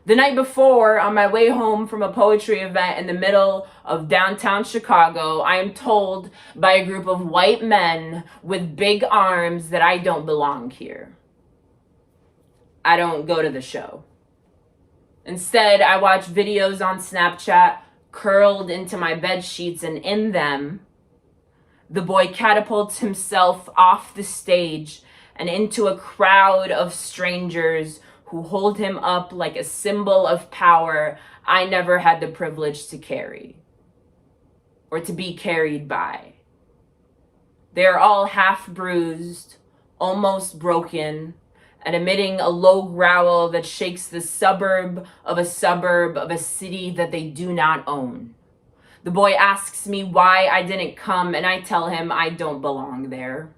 The night before, on my way home from a poetry event in the middle of downtown Chicago, I am told by a group of white men with big arms that I don't belong here. I don't go to the show. Instead, I watch videos on Snapchat curled into my bed sheets, and in them, the boy catapults himself off the stage and into a crowd of strangers who hold him up like a symbol of power I never had the privilege to carry or to be carried by. They are all half bruised, almost broken, and emitting a low growl that shakes the suburb of a city that they do not own. The boy asks me why I didn't come, and I tell him I don't belong there.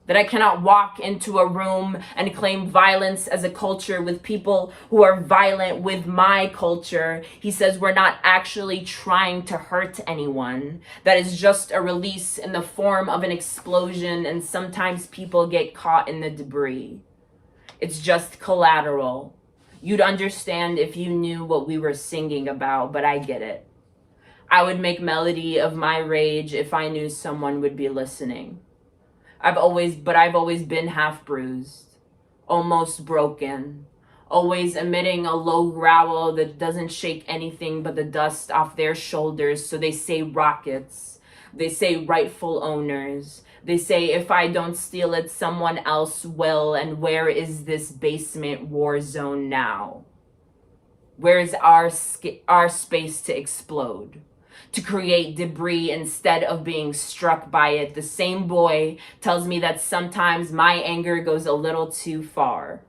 That I cannot walk into a room and claim violence as a culture with people who are violent with my culture. He says we're not actually trying to hurt anyone. That is just a release in the form of an explosion, and sometimes people get caught in the debris. It's just collateral. You'd understand if you knew what we were singing about, but I get it. I would make melody of my rage if I knew someone would be listening. I've always been half bruised, almost broken, always emitting a low growl that doesn't shake anything but the dust off their shoulders. So they say rockets, they say rightful owners, they say if I don't steal it, someone else will. And where is this basement war zone now? Where is our space to explode? To create debris instead of being struck by it. The same boy tells me that sometimes my anger goes a little too far.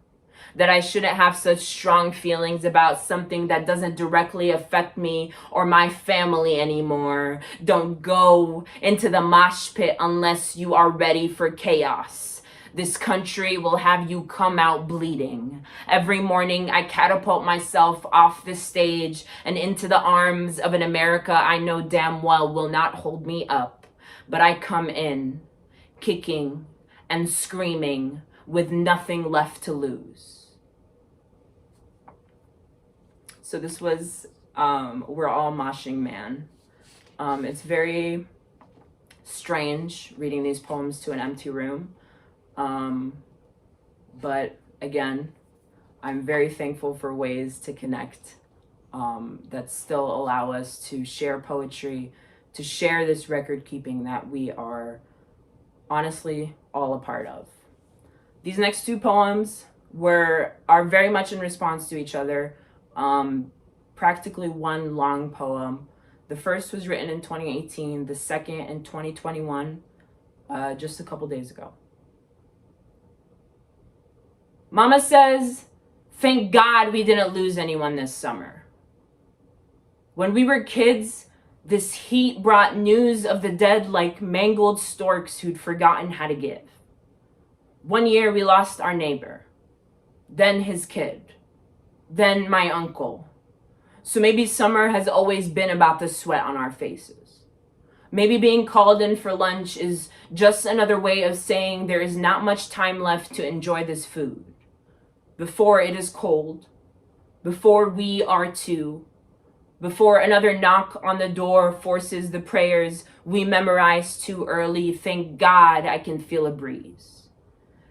That I shouldn't have such strong feelings about something that doesn't directly affect me or my family anymore. Don't go into the mosh pit unless you are ready for chaos. This country will have you come out bleeding. Every morning I catapult myself off the stage and into the arms of an America I know damn well will not hold me up. But I come in, kicking and screaming with nothing left to lose. So this was We're All Moshing Man. It's very strange reading these poems to an empty room. But again, I'm very thankful for ways to connect that still allow us to share poetry, to share this record keeping that we are honestly all a part of. These next two poems are very much in response to each other, practically one long poem. The first was written in 2018, the second in 2021, just a couple days ago. Mama says, thank God we didn't lose anyone this summer. When we were kids, this heat brought news of the dead like mangled storks who'd forgotten how to give. One year we lost our neighbor, then his kid, then my uncle. So maybe summer has always been about the sweat on our faces. Maybe being called in for lunch is just another way of saying there is not much time left to enjoy this food. Before it is cold, before we are too, before another knock on the door forces the prayers we memorize too early. Thank God I can feel a breeze.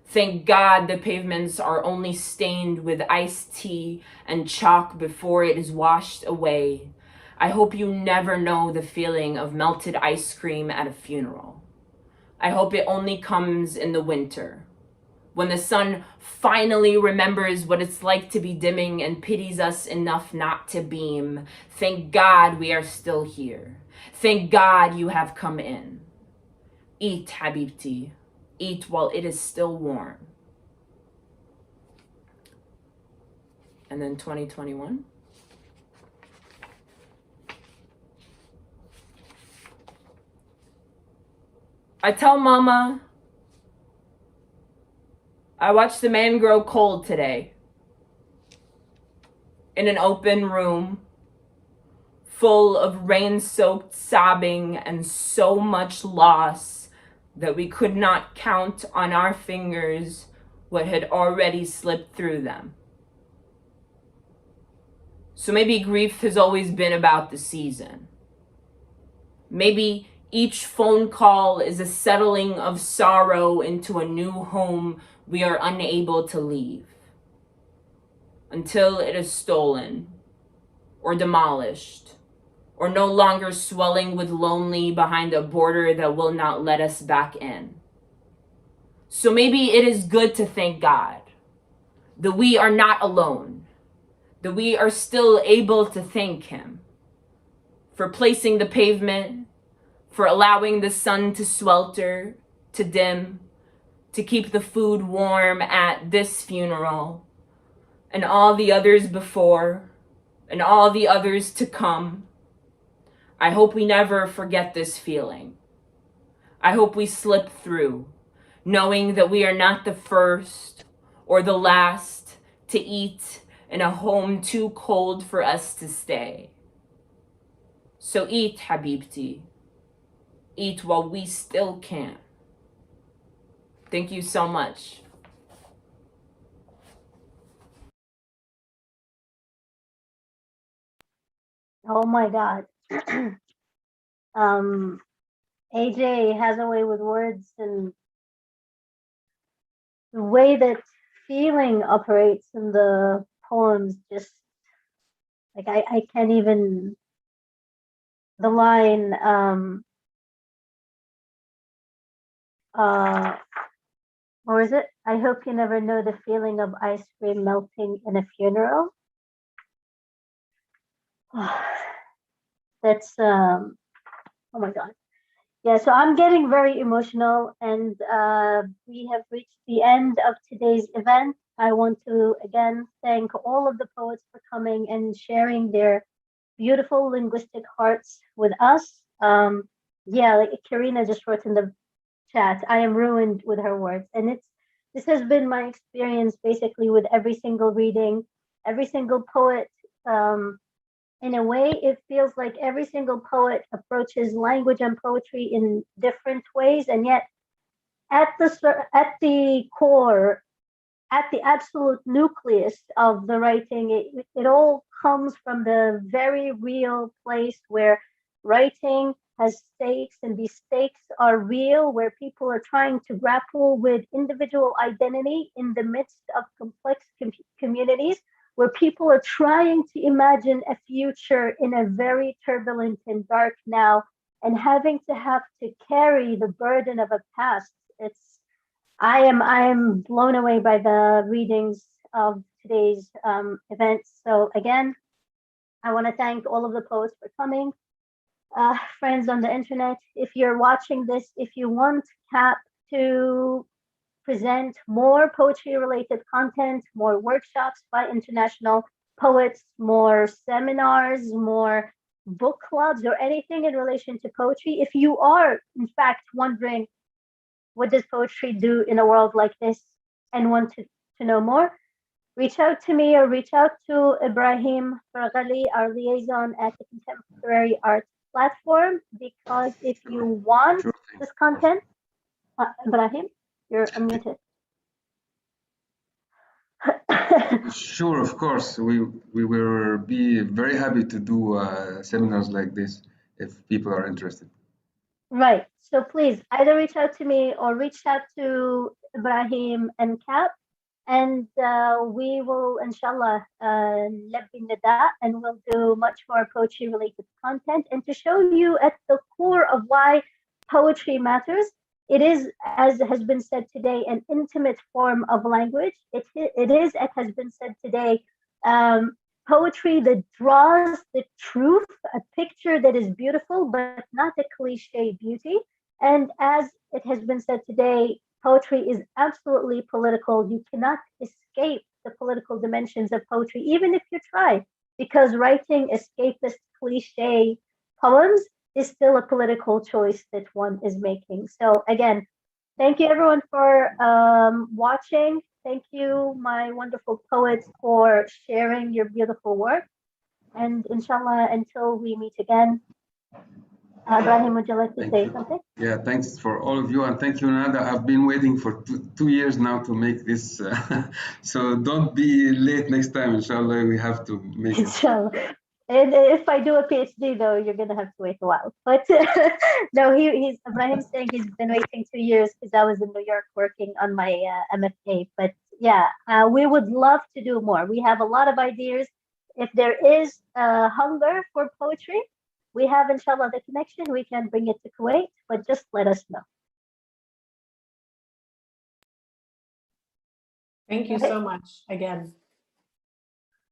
Thank God the pavements are only stained with iced tea and chalk before it is washed away. I hope you never know the feeling of melted ice cream at a funeral. I hope it only comes in the winter, when the sun finally remembers what it's like to be dimming and pities us enough not to beam. Thank God we are still here. Thank God you have come in. Eat, Habibti. Eat while it is still warm. And then 2021. I tell Mama, I watched the man grow cold today in an open room full of rain-soaked sobbing and so much loss that we could not count on our fingers what had already slipped through them. So maybe grief has always been about the season. Maybe each phone call is a settling of sorrow into a new home we are unable to leave. until it is stolen or demolished, or no longer swelling with lonely behind a border that will not let us back in. So maybe it is good to thank God that we are not alone, that we are still able to thank Him for placing the pavement, for allowing the sun to swelter, to dim, to keep the food warm at this funeral, and all the others before, and all the others to come. I hope we never forget this feeling. I hope we slip through, knowing that we are not the first or the last to eat in a home too cold for us to stay. So eat, Habibti. Eat while we still can. Thank you so much. Oh my God. AJ has a way with words, and the way that feeling operates in the poems, just like I can't even, the line, what was it? I hope you never know the feeling of ice cream melting in a funeral. That's, oh my God. Yeah, so I'm getting very emotional, and we have reached the end of today's event. I want to again thank all of the poets for coming and sharing their beautiful linguistic hearts with us. Yeah, like Karina just wrote in the chat, I am ruined with her words. And this has been my experience basically with every single reading, every single poet. In a way, it feels like every single poet approaches language and poetry in different ways, and yet at the core, at the absolute nucleus of the writing, it all comes from the very real place where writing has stakes, and these stakes are real, where people are trying to grapple with individual identity in the midst of complex communities, where people are trying to imagine a future in a very turbulent and dark now, and having to carry the burden of a past. I am blown away by the readings of today's event. So again, I want to thank all of the poets for coming. Friends on the internet, if you're watching this, if you want CAP to present more poetry related content, more workshops by international poets, more seminars, more book clubs, or anything in relation to poetry, if you are in fact wondering what does poetry do in a world like this and want to know more, reach out to me or reach out to Ibrahim Farghali, our liaison at the Contemporary Art Platform, because if you want this content, Ibrahim, you're unmuted. Sure, of course. We will be very happy to do seminars like this if people are interested. Right. So please either reach out to me or reach out to Ibrahim and Cap, and we will, inshallah, labbi nida, and we'll do much more poetry related content, and to show you at the core of why poetry matters. It is, as has been said today, an intimate form of language. It is, as has been said today, poetry that draws the truth, a picture that is beautiful, but not a cliche beauty. And as it has been said today, poetry is absolutely political. You cannot escape the political dimensions of poetry, even if you try, because writing escapist cliche poems is still a political choice that one is making. So again, thank you everyone for watching. Thank you, my wonderful poets, for sharing your beautiful work. And inshallah, until we meet again, Ibrahim, would you like to say something? Yeah, thanks for all of you, and thank you, Nada. I've been waiting for two years now to make this, so don't be late next time. Inshallah, we have to make it. Inshallah. And if I do a PhD, though, you're gonna have to wait a while. But no, he's Ibrahim's saying he's been waiting 2 years because I was in New York working on my MFA. But yeah, we would love to do more. We have a lot of ideas. If there is hunger for poetry, we have, inshallah, the connection. We can bring it to Kuwait, but just let us know. Thank you Okay. so much again.